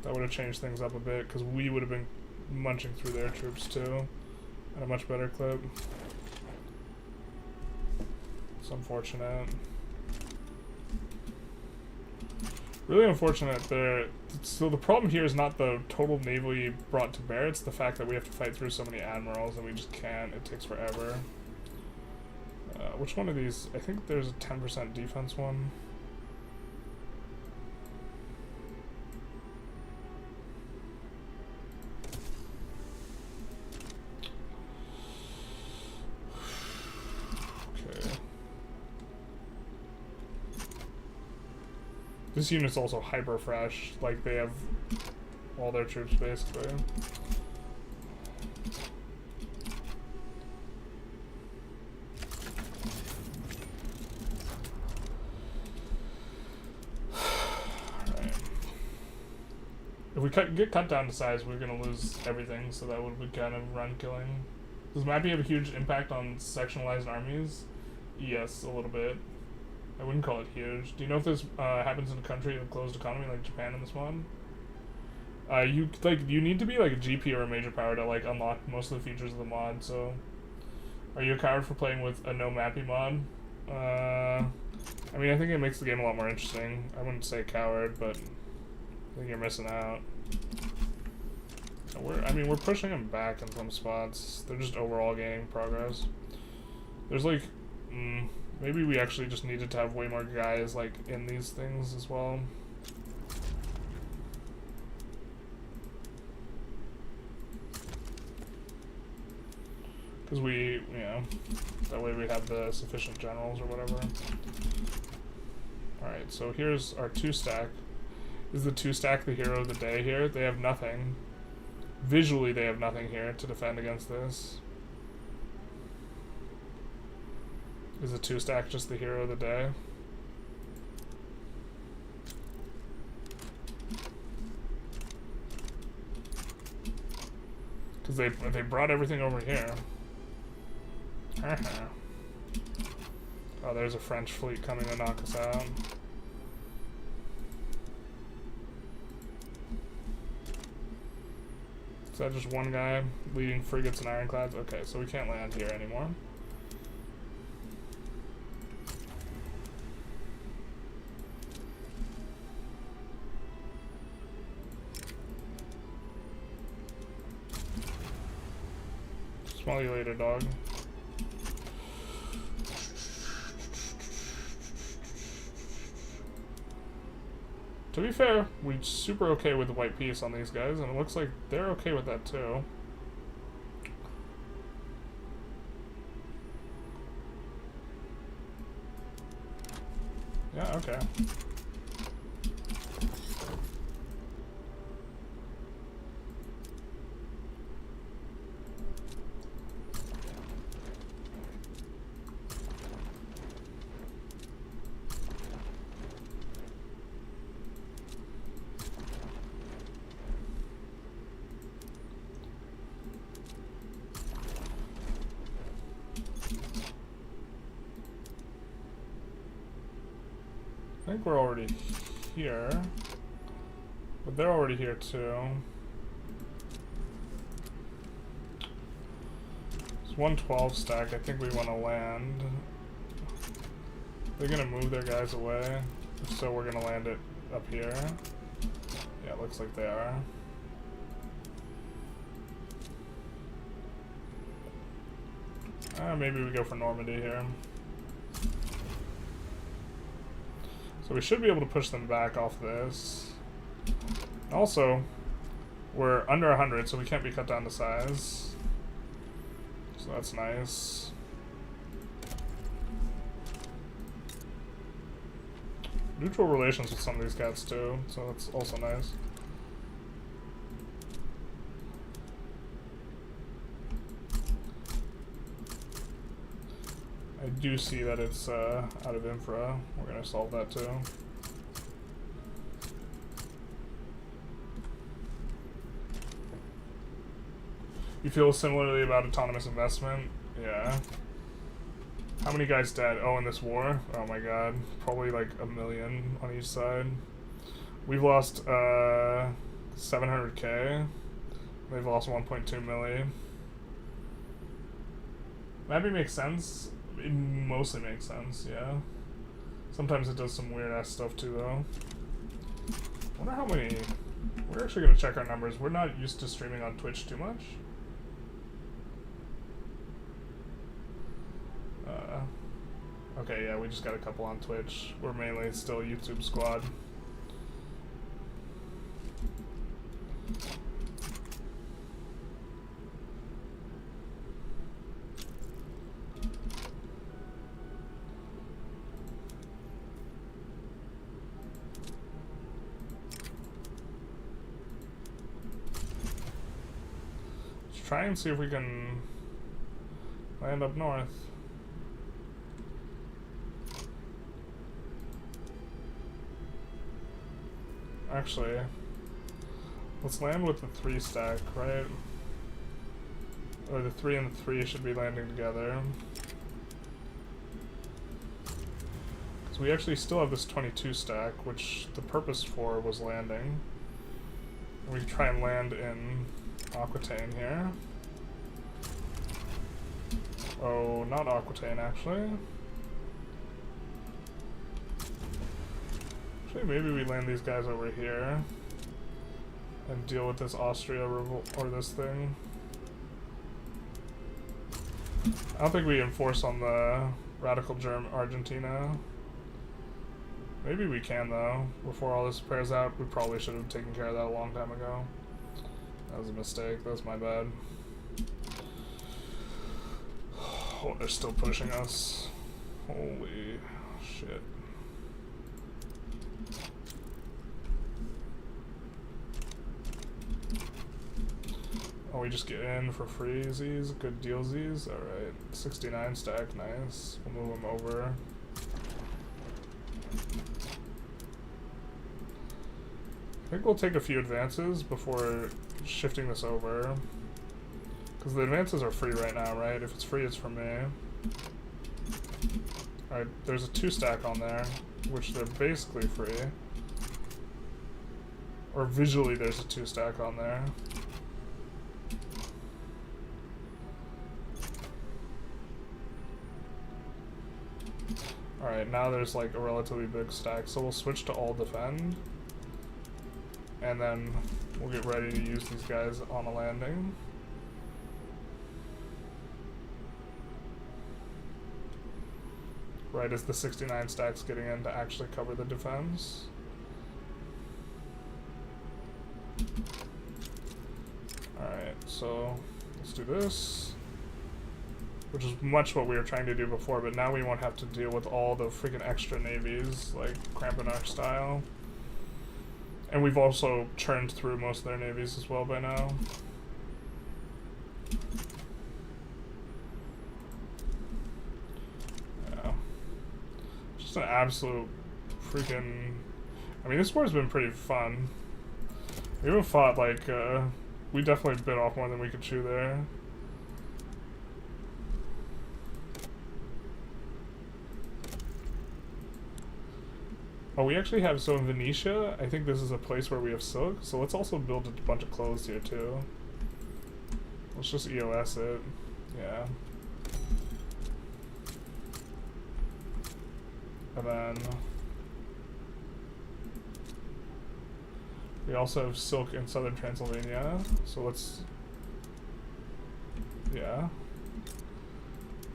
That would have changed things up a bit, because we would have been munching through their troops too. At a much better clip. It's unfortunate. Really unfortunate there. So the problem here is not the total naval you brought to bear, it's the fact that we have to fight through so many admirals and we just can't. It takes forever. Which one of these? I think there's a 10% defense one. This unit's also hyper fresh, like they have all their troops basically. Alright. If we get cut down to size, we're gonna lose everything, so that would be kind of run killing. Does mapping have a huge impact on sectionalized armies? Yes, a little bit. I wouldn't call it huge. Do you know if this happens in a country with a closed economy like Japan in this mod? You need to be like a GP or a major power to like unlock most of the features of the mod. So, are you a coward for playing with a no mappy mod? I mean, I think it makes the game a lot more interesting. I wouldn't say coward, but I think you're missing out. We're pushing them back in some spots. They're just overall gaining progress. There's like, maybe we actually just needed to have way more guys like in these things as well. Because that way we have the sufficient generals or whatever. Alright, so here's our 2-stack. Is the 2-stack the hero of the day here? They have nothing. Visually, they have nothing here to defend against this. Is the 2-stack just the hero of the day? Because they brought everything over here. Oh, there's a French fleet coming to knock us out. Is that just one guy leading frigates and ironclads? Okay, so we can't land here anymore. Smell you later, dog. To be fair, we're super okay with the white piece on these guys, and it looks like they're okay with that too. Yeah, okay. I think we're already here, but they're already here too. It's 112 stack. I think we want to land. They're gonna move their guys away, so we're gonna land it up here. Yeah, it looks like they are. Maybe we go for Normandy here. So we should be able to push them back off this. Also, we're under 100, so we can't be cut down to size. So that's nice. Neutral relations with some of these cats too, so that's also nice. I do see that it's out of infra. We're gonna solve that too. You feel similarly about autonomous investment? Yeah. How many guys dead? Oh, in this war? Oh my god. Probably like 1 million on each side. We've lost 700k. They've lost 1.2 million. Mapping makes sense. It mostly makes sense, yeah. Sometimes it does some weird ass stuff too, though. I wonder how many. We're actually gonna check our numbers. We're not used to streaming on Twitch too much. Okay, yeah, we just got a couple on Twitch. We're mainly still a YouTube squad. Let's try and see if we can land up north. Actually, let's land with the 3 stack, right? or the 3 and the 3 should be landing together. Because we actually still have this 22 stack, which the purpose for was landing. We can try and land in Aquitaine here. Oh, not Aquitaine, actually. Actually, maybe we land these guys over here and deal with this Austria revolt, or this thing. I don't think we enforce on the radical Argentina. Maybe we can, though. Before all this pairs out, we probably should have taken care of that a long time ago. That was a mistake. That's my bad. Oh, they're still pushing us. Holy shit. Oh, we just get in for freezies. Good dealsies. Alright. 69 stack. Nice. We'll move them over. I think we'll take a few advances before shifting this over. Because the advances are free right now, right? If it's free, it's for me. Alright, there's a 2 stack on there, which they're basically free. Or visually there's a 2 stack on there. Alright, now there's like a relatively big stack, so we'll switch to all defend. And then we'll get ready to use these guys on a landing. Right as the 69 stack's getting in to actually cover the defense. Alright, so let's do this. Which is much what we were trying to do before, but now we won't have to deal with all the freaking extra navies, like Cramponarch style. And we've also churned through most of their navies as well by now. Yeah. Just an absolute freaking... I mean, this war's been pretty fun. We even fought, like, we definitely bit off more than we could chew there. Oh, we actually have, so in Venetia, I think this is a place where we have silk, so let's also build a bunch of clothes here too. Let's just EOS it, yeah. And then we also have silk in southern Transylvania, so let's, yeah.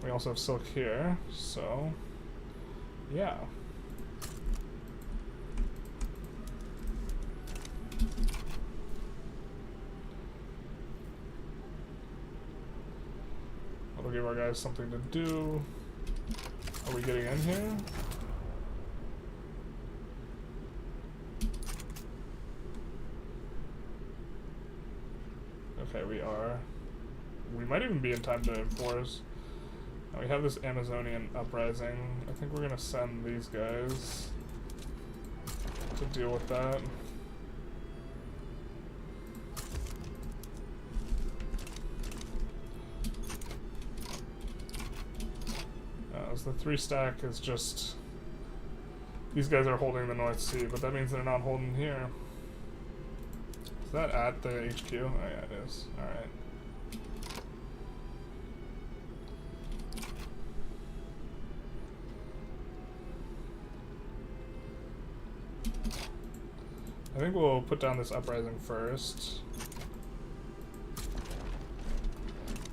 We also have silk here, so yeah. That'll give our guys something to do. Are we getting in here? Okay, we are. We might even be in time to enforce. Now we have this Amazonian uprising. I think we're gonna send these guys to deal with that. The 3 stack is just... These guys are holding the North Sea, but that means they're not holding here. Is that at the HQ? Oh yeah, it is. Alright. I think we'll put down this uprising first.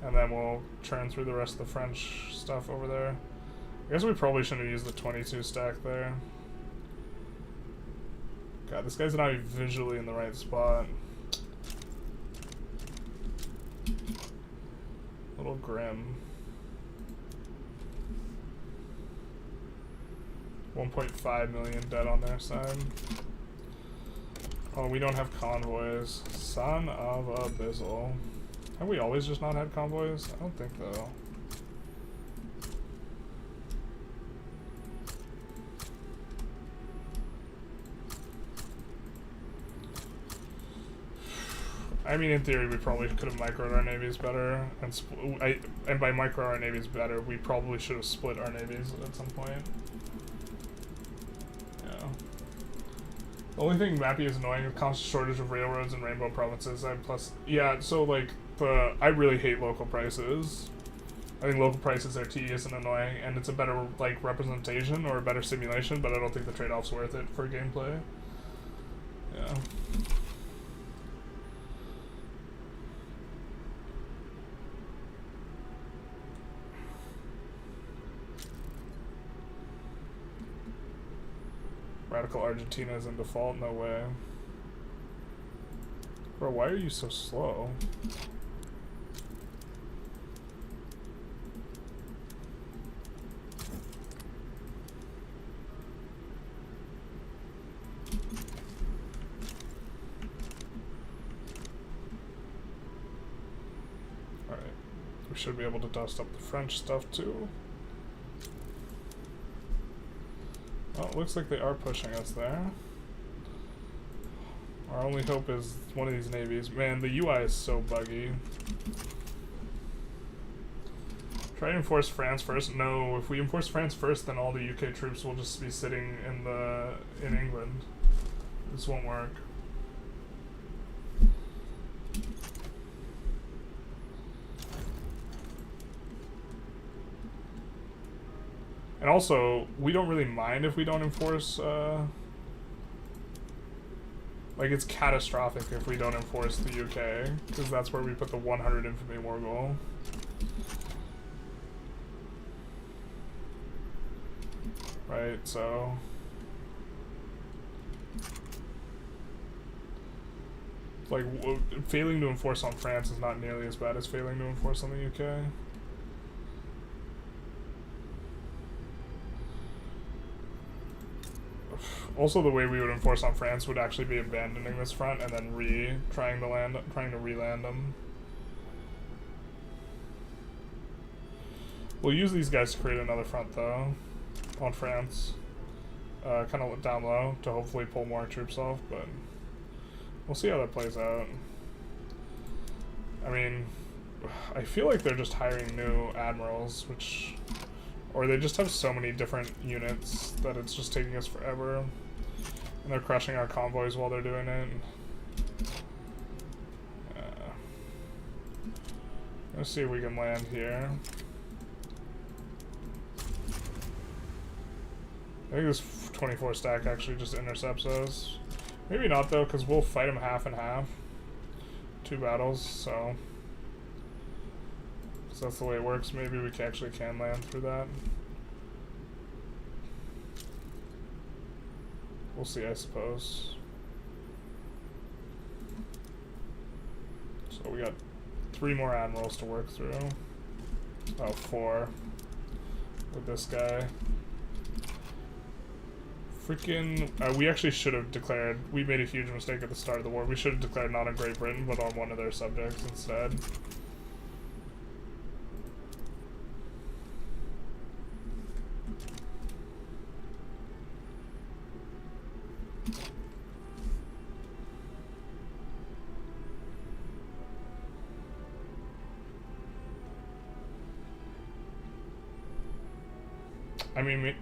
And then we'll churn through the rest of the French stuff over there. I guess we probably shouldn't have used the 22 stack there. God, this guy's not even visually in the right spot. A little grim. 1.5 million dead on their side. Oh, we don't have convoys. Son of a bizzle. Have we always just not had convoys? I don't think so. I mean, in theory, we probably could have microed our navies better, and by micro our navies better, we probably should have split our navies at some point. Yeah. The only thing Mappy is annoying is constant shortage of railroads in Rainbow provinces. Yeah, so like I really hate local prices. I think local prices are tedious and annoying, and it's a better like representation or a better simulation, but I don't think the trade-off's worth it for gameplay. Yeah. Radical Argentina is in default? No way. Bro, why are you so slow? Alright. We should be able to dust up the French stuff too. Well, it looks like they are pushing us there. Our only hope is one of these navies. Man, the UI is so buggy. Try to enforce France first. No, if we enforce France first, then all the UK troops will just be sitting in England. This won't work. And also, we don't really mind if we don't enforce, like, it's catastrophic if we don't enforce the UK, because that's where we put the 100 infantry war goal. Right, so... like, failing to enforce on France is not nearly as bad as failing to enforce on the UK. Also, the way we would enforce on France would actually be abandoning this front and then trying to re-land them. We'll use these guys to create another front, though, on France. Kind of down low to hopefully pull more troops off, but we'll see how that plays out. I mean, I feel like they're just hiring new admirals, or they just have so many different units that it's just taking us forever. And they're crushing our convoys while they're doing it. Let's see if we can land here. I think this 24 stack actually just intercepts us. Maybe not though, because we'll fight them half and half. 2 battles, so that's the way it works. Maybe we actually can land through that. We'll see, I suppose. So we got 3 more admirals to work through. Oh, 4 with this guy. Freaking, we actually should have declared, we made a huge mistake at the start of the war. We should have declared not on Great Britain, but on one of their subjects instead. I mean,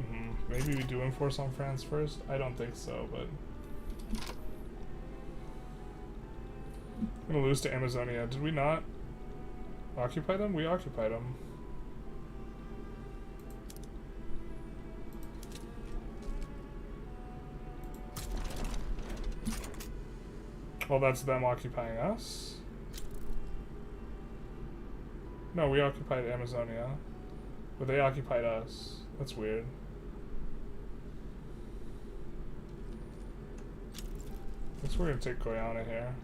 maybe we do enforce on France first? I don't think so, but... I'm gonna lose to Amazonia. Did we not occupy them? We occupied them. Well, that's them occupying us? No, we occupied Amazonia. But they occupied us. That's weird. I guess we're gonna take Guyana here.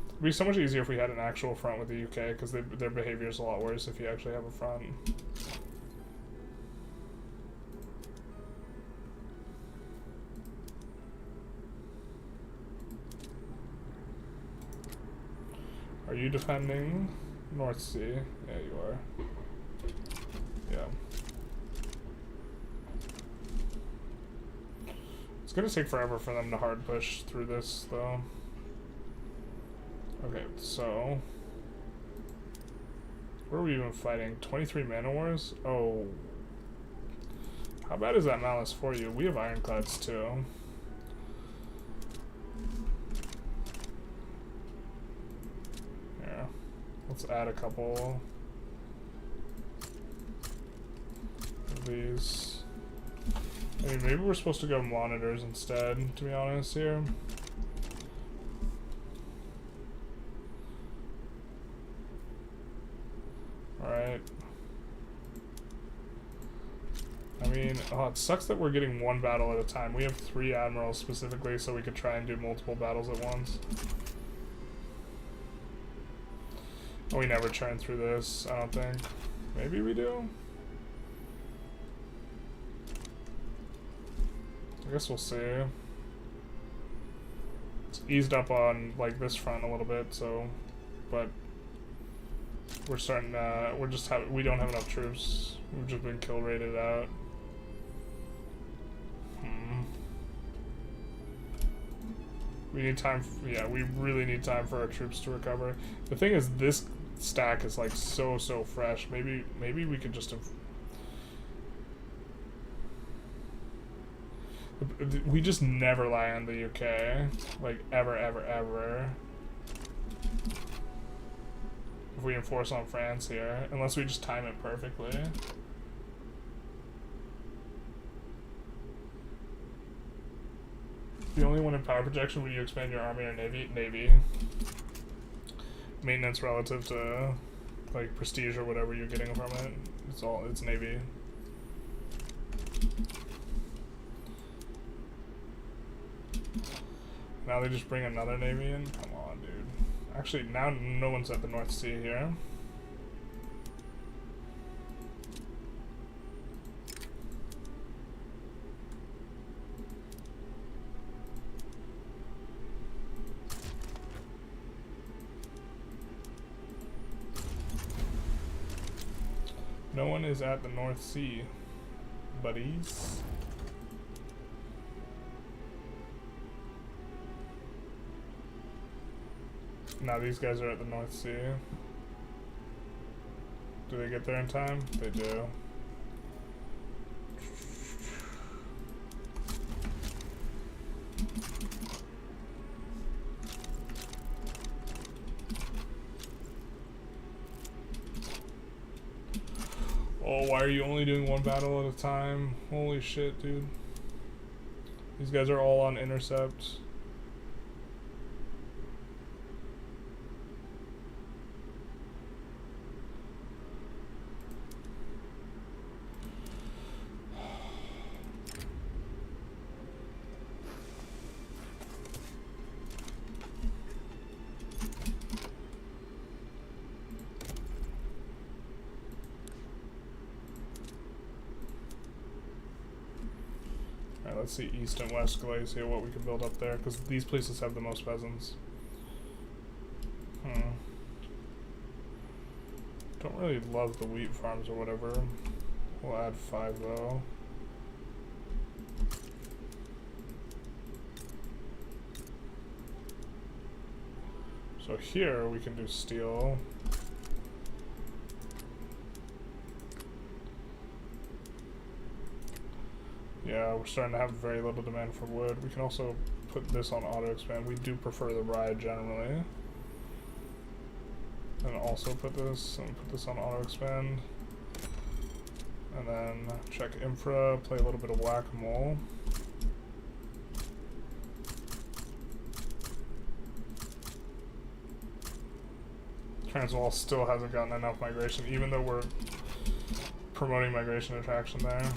It'd be so much easier if we had an actual front with the UK, because their behavior is a lot worse if you actually have a front. Are you defending North Sea? Yeah, you are. Yeah. Let's gonna take forever for them to hard push through this, though. Okay, so... Where are we even fighting? 23 man wars? Oh. How bad is that malice for you? We have ironclads, too. Yeah. Let's add a couple of these. I mean, maybe we're supposed to go monitors instead, to be honest here. Alright. I mean, oh, it sucks that we're getting one battle at a time. We have 3 admirals specifically, so we could try and do multiple battles at once. We never churn through this, I don't think. Maybe we do? I guess we'll see. It's eased up on, like, this front a little bit, so... But... We're starting, we don't have enough troops. We've just been kill rated out. We need time, yeah, we really need time for our troops to recover. The thing is, this stack is, like, so fresh. Maybe we could just we just never lie on the UK. Like, ever. If we enforce on France here, unless we just time it perfectly. The only one in power projection when you expand your army or navy? Navy. Maintenance relative to, like, prestige or whatever you're getting from it. It's navy. Now they just bring another navy in? Come on, dude. Actually, now no one's at the North Sea here. No one is at the North Sea, buddies. Now these guys are at the North Sea. Do they get there in time? They do. Oh, why are you only doing one battle at a time? Holy shit, dude. These guys are all on intercept. Let's see East and West Galicia, what we can build up there, because these places have the most peasants. Don't really love the wheat farms or whatever. We'll add 5 though. So here we can do steel. Yeah, we're starting to have very little demand for wood. We can also put this on auto expand. We do prefer the ride generally. And also put this on auto expand. And then check infra, play a little bit of whack-a-mole. Transvaal still hasn't gotten enough migration, even though we're promoting migration attraction there.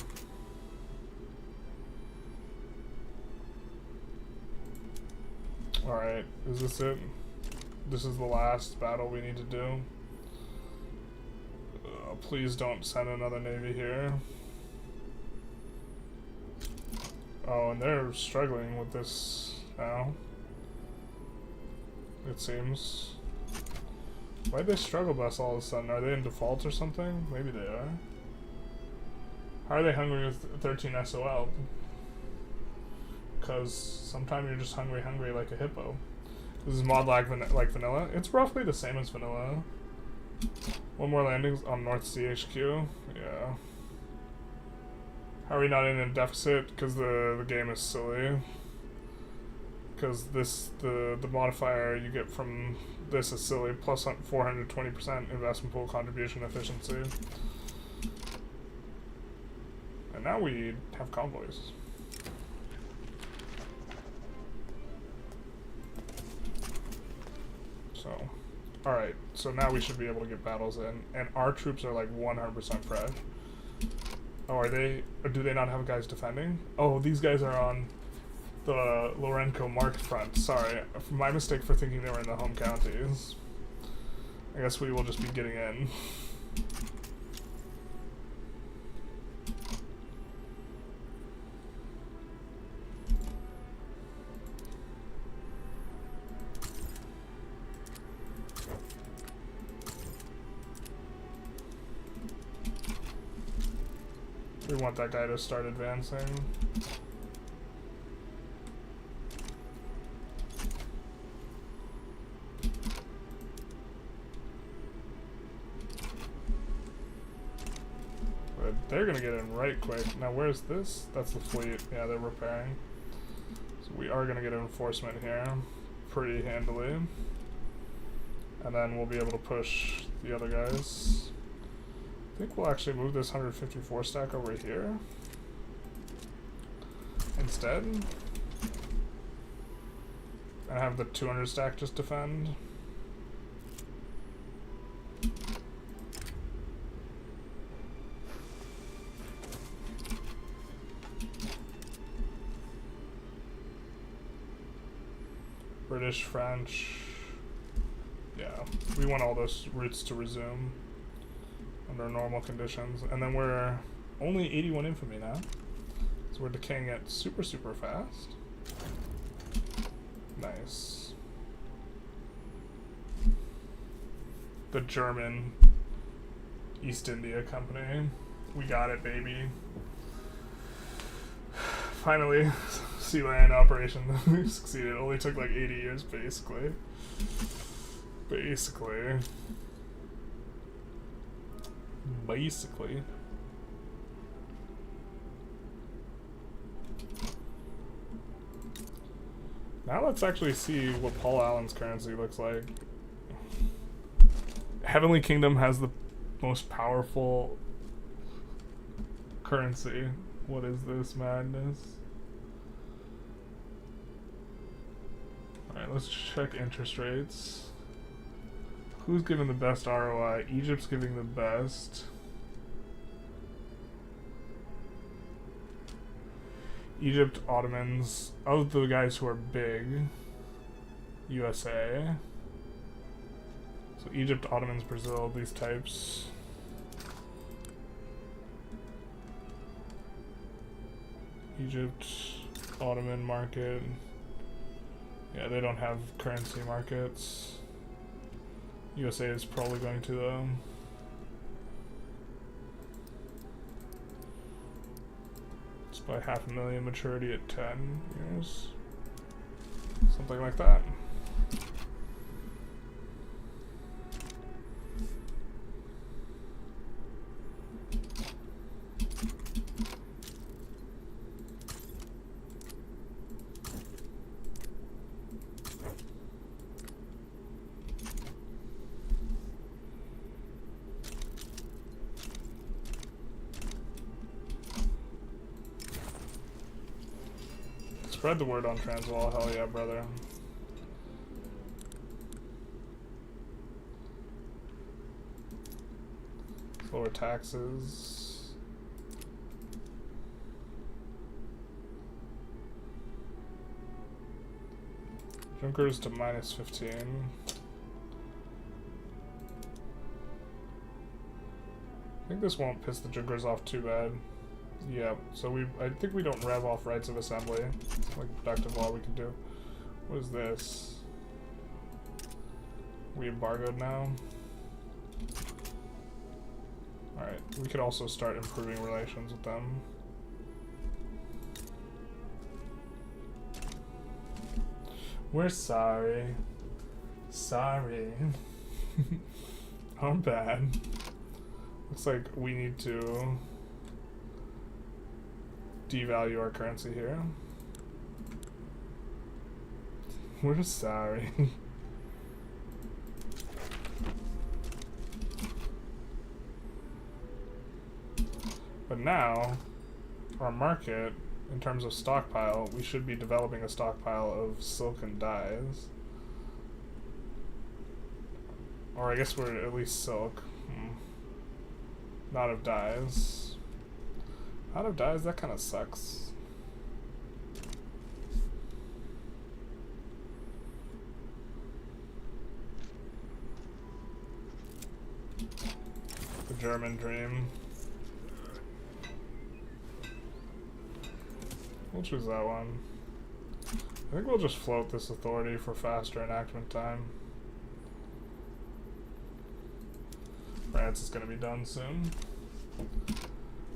Alright, is this it? This is the last battle we need to do. Please don't send another navy here. Oh, and they're struggling with this now. It seems. Why'd they struggle bus all of a sudden? Are they in default or something? Maybe they are. How are they hungry with 13 SOL? because sometimes you're just hungry like a hippo. This is mod like vanilla. It's roughly the same as vanilla. One more landings on North Sea HQ. Yeah. How are we not in a deficit? Because the game is silly. Because the modifier you get from this is silly. Plus 420% investment pool contribution efficiency. And now we have convoys. So, alright, so now we should be able to get battles in, and our troops are like 100% fresh. Oh, are they, or do they not have guys defending? Oh, these guys are on the Lorenco Mark front. Sorry, my mistake for thinking they were in the home counties. I guess we will just be getting in. We want that guy to start advancing. But they're gonna get in right quick. Now where's this? That's the fleet. Yeah, they're repairing. So we are gonna get enforcement here pretty handily. And then we'll be able to push the other guys. I think we'll actually move this 154 stack over here instead, and have the 200 stack just defend. British, French, yeah, we want all those routes to resume under normal conditions, and then we're only 81 infamy now, so we're decaying it super fast. Nice. The German East India Company, we got it, baby. Finally, sea land operation. We succeeded. It only took like 80 years, basically. Now let's actually see what Paul Allen's currency looks like. Heavenly Kingdom has the most powerful currency. What is this madness? Alright, let's check interest rates. Who's giving the best ROI? Egypt's giving the best. Egypt, Ottomans, of the guys who are big, USA. So Egypt, Ottomans, Brazil, these types. Egypt, Ottoman market. Yeah, they don't have currency markets. USA is probably going to though. It's by 500,000 maturity at 10 years. Something like that. Spread the word on Transvaal, hell yeah, brother. Lower taxes. Junkers to -15. I think this won't piss the Junkers off too bad. Yeah, so I think we don't rev off rights of assembly. It's like productive law we can do. What is this? We embargoed now. Alright, we could also start improving relations with them. We're sorry. Sorry. Our bad. Looks like we need to devalue our currency here. We're sorry. But now, our market, in terms of stockpile, we should be developing a stockpile of silken dyes. Or I guess we're at least silk. Not of dyes. Out of dyes, that kind of sucks. The German dream. We'll choose that one. I think we'll just float this authority for faster enactment time. France is going to be done soon.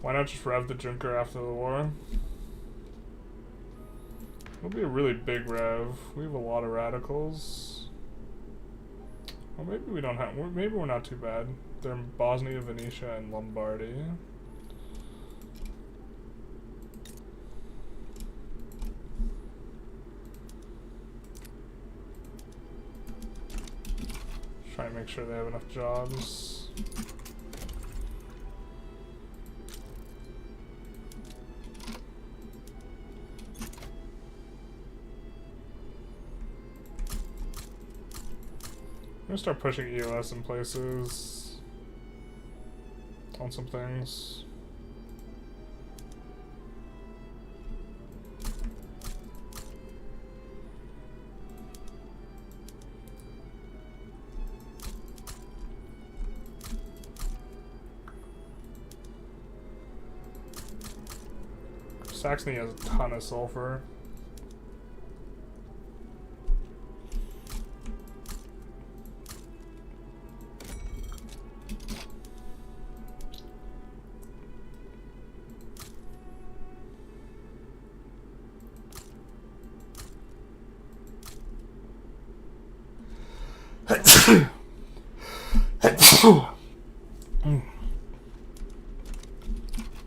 Why not just rev the Junker after the war? It'll be a really big rev. We have a lot of radicals. Well, maybe we don't have. Maybe we're not too bad. They're in Bosnia, Venetia, and Lombardy. Try and make sure they have enough jobs. I'm gonna start pushing EOS in places on some things. Saxony has a ton of sulfur.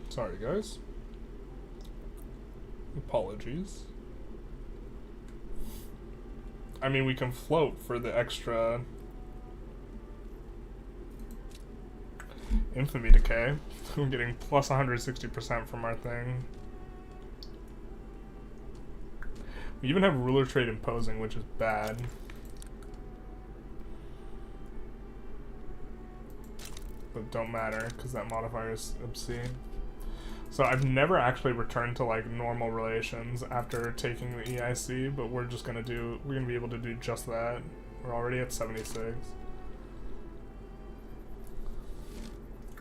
Sorry, guys. Apologies. I mean, we can float for the extra infamy decay. We're getting plus 160% from our thing. We even have ruler trade imposing, which is bad. But don't matter, because that modifier is obscene. So I've never actually returned to like normal relations after taking the EIC, but we're gonna be able to do just that. We're already at 76.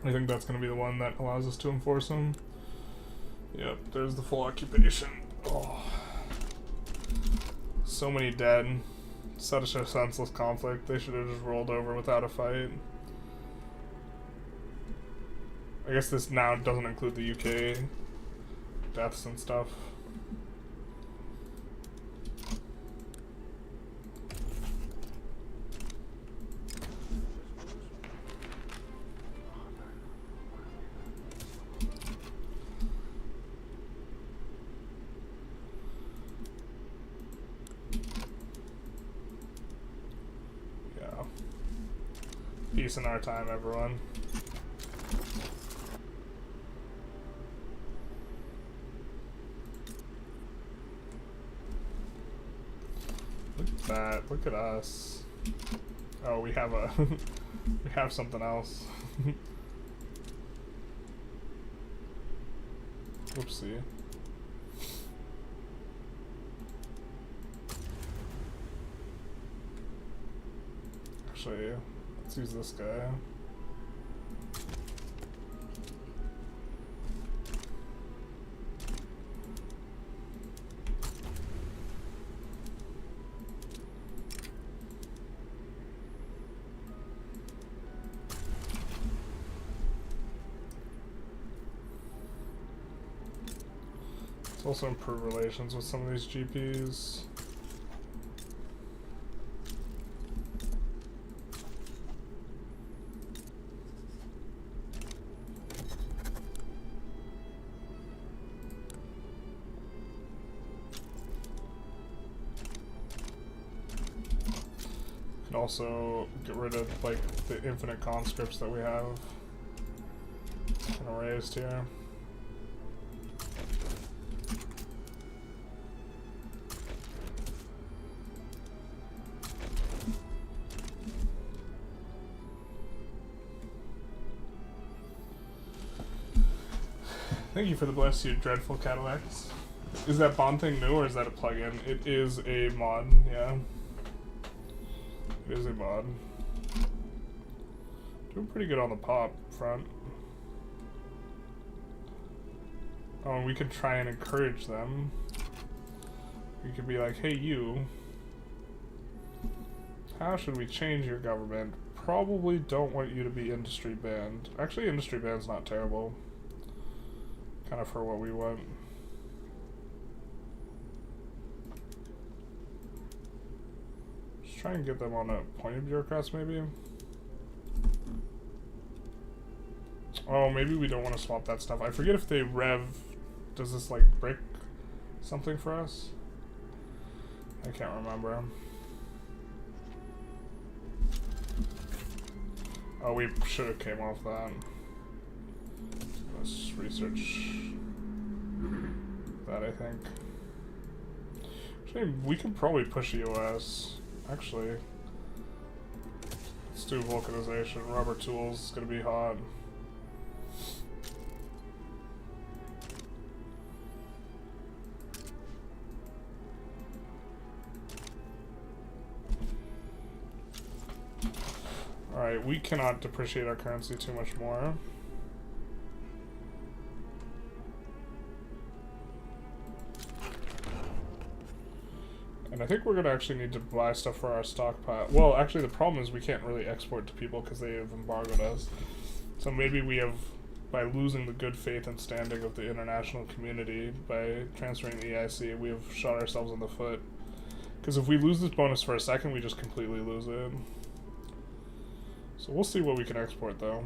I think that's gonna be the one that allows us to enforce them. Yep, there's the full occupation. Oh. So many dead. Such a senseless conflict. They should have just rolled over without a fight. I guess this now doesn't include the UK deaths and stuff. Yeah. Peace in our time, everyone. That. Look at us. Oh, we have a we have something else. Whoopsie. Actually, let's use this guy. Also improve relations with some of these GPs. And also get rid of like the infinite conscripts that we have kind of raised here. Thank you for the bless, you dreadful Cadillacs. Is that bond thing new or is that a plugin? It is a mod, yeah. It is a mod. Doing pretty good on the pop front. Oh, and we could try and encourage them. We could be like, hey you, how should we change your government? Probably don't want you to be industry banned. Actually, industry bann's not terrible. Kind of for what we want. Just try and get them on a point of bureaucrats, maybe. Oh, maybe we don't want to swap that stuff. I forget if they rev. Does this like brick something for us? I can't remember. Oh, we should have came off that. Let's research that, I think. Actually, we can probably push EOS. Actually, let's do vulcanization. Rubber tools is gonna be hot. Alright, we cannot depreciate our currency too much more. And I think we're gonna actually need to buy stuff for our stockpile. Well, actually the problem is we can't really export to people because they have embargoed us. So maybe we have, by losing the good faith and standing of the international community, by transferring the EIC, we have shot ourselves in the foot. Because if we lose this bonus for a second, we just completely lose it. So we'll see what we can export though.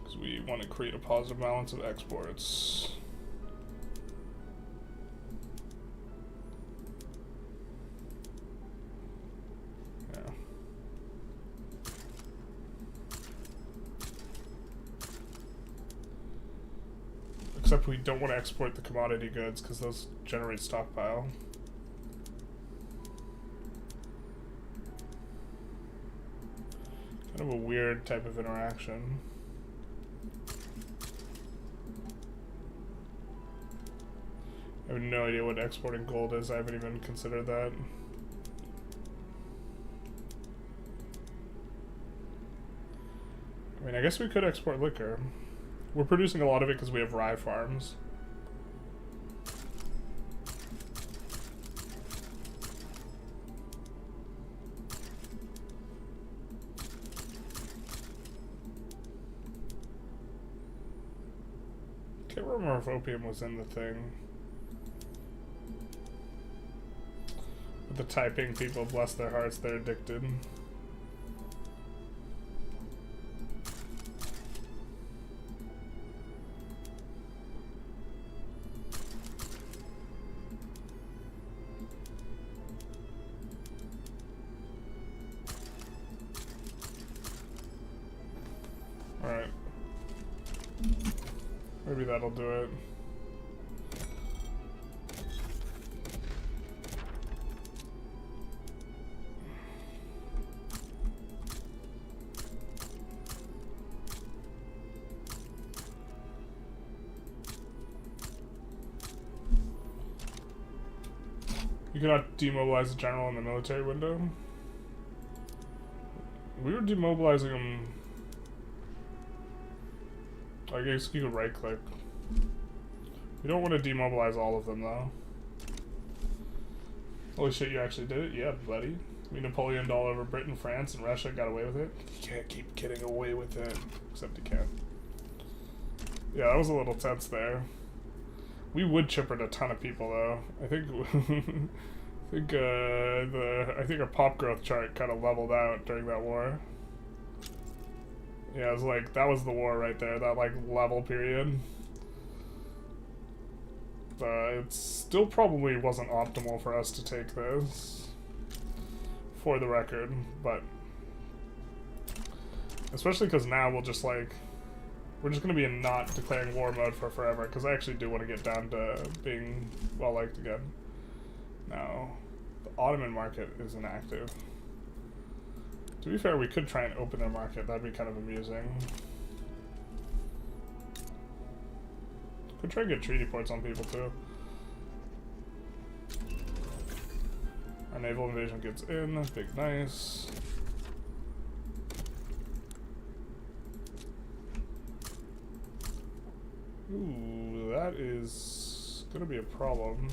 Because we want to create a positive balance of exports. Except we don't want to export the commodity goods because those generate stockpile. Kind of a weird type of interaction. I have no idea what exporting gold is. I haven't even considered that. I mean, I guess we could export liquor. We're producing a lot of it because we have rye farms. Can't remember if opium was in the thing. But the Taiping people, bless their hearts, they're addicted. Alright. Maybe that'll do it. You cannot demobilize a general in the military window. We were demobilizing him. I guess you could right click. We don't want to demobilize all of them though. Holy shit, you actually did it? Yeah, buddy. We Napoleoned all over Britain, France, and Russia, got away with it. You can't keep getting away with it. Except you can. Yeah, that was a little tense there. We wood chippered a ton of people though. I think I think our pop growth chart kind of leveled out during that war. Yeah, it was like, that was the war right there, that like level period. But it still probably wasn't optimal for us to take this. for the record, but especially because now we'll just like, we're just going to be in not declaring war mode for forever, because I actually do want to get down to being well-liked again. Now, the Ottoman market is inactive. To be fair, we could try and open their market. That'd be kind of amusing. Could try and get treaty ports on people, too. Our naval invasion gets in. Big nice. Ooh, that is gonna be a problem.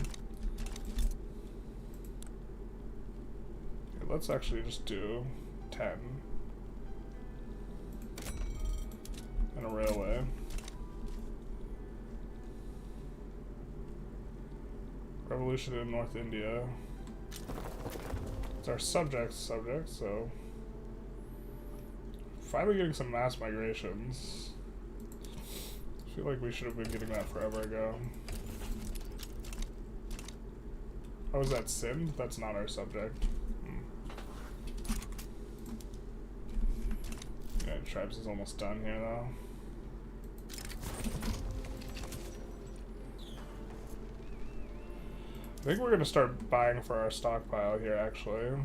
Okay, let's actually just do 10. And a railway. Revolution in North India. It's our subject, so finally getting some mass migrations. I feel like we should have been getting that forever ago. Oh, is that Sind? That's not our subject. Yeah, Tribes is almost done here, though. I think we're going to start buying for our stockpile here, actually. I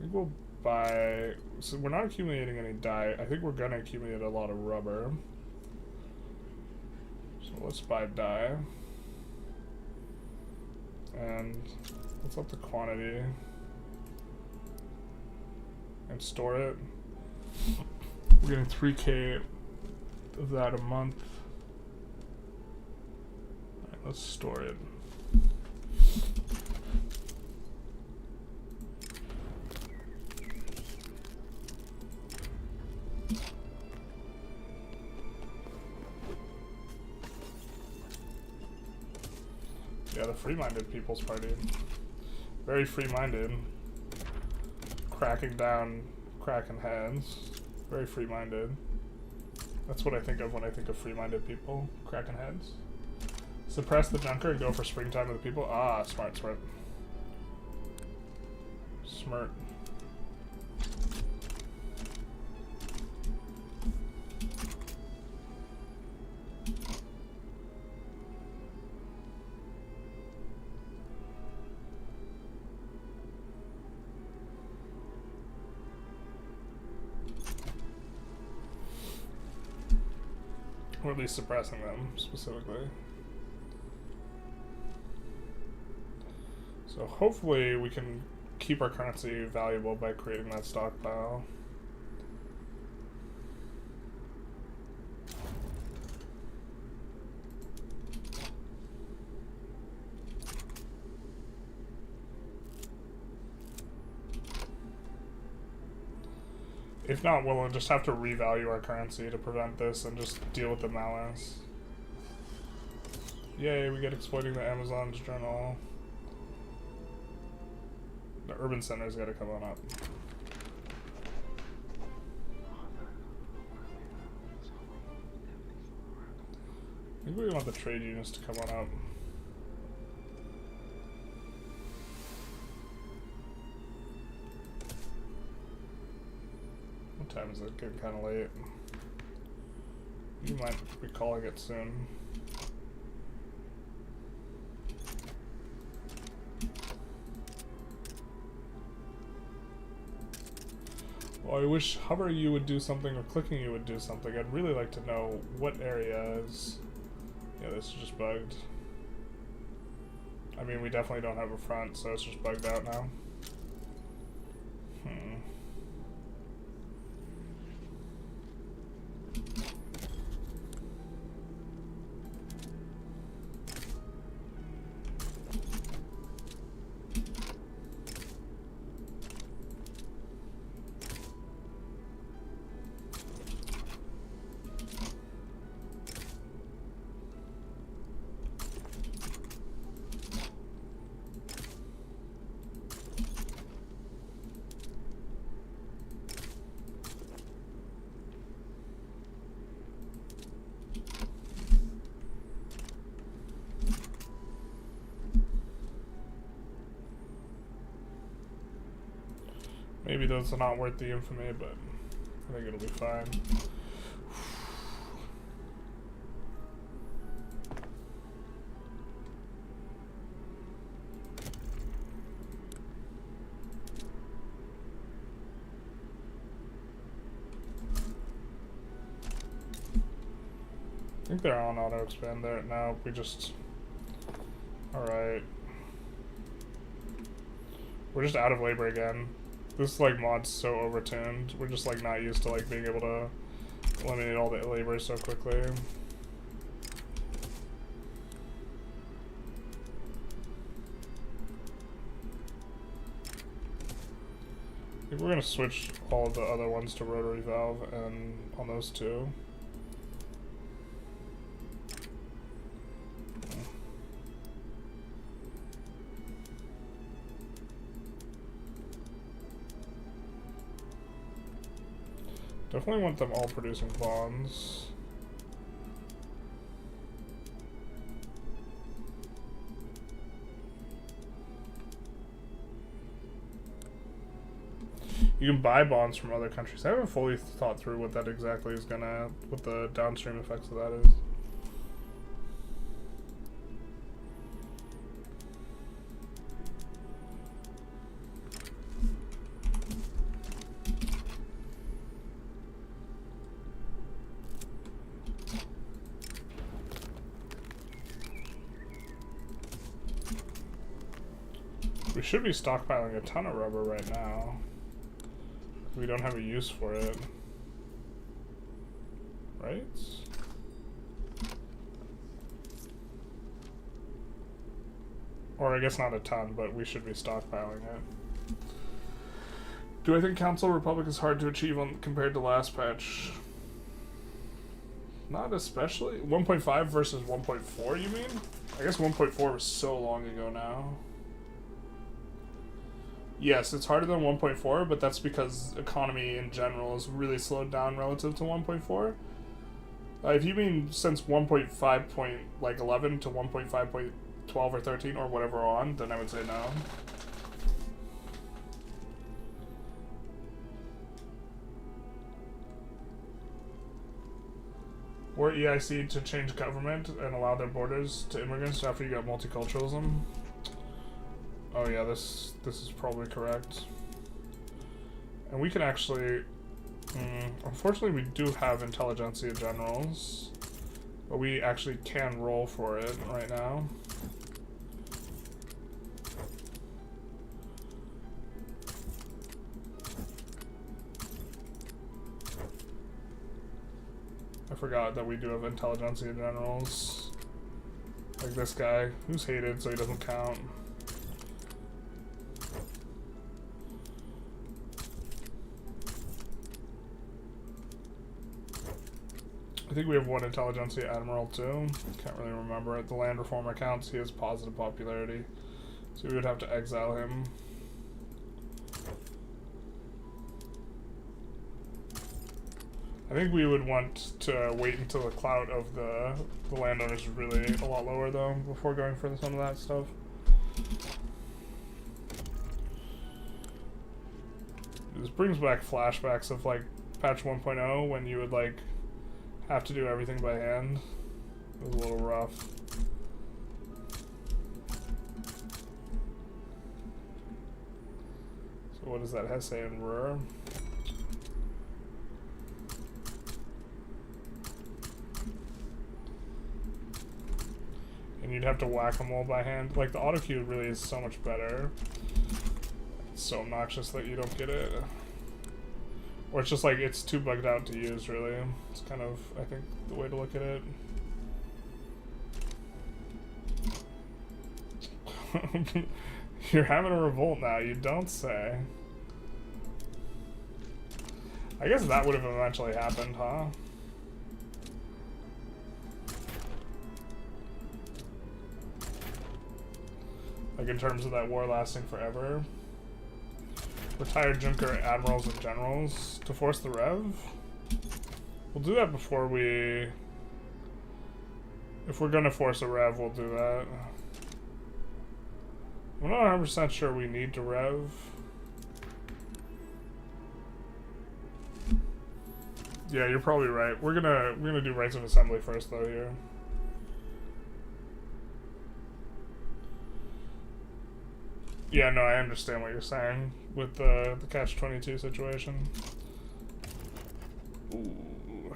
think we'll buy... So we're not accumulating any dye. I think we're going to accumulate a lot of rubber. So let's buy dye. And let's up the quantity. And store it. We're getting 3K of that a month. Alright, let's store it. Yeah, the free-minded People's Party. Very free-minded. Cracking down, cracking heads. Very free-minded. That's what I think of when I think of free-minded people. Cracking heads. Suppress the junker and go for springtime of the people. Ah, smart, smart. Smart. Or at least suppressing them, specifically. So hopefully we can keep our currency valuable by creating that stockpile. If not, we'll just have to revalue our currency to prevent this and just deal with the malice. Yay, we get exploiting the Amazon's journal. The urban center's gotta come on up. I think we want the trade unions to come on up. What time is it? Getting kind of late. You might be calling it soon. Well, I wish hover you would do something or clicking you would do something. I'd really like to know what areas... Yeah, this is just bugged. I mean, we definitely don't have a front, so it's just bugged out now. Maybe those are not worth the infamy, but I think it'll be fine. I think they're on auto expand there. No, we just... Alright. We're just out of labor again. This like mod's so overtuned. We're just like not used to like being able to eliminate all the labor so quickly. I think we're gonna switch all of the other ones to rotary valve and on those two. Definitely want them all producing bonds. You can buy bonds from other countries. I haven't fully thought through what that exactly is gonna, what the downstream effects of that is. We should be stockpiling a ton of rubber right now. We don't have a use for it. Right? Or I guess not a ton, but we should be stockpiling it. Do I think Council Republic is hard to achieve compared to last patch? Not especially. 1.5 versus 1.4, you mean? I guess 1.4 was so long ago now. Yes, it's harder than 1.4, but that's because economy in general is really slowed down relative to 1.4. If you mean since 1.5.11 to 1.5.12 or 13 or whatever on, then I would say no. Were EIC to change government and allow their borders to immigrants after you got multiculturalism? Oh yeah, this is probably correct. And we can actually... unfortunately, we do have Intelligentsia generals, but we actually can roll for it right now. I forgot that we do have Intelligentsia generals. Like this guy, who's hated so he doesn't count. I think we have one Intelligentsia Admiral too. Can't really remember it. The land reformer counts. He has positive popularity. So we would have to exile him. I think we would want to wait until the clout of the landowners is really a lot lower though, before going for some of that stuff. This brings back flashbacks of like patch 1.0 when you would like have to do everything by hand. It was a little rough. So what is that Hessian Ruhr? And you'd have to whack them all by hand. Like the auto queue really is so much better. It's so obnoxious that you don't get it. Or it's just like, it's too bugged out to use, really. It's kind of, I think, the way to look at it. You're having a revolt now, you don't say. I guess that would have eventually happened, huh? Like in terms of that war lasting forever. Retired Junker admirals and generals to force the rev. We'll do that before we... If we're gonna force a rev, we'll do that. I'm not 100% sure we need to rev. Yeah, you're probably right. We're gonna do rights of assembly first, though. Here. Yeah, no, I understand what you're saying with the catch-22 situation. Ooh.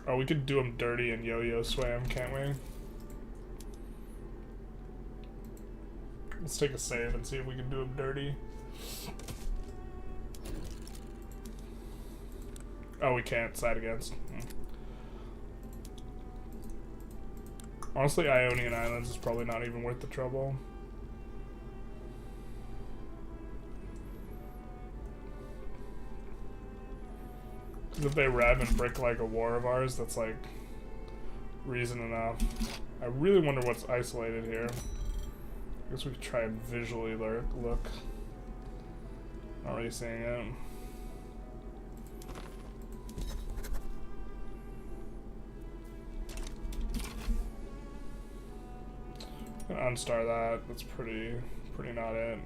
Oh, we could do them dirty and yo-yo swam, can't we? Let's take a save and see if we can do them dirty. Oh, we can't side against. Honestly, Ionian Islands is probably not even worth the trouble. Because if they rev and brick like a war of ours, that's like reason enough. I really wonder what's isolated here. I guess we could try and visually look. Not really seeing it. I'm gonna unstar that. That's pretty not it.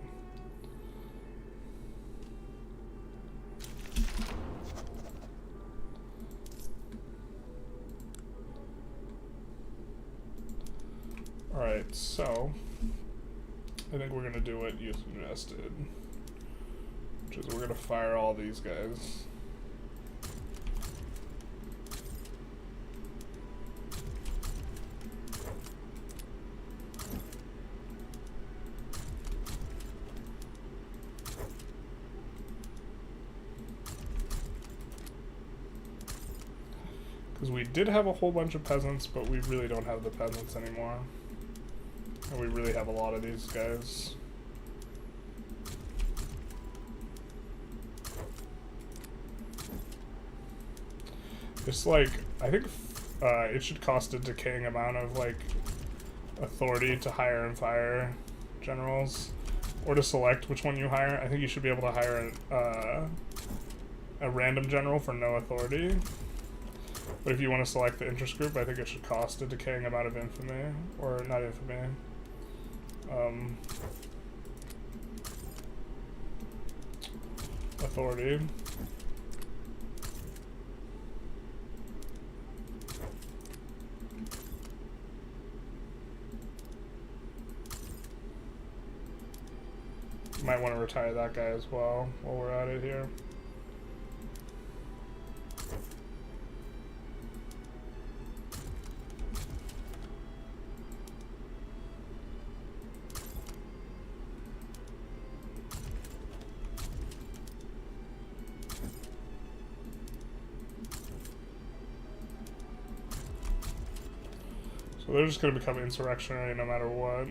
Alright, so I think we're gonna do what you suggested, which is we're gonna fire all these guys. Because we did have a whole bunch of peasants, but we really don't have the peasants anymore. And we really have a lot of these guys. It's like, I think it should cost a decaying amount of like authority to hire and fire generals, or to select which one you hire. I think you should be able to hire a random general for no authority. But if you want to select the interest group, I think it should cost a decaying amount of infamy, or not infamy. Authority. Might want to retire that guy as well while we're at it here. So they're just going to become insurrectionary no matter what.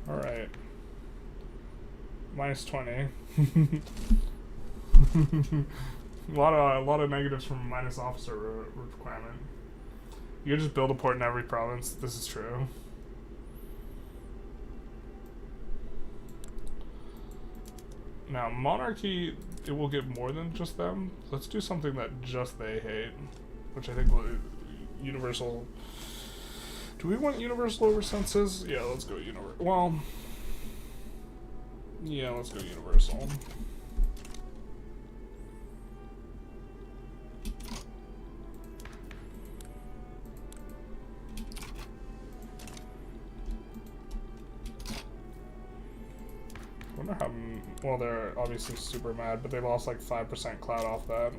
Alright. Minus 20. a lot of negatives from minus officer requirement. You can just build a port in every province. This is true. Now, monarchy, it will get more than just them. Let's do something that just they hate, which I think will universal. Do we want universal over census? Yeah, let's go universal. Well, yeah, let's go universal. I wonder how. Well, they're obviously super mad, but they lost like 5% clout off that.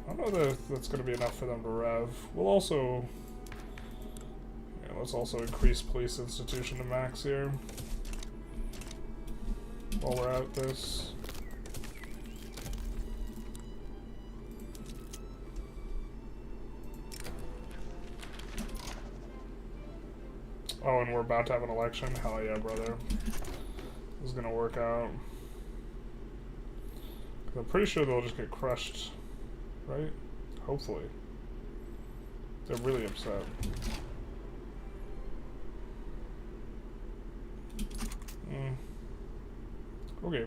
I don't know that that's going to be enough for them to rev. We'll also. Let's also increase police institution to max here while we're at this. Oh, and we're about to have an election? Hell yeah, brother. This is gonna work out. I'm pretty sure they'll just get crushed, right? Hopefully. They're really upset. Okay.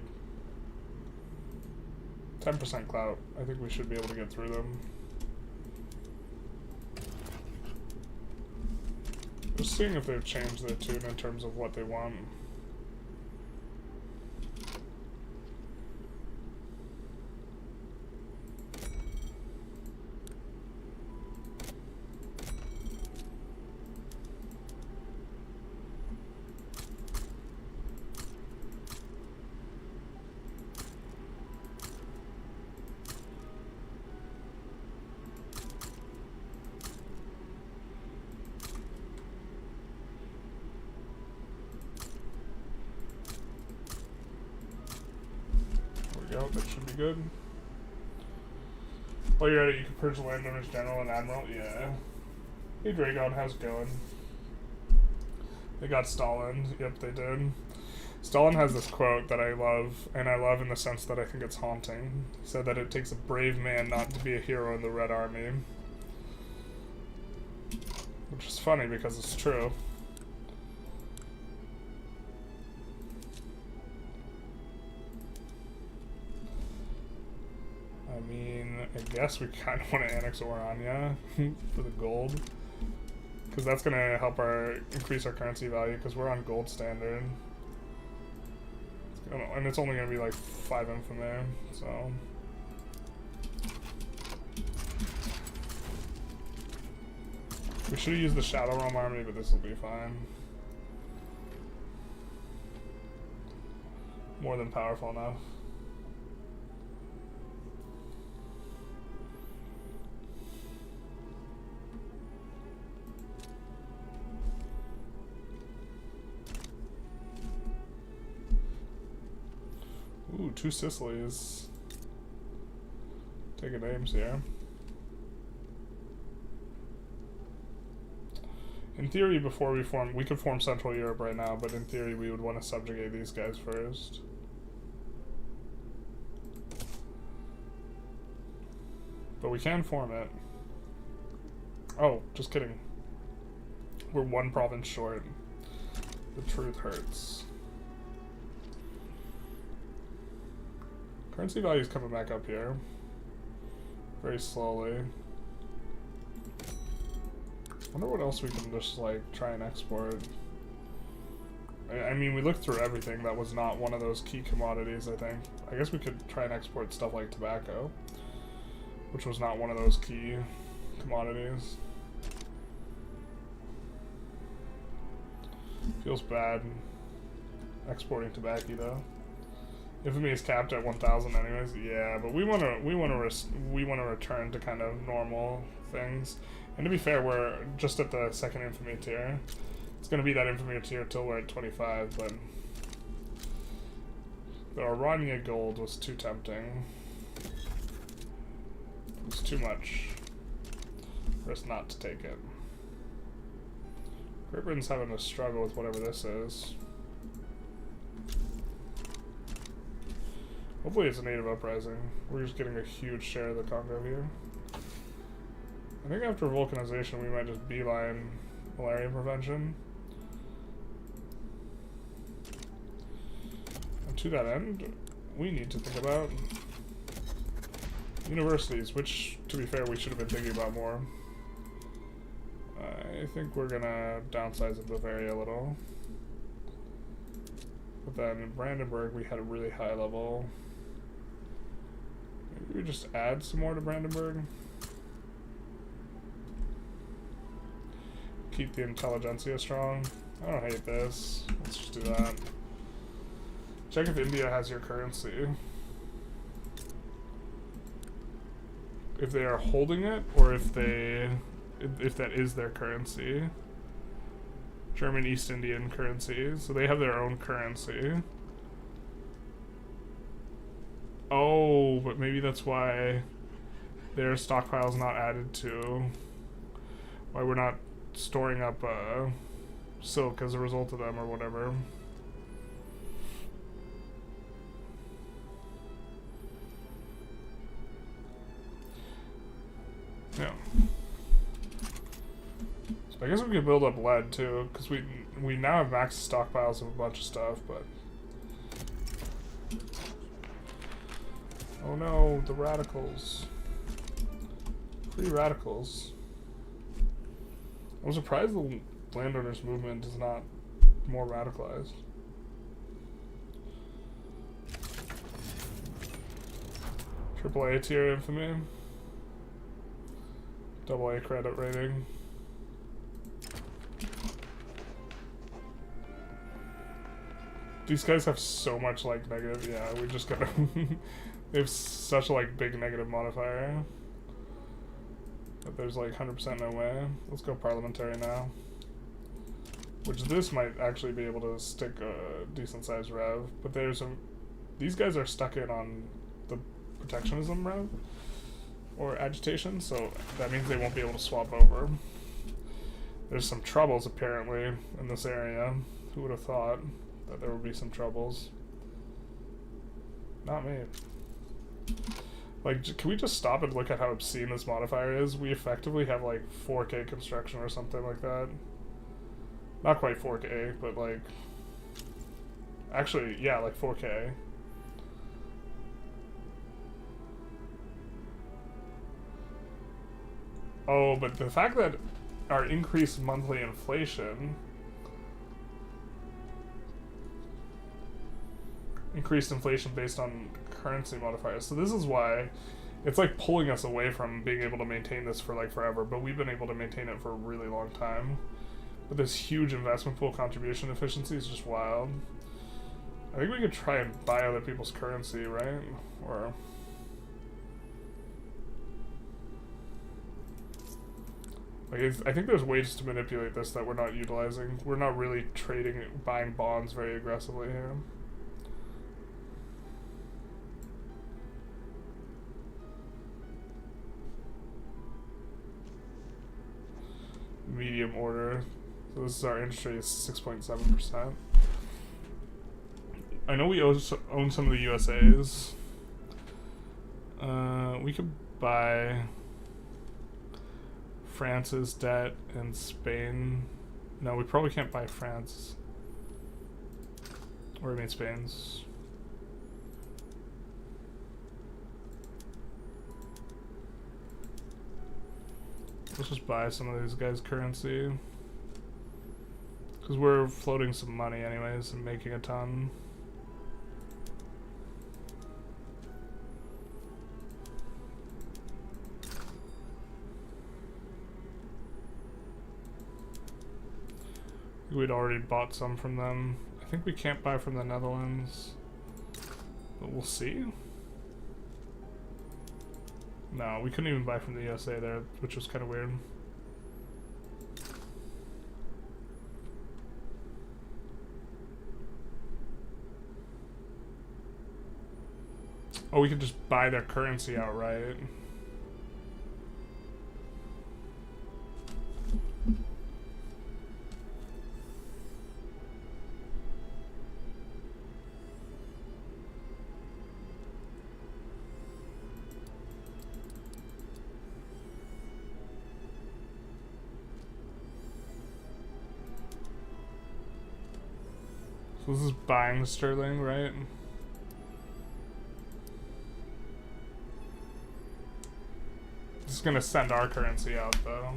10% clout. I think we should be able to get through them. Just seeing if they've changed their tune in terms of what they want. That should be good. While you're at it, you can purge the Landowners, General, and Admiral. Yeah. Hey, Dragon, how's it going? They got Stalin. Yep, they did. Stalin has this quote that I love, and I love in the sense that I think it's haunting. He said that it takes a brave man not to be a hero in the Red Army. Which is funny because it's true. I mean, I guess we kind of want to annex Orania for the gold. Because that's going to help increase our currency value because we're on gold standard. And it's only going to be like 5 in from there, so... We should have used the Shadow Realm army, but this will be fine. More than powerful enough. Ooh, 2 Sicilies. Taking names here. In theory, before we could form Central Europe right now, but in theory we would want to subjugate these guys first. But we can form it. Oh, just kidding. We're 1 province short. The truth hurts. Currency value is coming back up here. Very slowly. I wonder what else we can just, like, try and export. I mean, we looked through everything that was not one of those key commodities, I think. I guess we could try and export stuff like tobacco, which was not one of those key commodities. Feels bad exporting tobacco, though. Infamy is capped at 1,000 anyways. Yeah, but we want to return to kind of normal things. And to be fair, we're just at the 2nd infamy tier. It's going to be that infamy tier till we're at 25, but the Orania gold was too tempting. It was too much for us not to take it. Great Britain's having a struggle with whatever this is. Hopefully it's a native uprising. We're just getting a huge share of the Congo here. I think after vulcanization we might just beeline malaria prevention. And to that end, we need to think about universities, which, to be fair, we should have been thinking about more. I think we're gonna downsize the Bavaria a little. But then in Brandenburg we had a really high level. Maybe we just add some more to Brandenburg. Keep the Intelligentsia strong. I don't hate this. Let's just do that. Check if India has your currency. If they are holding it, or if that is their currency. German East Indian currency. So they have their own currency. Oh, but maybe that's why their stockpile's not added to. Why we're not storing up silk as a result of them or whatever. Yeah. So I guess we could build up lead too, because we now have max stockpiles of a bunch of stuff, but oh no, the radicals. Free radicals. I'm surprised the landowners movement is not more radicalized. AAA tier infamy. AA credit rating. These guys have so much like negative. Yeah, we just gotta. They have such a like big negative modifier that there's like 100% no way. Let's go parliamentary now. Which this might actually be able to stick a decent sized rev, but there's a. These guys are stuck in on the protectionism rev or agitation, so that means they won't be able to swap over. There's some troubles apparently in this area. Who would have thought that there would be some troubles? Not me. Like, can we just stop and look at how obscene this modifier is? We effectively have like 4K construction or something like that. Not quite 4K, but like, actually, yeah, like 4K. Oh, but the fact that our increased monthly inflation increased inflation based on currency modifiers. So this is why it's like pulling us away from being able to maintain this for like forever, but we've been able to maintain it for a really long time. But this huge investment pool contribution efficiency is just wild. I think we could try and buy other people's currency, right? Or like, I think there's ways to manipulate this that we're not utilizing. We're not really trading, buying bonds very aggressively here. Medium order. So this is our interest rate is 6.7%. I know we own some of the USAs. We could buy France's debt and Spain. No, we probably can't buy France. Or I mean Spain's. Let's just buy some of these guys' currency. Because we're floating some money anyways and making a ton. We'd already bought some from them. I think we can't buy from the Netherlands. But we'll see. No, we couldn't even buy from the USA there, which was kind of weird. Oh, we could just buy their currency outright. So this is buying sterling, right? This is gonna send our currency out, though.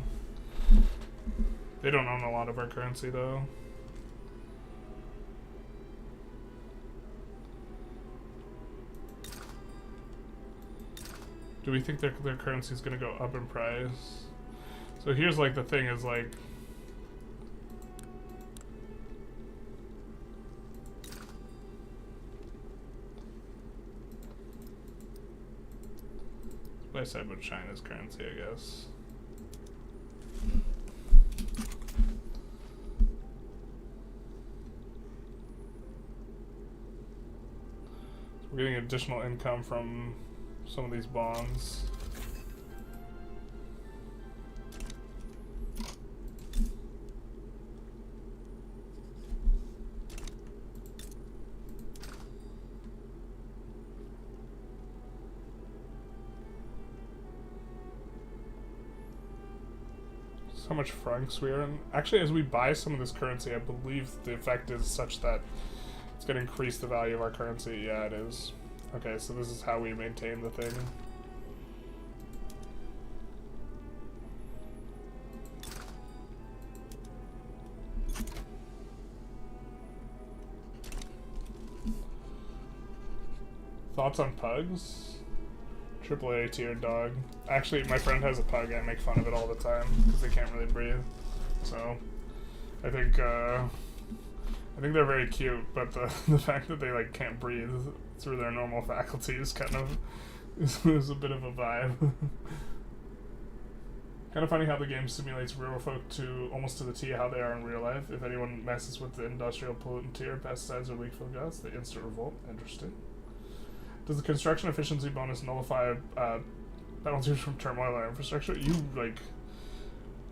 They don't own a lot of our currency, though. Do we think their currency is gonna go up in price? So here's like the thing is like, what I said with China's currency, I guess. So we're getting additional income from some of these bonds. how much francs we are in. Actually, as we buy some of this currency, I believe the effect is such that it's going to increase the value of our currency. Yeah, it is. Okay, so this is how we maintain the thing. Thoughts on pugs? AAA tier dog. Actually, my friend has a pug. I make fun of it all the time because they can't really breathe. So, I think they're very cute, but the fact that they like can't breathe through their normal faculties kind of is a bit of a vibe. Kind of funny how the game simulates rural folk to almost to the T how they are in real life. If anyone messes with the industrial pollutant tier, pesticides or leak fill gas, they instant revolt. Interesting. Does the construction efficiency bonus nullify penalties from turmoil or infrastructure? You, like...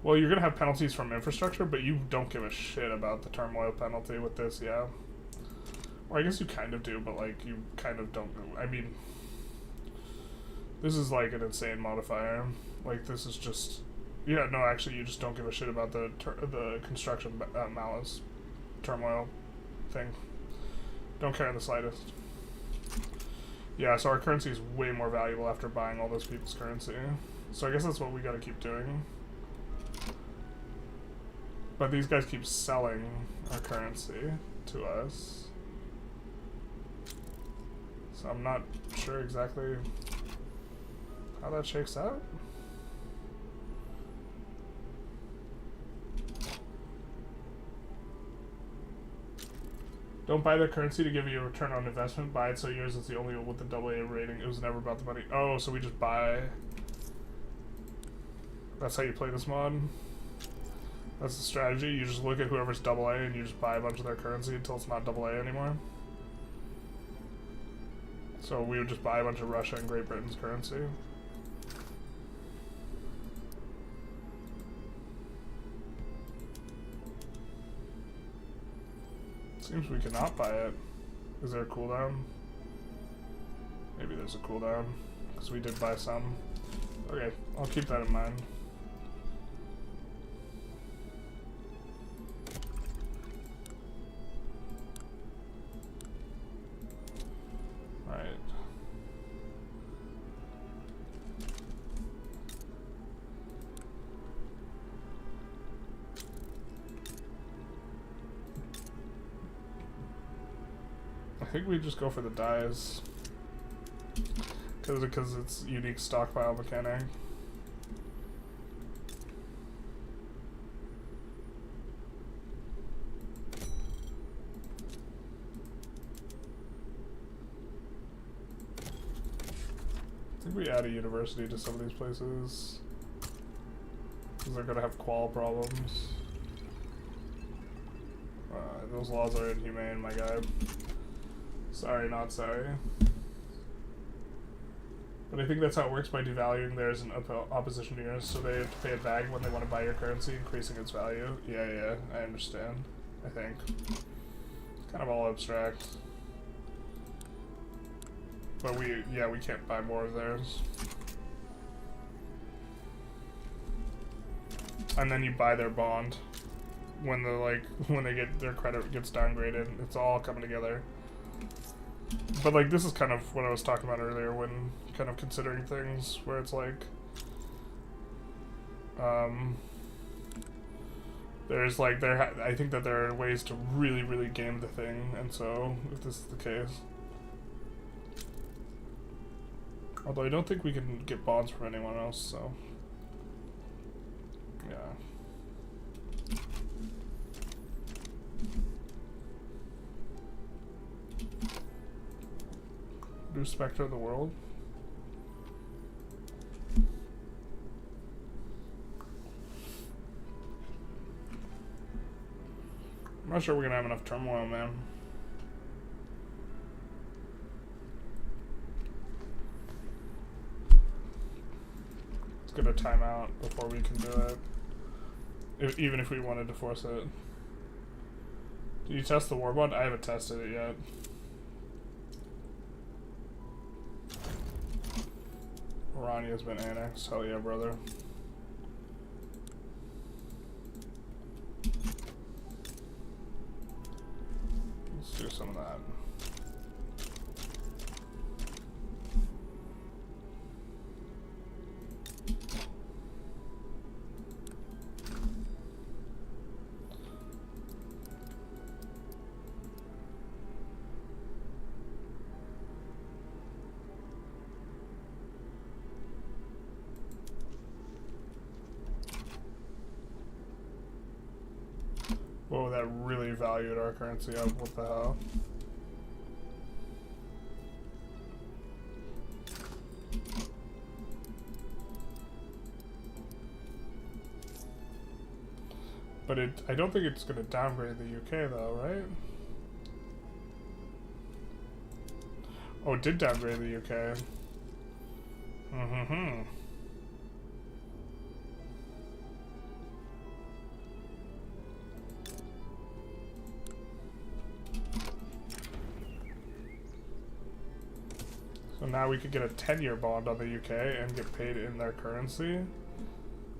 Well, you're gonna have penalties from infrastructure, but you don't give a shit about the turmoil penalty with this, yeah. Or I guess you kind of do, but, like, you kind of don't... I mean... This is, like, an insane modifier. Like, this is just... Yeah, no, actually, you just don't give a shit about the construction malice turmoil thing. Don't care in the slightest. Yeah, so our currency is way more valuable after buying all those people's currency. So I guess that's what we gotta keep doing. But these guys keep selling our currency to us. So I'm not sure exactly how that shakes out. Don't buy their currency to give you a return on investment. Buy it so yours is the only one with the AA rating. It was never about the money. Oh, so we just buy. That's how you play this mod. That's the strategy. You just look at whoever's AA and you just buy a bunch of their currency until it's not AA anymore. So we would just buy a bunch of Russia and Great Britain's currency. Seems we cannot buy it. Is there a cooldown? Maybe there's a cooldown, because we did buy some. Okay, I'll keep that in mind. Alright. I think we just go for the dyes. Because it's unique stockpile mechanic. I think we add a university to some of these places. Because they're going to have qual problems. Those laws are inhumane, my guy. Sorry, not sorry. But I think that's how it works by devaluing theirs in opposition to yours, so they have to pay a bag when they want to buy your currency, increasing its value. Yeah, I understand. I think. Kind of all abstract. But we can't buy more of theirs. And then you buy their bond when they get their credit gets downgraded. It's all coming together. But like this is kind of what I was talking about earlier when kind of considering things where it's like there's like I think that there are ways to really game the thing, and so if this is the case, although I don't think we can get bonds from anyone else, so yeah. Do Spectre of the World. I'm not sure we're gonna have enough turmoil, man. It's gonna time out before we can do it. Even if we wanted to force it. Did you test the war bond? I haven't tested it yet. Irania's been annexed. Hell yeah, brother. Oh, that really valued our currency up. What the hell? But I don't think it's going to downgrade the UK though, right? Oh, it did downgrade the UK. Mm-hmm. So now we could get a 10-year bond on the UK and get paid in their currency,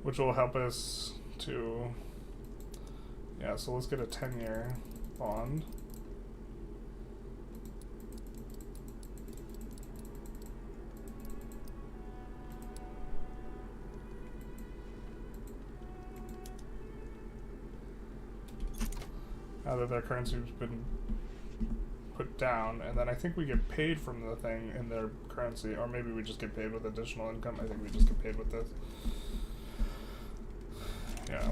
which will help us to... Yeah, so let's get a 10-year bond. Now that their currency has been put down, and then I think we get paid from the thing in their currency, or maybe we just get paid with additional income. I think we just get paid with this. Yeah.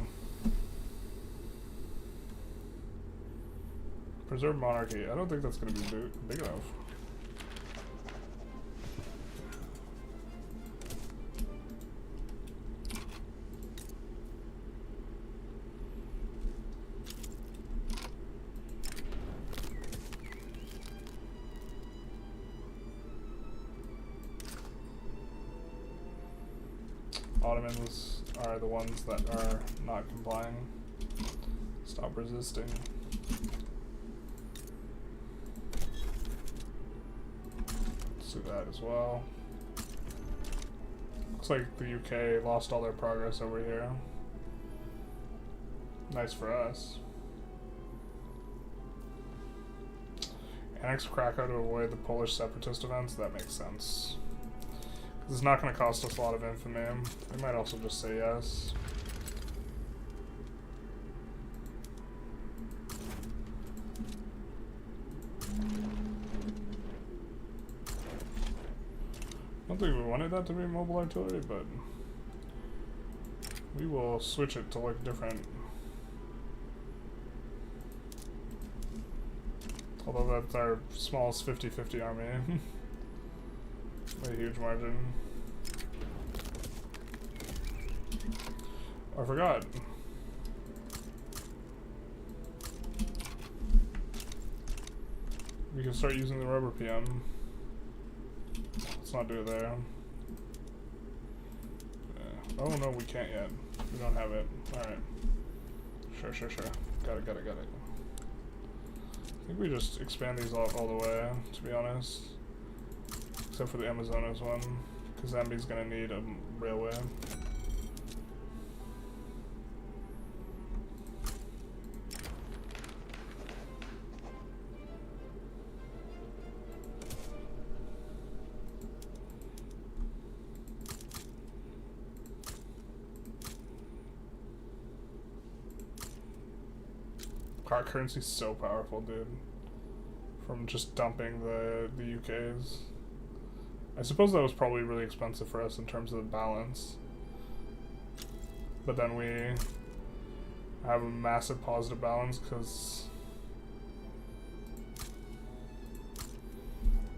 Preserve monarchy. I don't think that's going to be big enough. Ottomans are the ones that are not complying. Stop resisting. Let's do that as well. Looks like the UK lost all their progress over here. Nice for us. Annex Krakow to avoid the Polish separatist events? That makes sense. It's not going to cost us a lot of infamy. We might also just say yes. I don't think we wanted that to be mobile artillery, but we will switch it to look different. Although that's our smallest 50-50 army. A huge margin. Oh, I forgot. We can start using the rubber PM. Let's not do it there. Yeah. Oh no, we can't yet. We don't have it. Alright. Sure. Got it. I think we just expand these all the way, to be honest. Except for the Amazonas one, because Zambia's gonna need a railway. Our currency's so powerful, dude. From just dumping the UK's. I suppose that was probably really expensive for us in terms of the balance. But then we have a massive positive balance because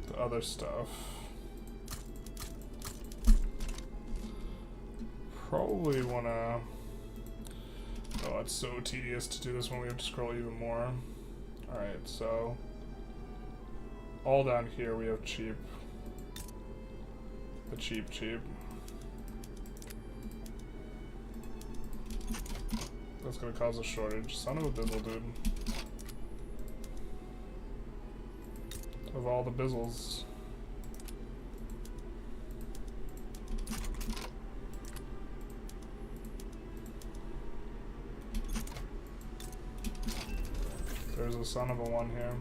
the other stuff. Probably wanna... Oh, it's so tedious to do this when we have to scroll even more. Alright, so... all down here we have cheap. The cheap. That's gonna cause a shortage. Son of a bizzle, dude. Of all the bizzles. There's a son of a one here.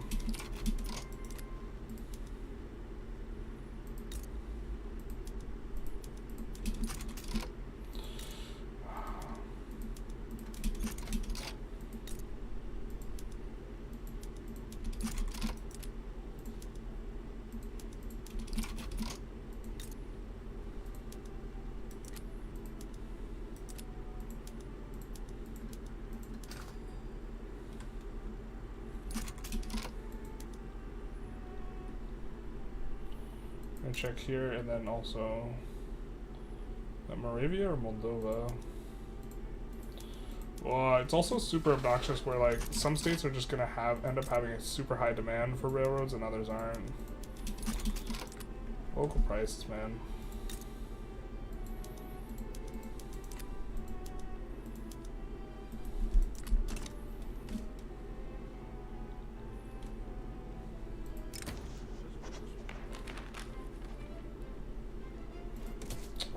check here, and then also Moravia or Moldova. Well, it's also super obnoxious where like some states are just gonna end up having a super high demand for railroads and others aren't. Local prices, man.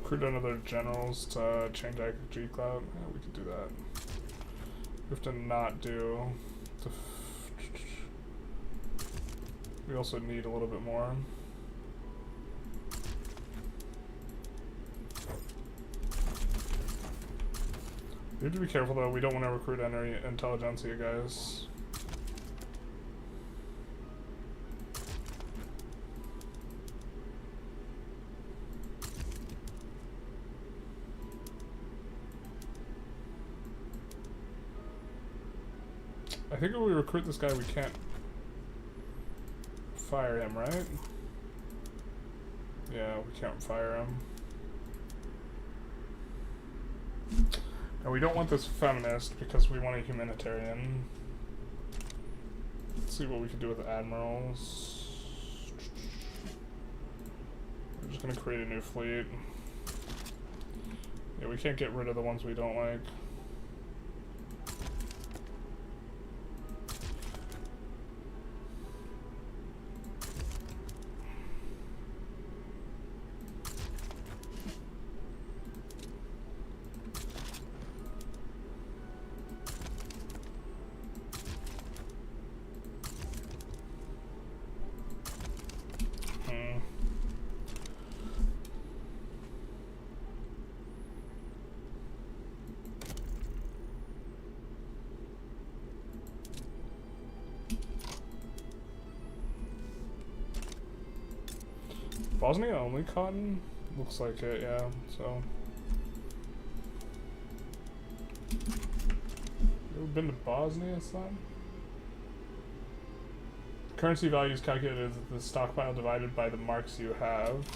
Recruit another generals to change IG Cloud. Yeah, we could do that. We have to not do the. We also need a little bit more. We have to be careful though. We don't want to recruit any Intelligentsia guys. I think if we recruit this guy, we can't fire him, right? Yeah, we can't fire him. And we don't want this feminist because we want a humanitarian. Let's see what we can do with admirals. We're just gonna create a new fleet. Yeah, we can't get rid of the ones we don't like. Bosnia only cotton? Looks like it, yeah, so. You ever been to Bosnia, son? Currency value is calculated as the stockpile divided by the marks you have.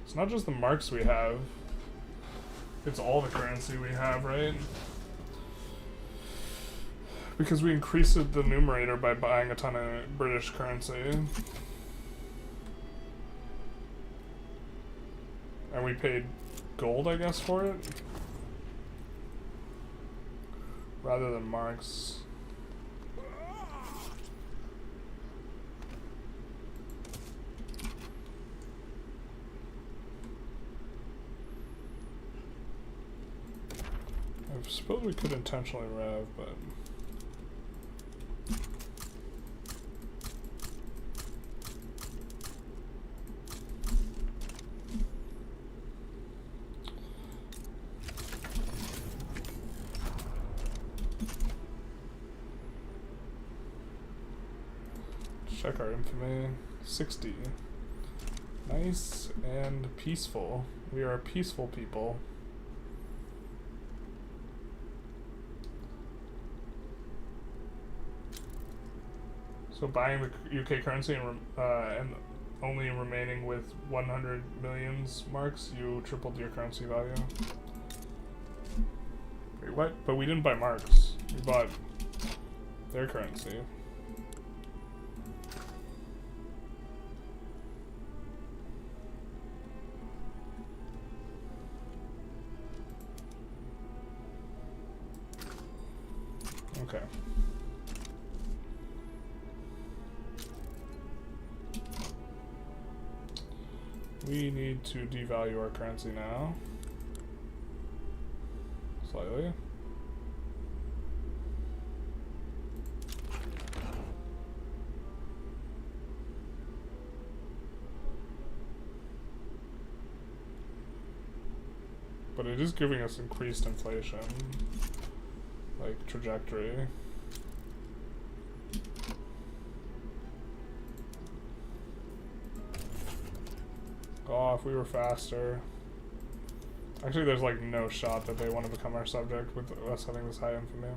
It's not just the marks we have, it's all the currency we have, right? Because we increased the numerator by buying a ton of British currency. And we paid gold, I guess, for it? Rather than marks. I suppose we could intentionally rev, but... Check our infamy. 60. Nice and peaceful. We are a peaceful people. So buying the UK currency and only remaining with 100 millions marks, you tripled your currency value. Wait, what? But we didn't buy marks. We bought their currency. Okay. We need to devalue our currency now. Slightly. But it is giving us increased inflation, like trajectory. Oh, if we were faster. Actually, there's like no shot that they want to become our subject with us having this high infamy.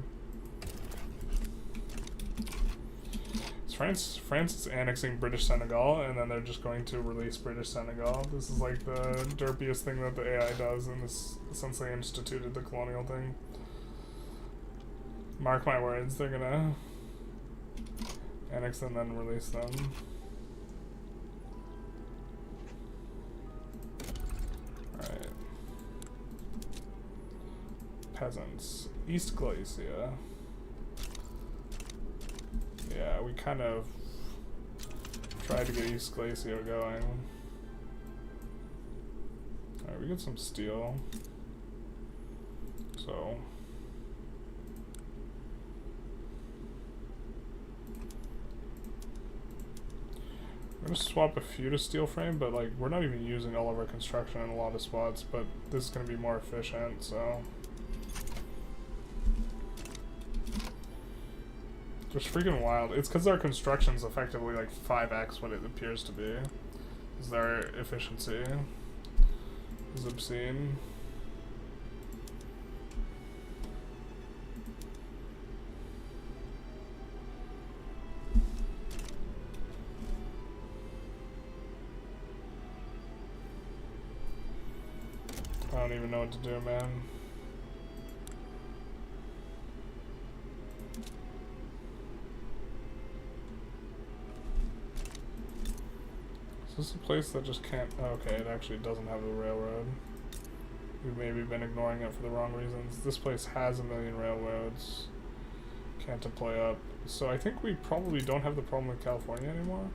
It's France is annexing British Senegal, and then they're just going to release British Senegal. This is like the derpiest thing that the AI does, and this since they instituted the colonial thing. Mark my words, they're gonna annex them and then release them. Alright. Peasants. East Galicia. Yeah, we kind of tried to get East Galicia going. Alright, we get some steel. So I'm gonna swap a few to steel frame, but like we're not even using all of our construction in a lot of spots, but this is gonna be more efficient, so just freaking wild. It's because our construction's effectively like 5x what it appears to be. Because our efficiency is obscene. I don't even know what to do, man. Is this a place that just can't... Okay, it actually doesn't have a railroad. We've maybe been ignoring it for the wrong reasons. This place has a million railroads. Can't deploy up. So I think we probably don't have the problem with California anymore.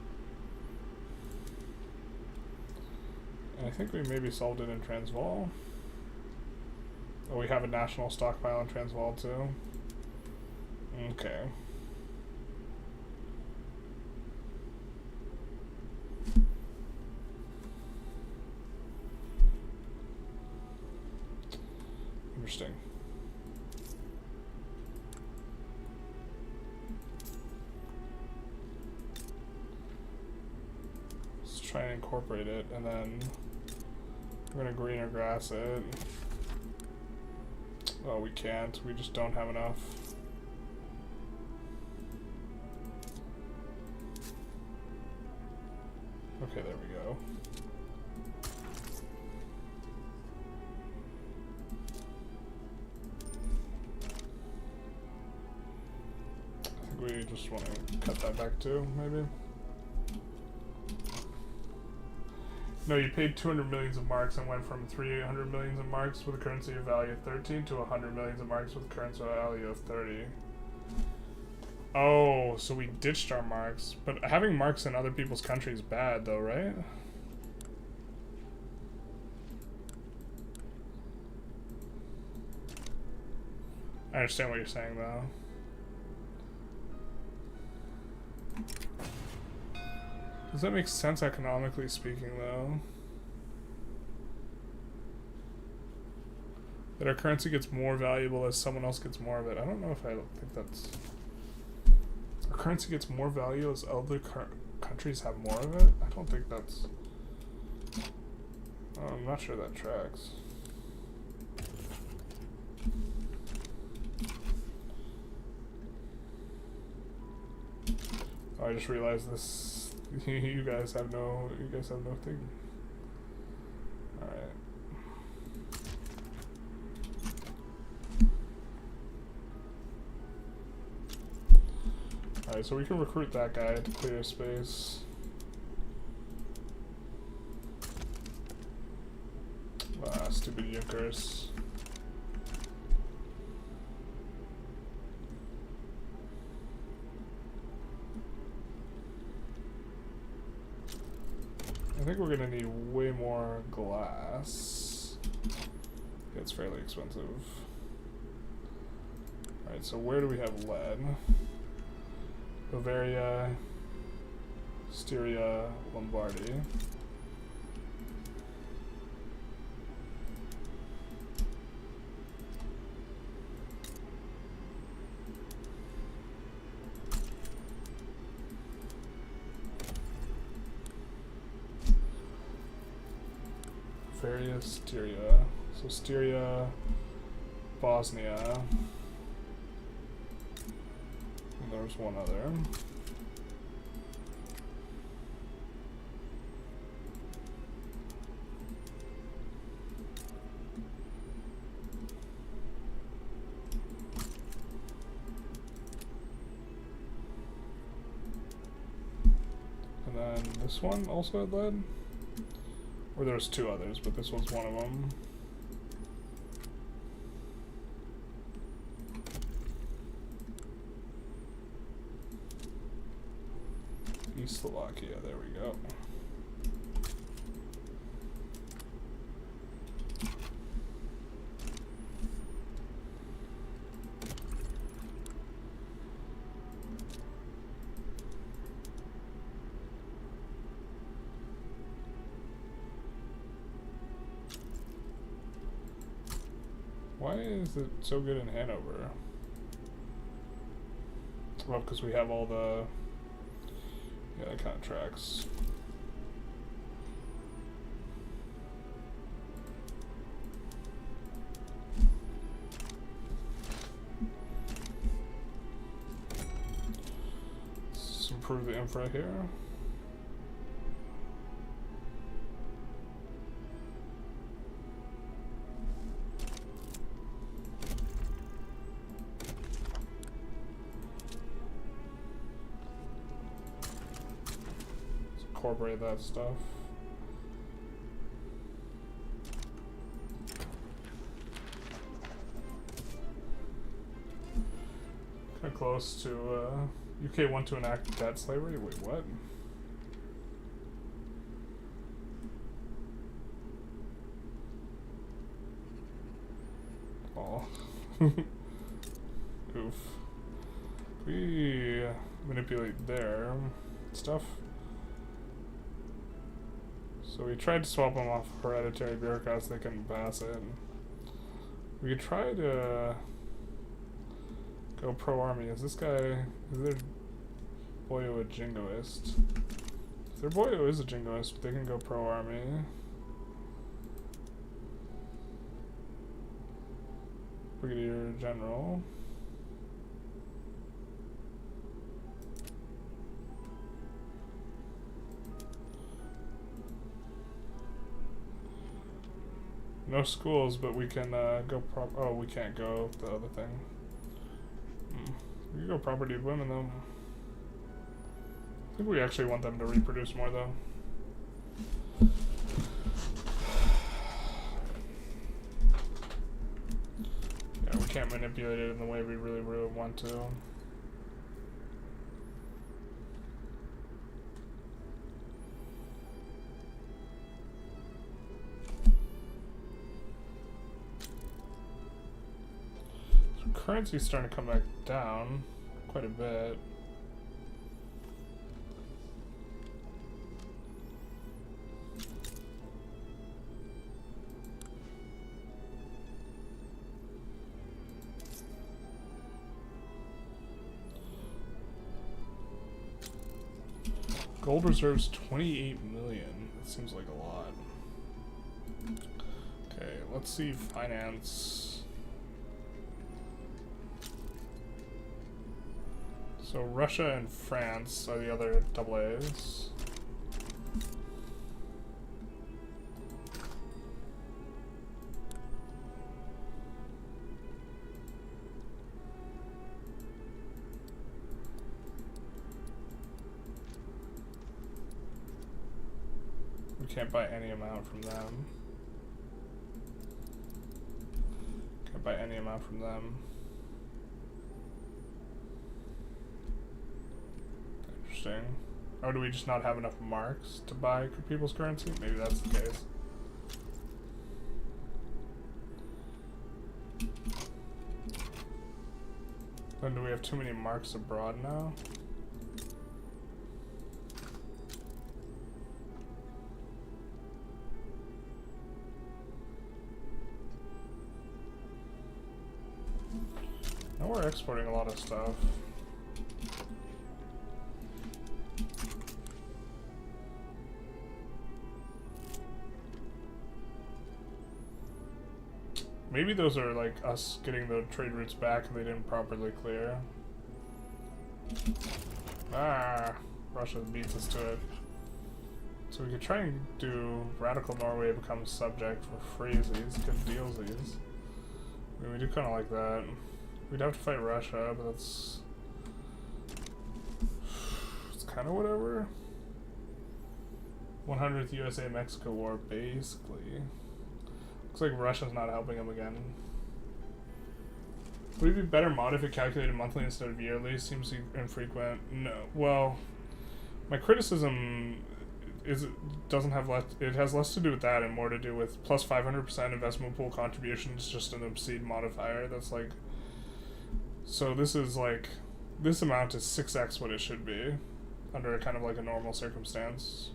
And I think we maybe solved it in Transvaal. Oh, we have a national stockpile in Transvaal too. Okay. Interesting. Let's try and incorporate it, and then we're gonna greener grass it. Oh, we can't. We just don't have enough. Okay, there we go. We just want to cut that back too, maybe. No, you paid 200 millions of marks and went from 300 millions of marks with a currency value of 13 to 100 millions of marks with a currency value of 30. Oh, so we ditched our marks. But having marks in other people's countries is bad though, right? I understand what you're saying though. Does that make sense economically speaking, though? That our currency gets more valuable as someone else gets more of it. I don't know if I think that's... Our currency gets more value as other countries have more of it? I don't think that's... Oh, I'm not sure that tracks. Oh, I just realized this... you guys have no thing. Alright. Alright, so we can recruit that guy to clear space. Stupid Junkers. I think we're gonna need way more glass. It's fairly expensive. Alright, so where do we have lead? Bavaria, Styria, Lombardy. Styria. So Styria, Bosnia. And there's one other. then this one also had lead? Or there's two others, but this one's one of them. East Slovakia, there we go. Why is it so good in Hanover? Well, because we have all the... yeah, that kind of tracks. Let's improve the infra here. Incorporate that stuff. Kind of close to UK want to enact debt slavery. Wait, what? Oh. Oof. We manipulate their stuff. So we tried to swap them off hereditary bureaucrats, they couldn't pass it. We could try to go pro-army. Is their boyo a jingoist? If their boyo is a jingoist, they can go pro-army. Brigadier General. No schools, but we can go oh, we can't go the other thing. We can go property women though. I think we actually want them to reproduce more though. Yeah, we can't manipulate it in the way we really want to. Currency's starting to come back down quite a bit. Gold reserves 28 million. That seems like a lot. Okay, let's see finance. So Russia and France are the other AA's. We can't buy any amount from them. Can't buy any amount from them. Or do we just not have enough marks to buy people's currency? Maybe that's the case. Then do we have too many marks abroad now? Now we're exporting a lot of stuff. Maybe those are like us getting the trade routes back and they didn't properly clear. Ah, Russia beats us to it. So we could try and do Radical Norway becomes subject for freezies, good dealsies. I mean, we do kind of like that. We'd have to fight Russia, but it's kind of whatever. 100th USA-Mexico War, basically. Looks like Russia's not helping him again. Would it be better mod if it calculated monthly instead of yearly? Seems infrequent. No. Well, my criticism is it doesn't have less. It has less to do with that and more to do with plus 500% investment pool contributions, just an obscene modifier. That's like. So this is like, this amount is 6x what it should be, under a kind of like a normal circumstance,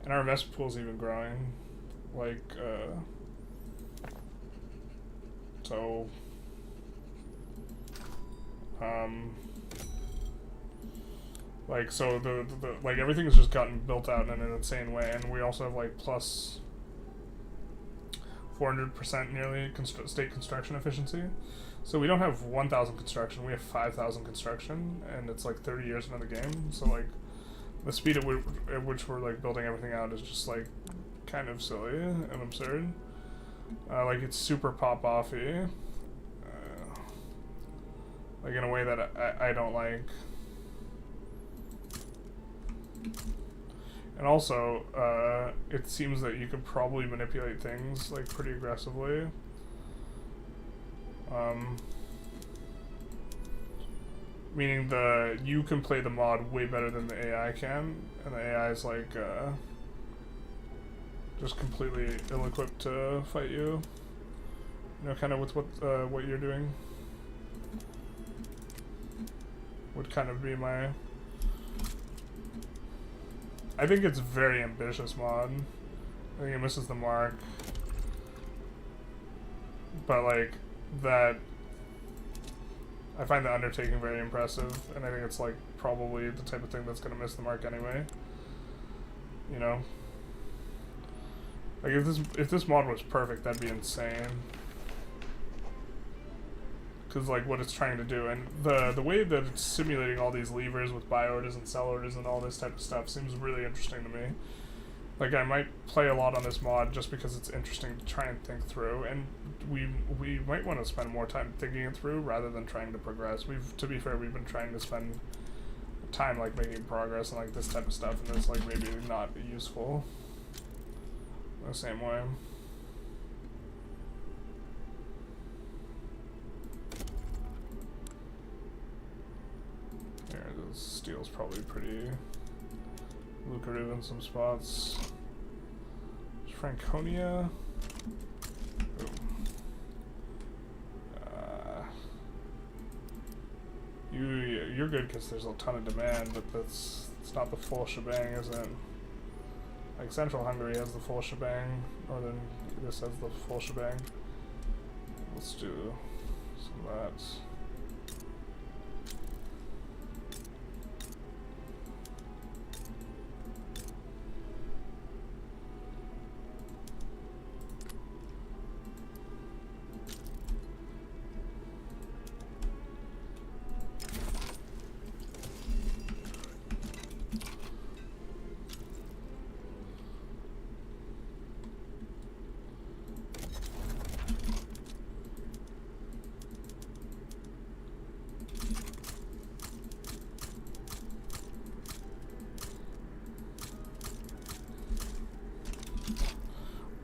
and our investment pool is even growing, like so. Like, so the like everything has just gotten built out in an insane way, and we also have like plus 400% nearly state construction efficiency. So we don't have 1,000 construction, we have 5,000 construction, and it's like 30 years into the game. So like the speed at which we're like building everything out is just like kind of silly and absurd. Like it's super pop-offy, like in a way that I don't like. And also, it seems that you could probably manipulate things like pretty aggressively. Meaning you can play the mod way better than the AI can, and the AI is like just completely ill-equipped to fight you. You know, kind of with what you're doing would kind of be my. I think it's very ambitious mod. I think it misses the mark. But like that, I find the undertaking very impressive, and I think it's like probably the type of thing that's gonna miss the mark anyway. You know, like if this mod was perfect, that'd be insane. Because like what it's trying to do, and the way that it's simulating all these levers with buy orders and sell orders and all this type of stuff seems really interesting to me. Like I might play a lot on this mod just because it's interesting to try and think through, and we might want to spend more time thinking it through rather than trying to progress. To be fair, we've been trying to spend time like making progress and like this type of stuff, and it's like maybe not useful the same way. Steel's probably pretty lucrative in some spots. Franconia. You're good because there's a ton of demand, but it's not the full shebang, is it? Like Central Hungary has the full shebang, Northern this has the full shebang. Let's do some of that.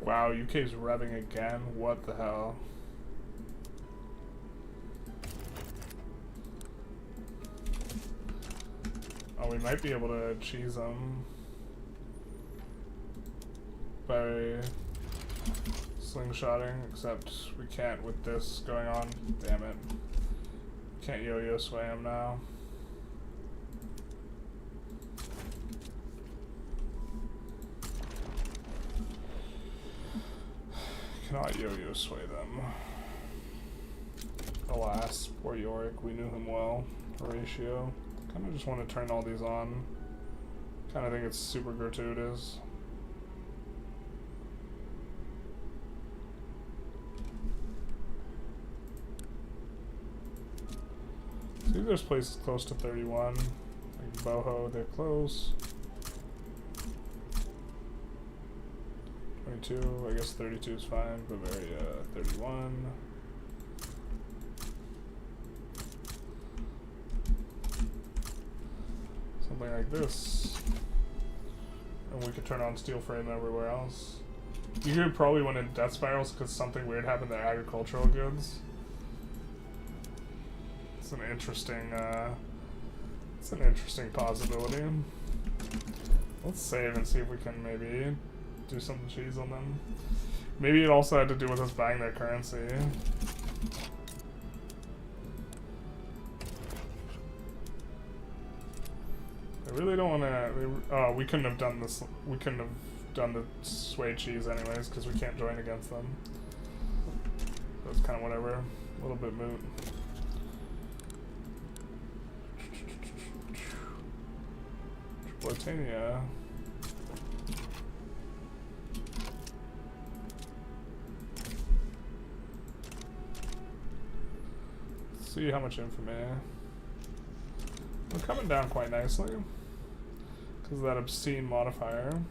Wow, UK's revving again? What the hell? Oh, we might be able to cheese them by slingshotting, except we can't with this going on. Damn it. Can't yo-yo sway him now. Cannot yo-yo sway them. Alas, poor Yorick, we knew him well. Horatio. Kinda just want to turn all these on. Kinda think it's super gratuitous. See, there's places close to 31. Like Boho, they're close. 22, I guess 32 is fine. Bavaria, 31. Something like this. and we could turn on steel frame everywhere else. Europe probably went in death spirals because something weird happened to agricultural goods. It's an interesting possibility. Let's save and see if we can maybe do some cheese on them. Maybe it also had to do with us buying their currency. I really don't want to. We couldn't have done this. We couldn't have done the sway cheese anyways because we can't join against them. That's kind of whatever. A little bit moot. Britannia. Let's see how much infamy. We're coming down quite nicely because of that obscene modifier.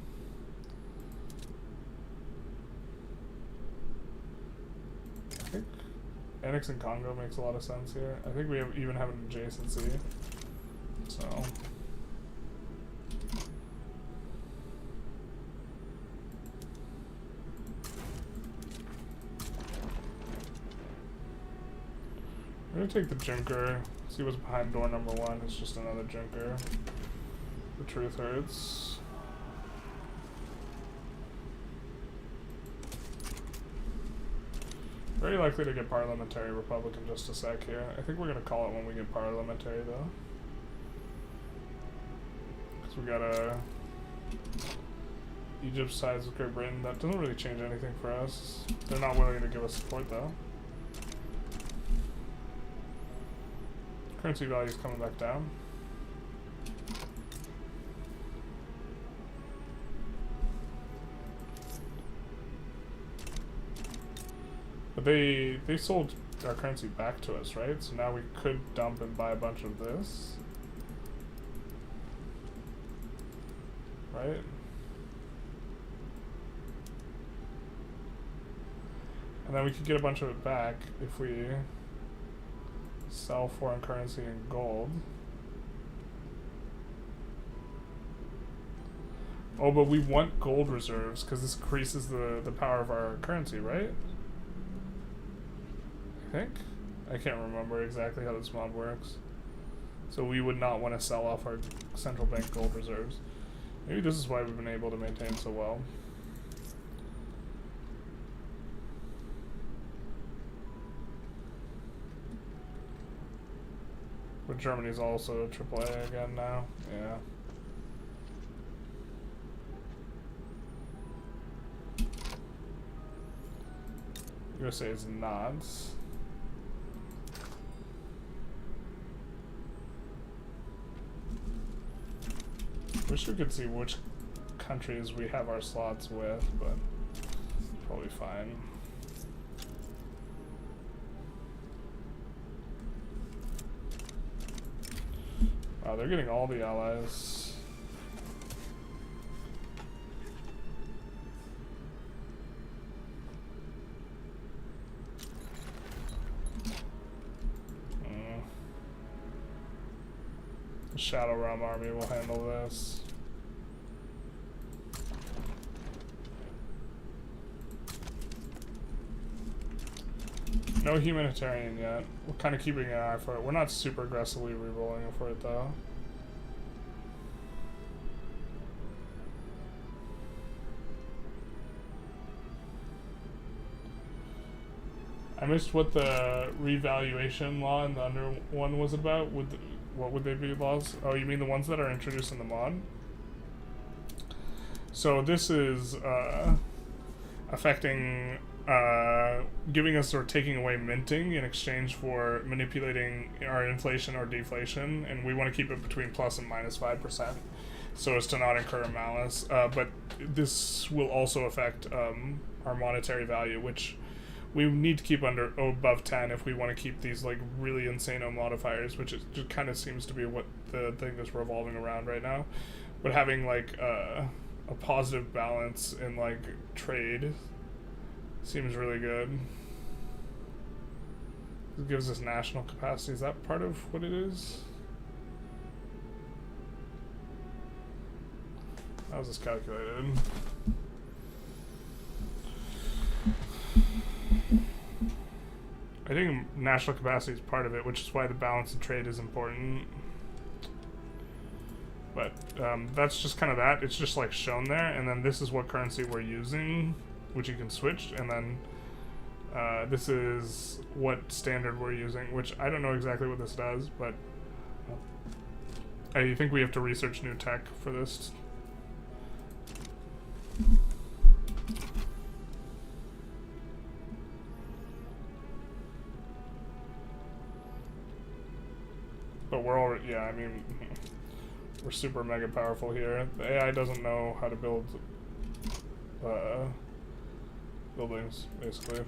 I think annexing Congo makes a lot of sense here. I think we even have an adjacency. So. I'm gonna take the Junker, see what's behind door number 1. It's just another Junker. The truth hurts. Very likely to get parliamentary republic in just a sec here. I think we're gonna call it when we get parliamentary though. Because we got a Egypt sides with Great Britain. That doesn't really change anything for us. They're not willing to give us support though. Currency value is coming back down. But they sold our currency back to us, right? So now we could dump and buy a bunch of this. Right? And then we could get a bunch of it back if we sell foreign currency in gold. Oh, but we want gold reserves because this increases the power of our currency, right? I think? I can't remember exactly how this mod works. So we would not want to sell off our central bank gold reserves. Maybe this is why we've been able to maintain so well. But Germany's also AAA again now. Yeah. USA is not. Wish we could see which countries we have our slots with, but probably fine. Wow, they're getting all the allies. The Shadow Realm army will handle this. No humanitarian yet. We're kind of keeping an eye for it. We're not super aggressively re-rolling for it though. I missed what the revaluation law in the under one was about. What would they be laws? Oh, you mean the ones that are introduced in the mod? So this is affecting, giving us or taking away minting in exchange for manipulating our inflation or deflation, and we want to keep it between plus and minus 5%, so as to not incur malice. But this will also affect our monetary value, which we need to keep above 10 if we want to keep these like really insane modifiers, which just kind of seems to be what the thing is revolving around right now. But having like a positive balance in like trade seems really good. It gives us national capacity. Is that part of what it is? How's this calculated? I think national capacity is part of it, which is why the balance of trade is important. But that's just kind of that. It's just like shown there, and then this is what currency we're using, which you can switch, and then this is what standard we're using, which I don't know exactly what this does, but I think we have to research new tech for this. But we're already, yeah, I mean, we're super mega powerful here. The AI doesn't know how to build buildings, basically.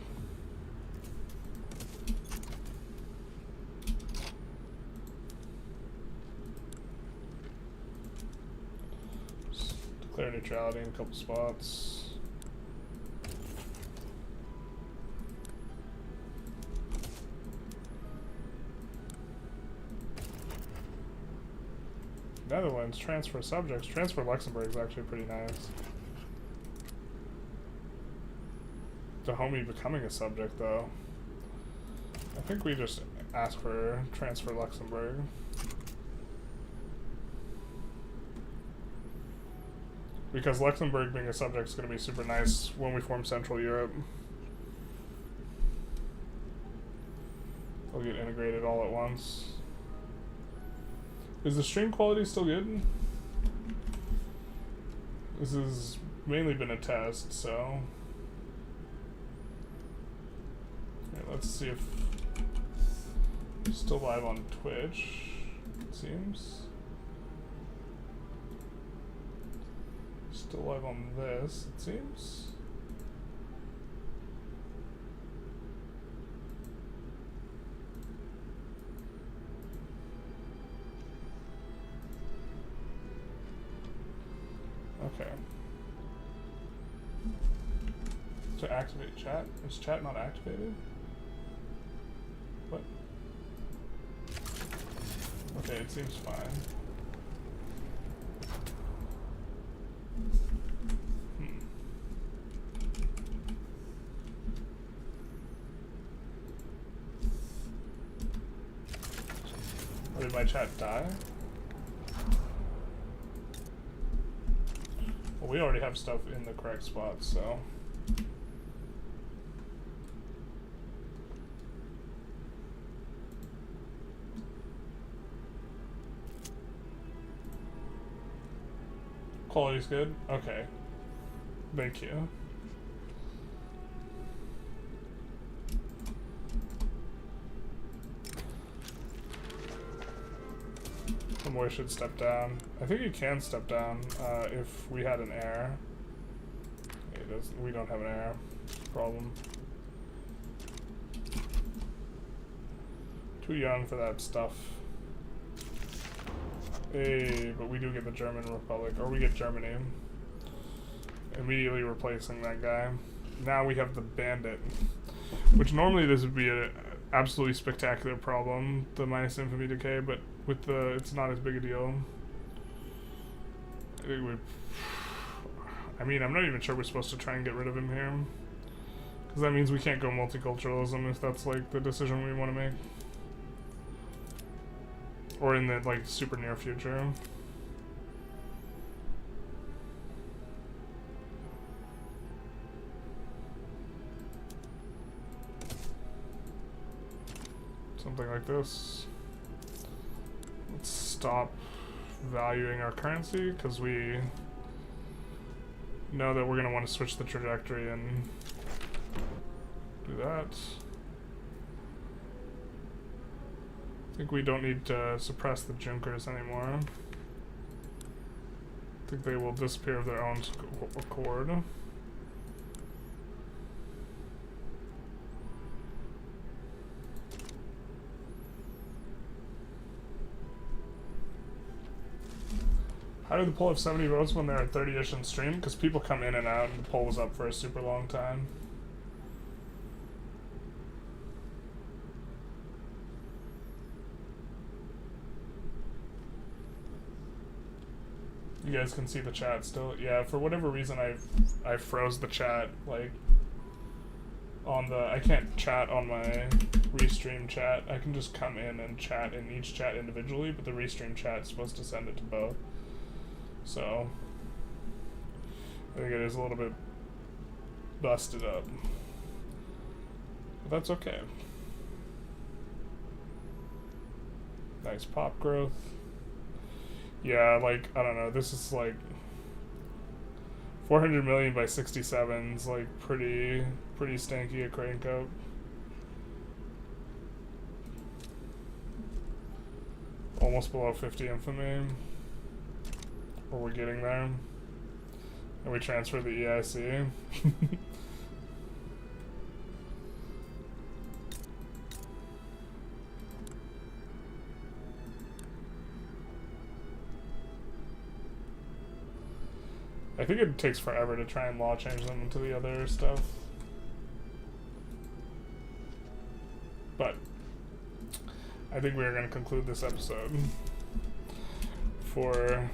Just declare neutrality in a couple spots. Netherlands, transfer subjects. Transfer Luxembourg is actually pretty nice. Dahomey becoming a subject, though. I think we just ask for transfer Luxembourg. Because Luxembourg being a subject is going to be super nice when we form Central Europe. They'll get integrated all at once. Is the stream quality still good? This has mainly been a test, so... Yeah, let's see if... We're still live on Twitch, it seems. Still live on this, it seems. Okay. To activate chat? Is chat not activated? What? Okay, it seems fine. Or did my chat die? Well, we already have stuff in the correct spot, so... Quality's good? Okay. Thank you. Moy should step down. I think he can step down if we had an heir. It doesn't, we don't have an heir. Problem. Too young for that stuff. Hey, but we do get the German Republic, or we get Germany. Immediately replacing that guy. Now we have the Bandit, which normally this would be a absolutely spectacular problem, the minus infamy decay, but with the, it's not as big a deal. I think I mean, I'm not even sure we're supposed to try and get rid of him here. Because that means we can't go multiculturalism if that's like the decision we want to make. Or in the like super near future. Something like this. Let's stop valuing our currency because we know that we're going to want to switch the trajectory and do that. I think we don't need to suppress the Junkers anymore. I think they will disappear of their own accord. How did the poll have 70 votes when there are 30-ish in stream? Because people come in and out and the poll was up for a super long time. You guys can see the chat still. Yeah, for whatever reason I froze the chat, like on the I can't chat on my restream chat. I can just come in and chat in each chat individually, but the restream chat is supposed to send it to both. So I think it is a little bit busted up. But that's okay. Nice pop growth. Yeah, like, I don't know, this is like 400 million by 67's like pretty stanky a crank up. Almost below 50 infamy. Or we're getting there. And we transfer the EIC. I think it takes forever to try and law change them into the other stuff. But I think we are going to conclude this episode for...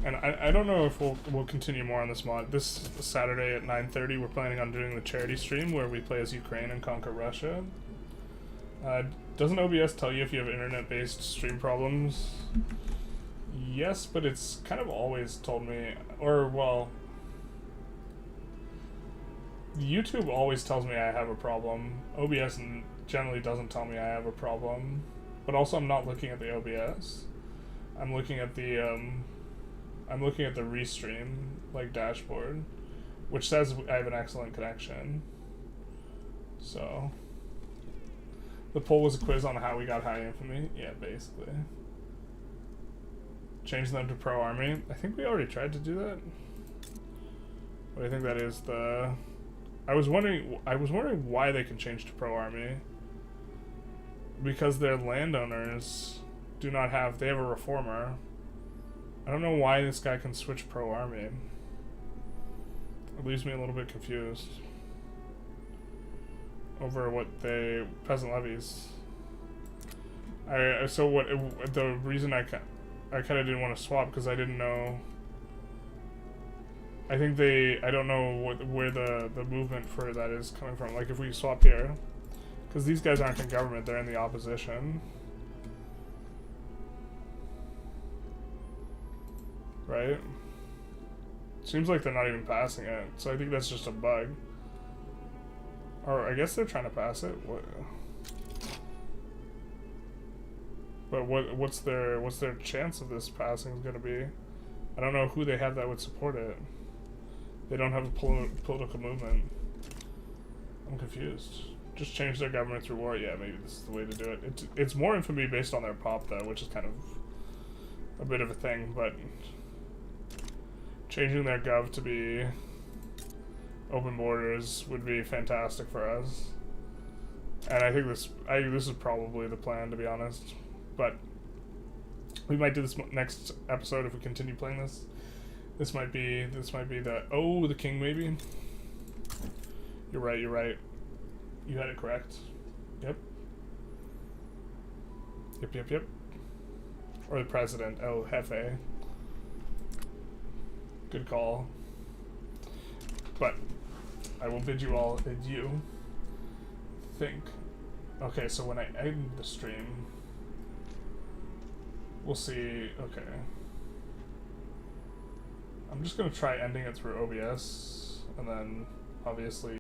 And I don't know if we'll continue more on this mod. This Saturday at 9:30 we're planning on doing the charity stream where we play as Ukraine and conquer Russia. Doesn't OBS tell you if you have internet-based stream problems? Yes, but it's kind of always told me, or well, YouTube always tells me I have a problem. OBS generally doesn't tell me I have a problem, but also I'm not looking at the OBS. I'm looking at the restream like dashboard, which says I have an excellent connection. So the poll was a quiz on how we got high infamy. Yeah, basically. Change them to pro army. I think we already tried to do that. But I think that is the... I was wondering why they can change to pro army. Because their landowners do not have... They have a reformer. I don't know why this guy can switch pro army. It leaves me a little bit confused. Over what they... Peasant levies. So what... The reason I kind of didn't want to swap because I didn't know. I think I don't know where the movement for that is coming from. Like if we swap here, because these guys aren't in government, they're in the opposition. Right? Seems like they're not even passing it, so I think that's just a bug. Or I guess they're trying to pass it. What? But what's their chance of this passing is gonna be? I don't know who they have that would support it. They don't have a political movement. I'm confused. Just change their government through war. Yeah, maybe this is the way to do it. It's more infamy based on their pop though, which is kind of a bit of a thing. But changing their gov to be open borders would be fantastic for us. And I think this is probably the plan, to be honest. But we might do this next episode if we continue playing this. This might be the king maybe. You're right. You had it correct. Yep. Yep. Or the president. Oh, Jefe. Good call. But I will bid you all adieu. Think. Okay, so when I end the stream, we'll see. Okay. I'm just gonna try ending it through OBS, and then obviously